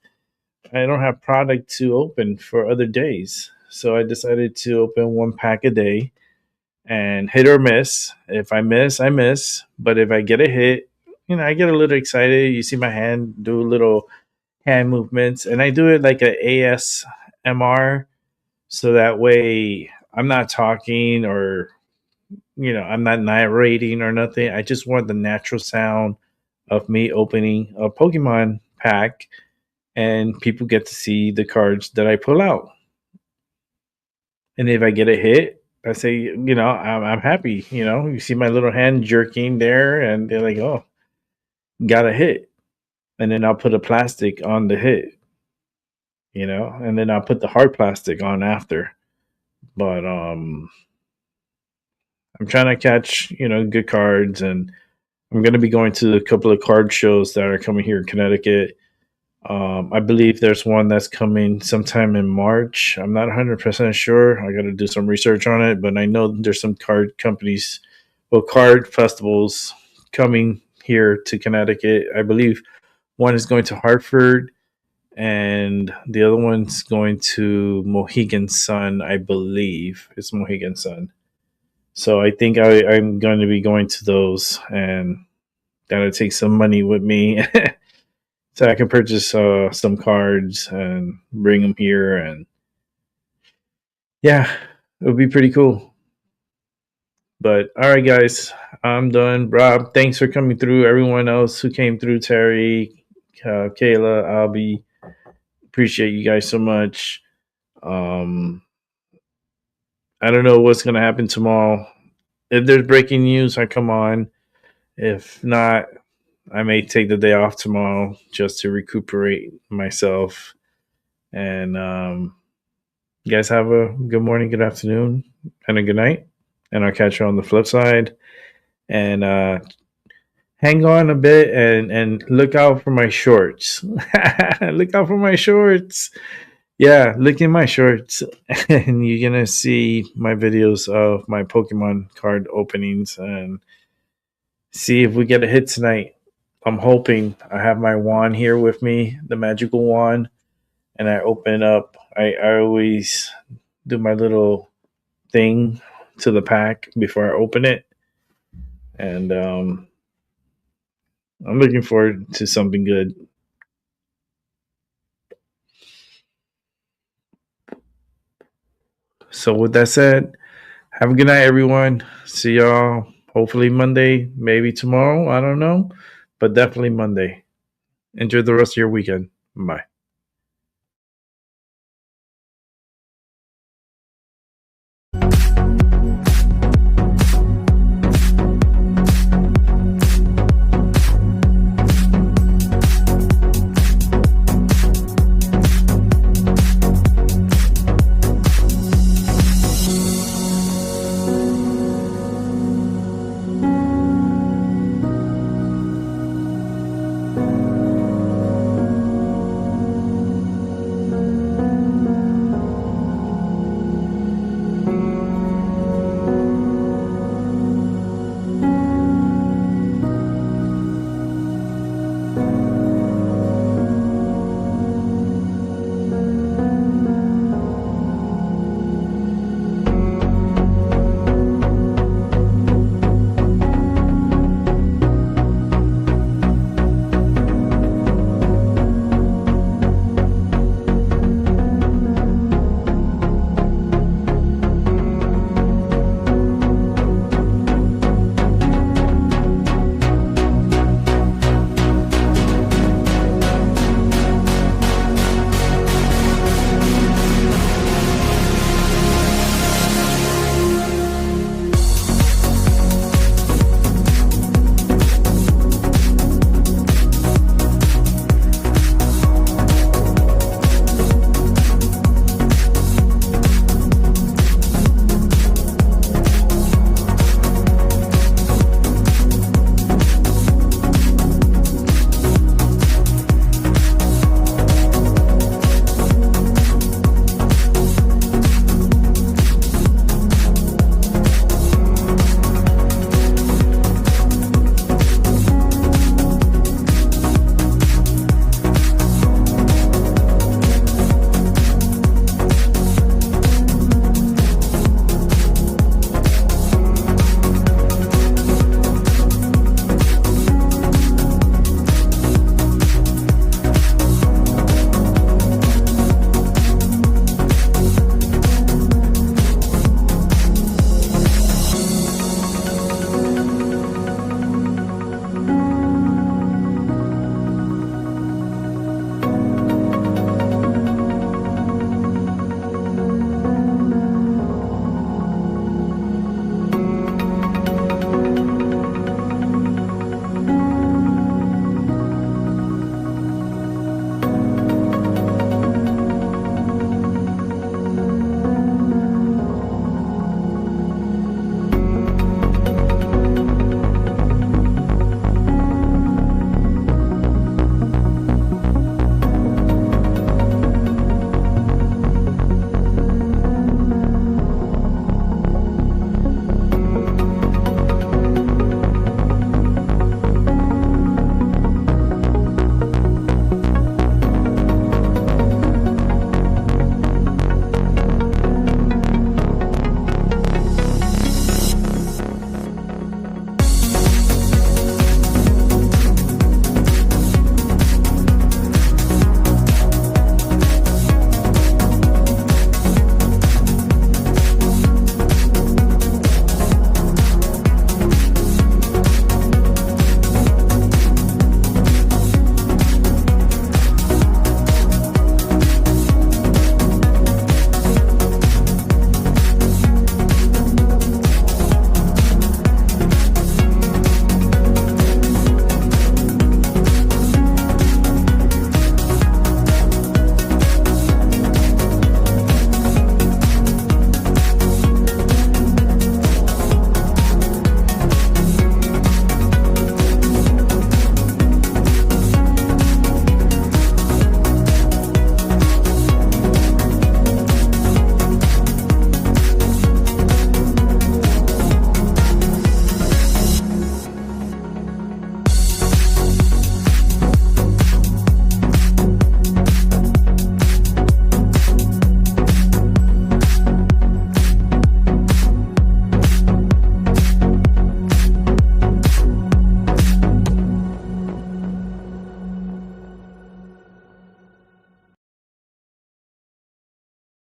I don't have product to open for other days. So I decided to open 1 pack a day and hit or miss. If I miss, I miss. But if I get a hit, I get a little excited. You see my hand do little hand movements, and I do it like a ASMR. So that way I'm not talking or, I'm not narrating or nothing. I just want the natural sound of me opening a Pokemon pack, and people get to see the cards that I pull out. And if I get a hit, I say, I'm happy. You see my little hand jerking there, and they're like, oh, got a hit. And then I'll put a plastic on the hit, and then I'll put the hard plastic on after. But I'm trying to catch, good cards, and I'm going to be going to a couple of card shows that are coming here in Connecticut. I believe there's one that's coming sometime in March. I'm not 100% sure. I got to do some research on it, but I know there's some card companies, card festivals coming here to Connecticut. I believe one is going to Hartford, and the other one's going to Mohegan Sun. I believe it's Mohegan Sun. So I think I'm going to be going to those, and gotta take some money with me. So I can purchase some cards and bring them here, and yeah, it would be pretty cool. But all right, guys, I'm done. Rob, thanks for coming through. Everyone else who came through, Terry, Kayla, Albie, appreciate you guys so much. I don't know what's gonna happen tomorrow. If there's breaking news, I come on. If not, I may take the day off tomorrow just to recuperate myself. And you guys have a good morning, good afternoon, and a good night. And I'll catch you on the flip side. And hang on a bit and look out for my shorts. Look out for my shorts. Yeah, look in my shorts. And you're going to see my videos of my Pokemon card openings and see if we get a hit tonight. I'm hoping. I have my wand here with me, the magical wand, and I open up. I always do my little thing to the pack before I open it, and I'm looking forward to something good. So with that said, have a good night, everyone. See y'all hopefully Monday, maybe tomorrow. I don't know, but definitely Monday. Enjoy the rest of your weekend. Bye.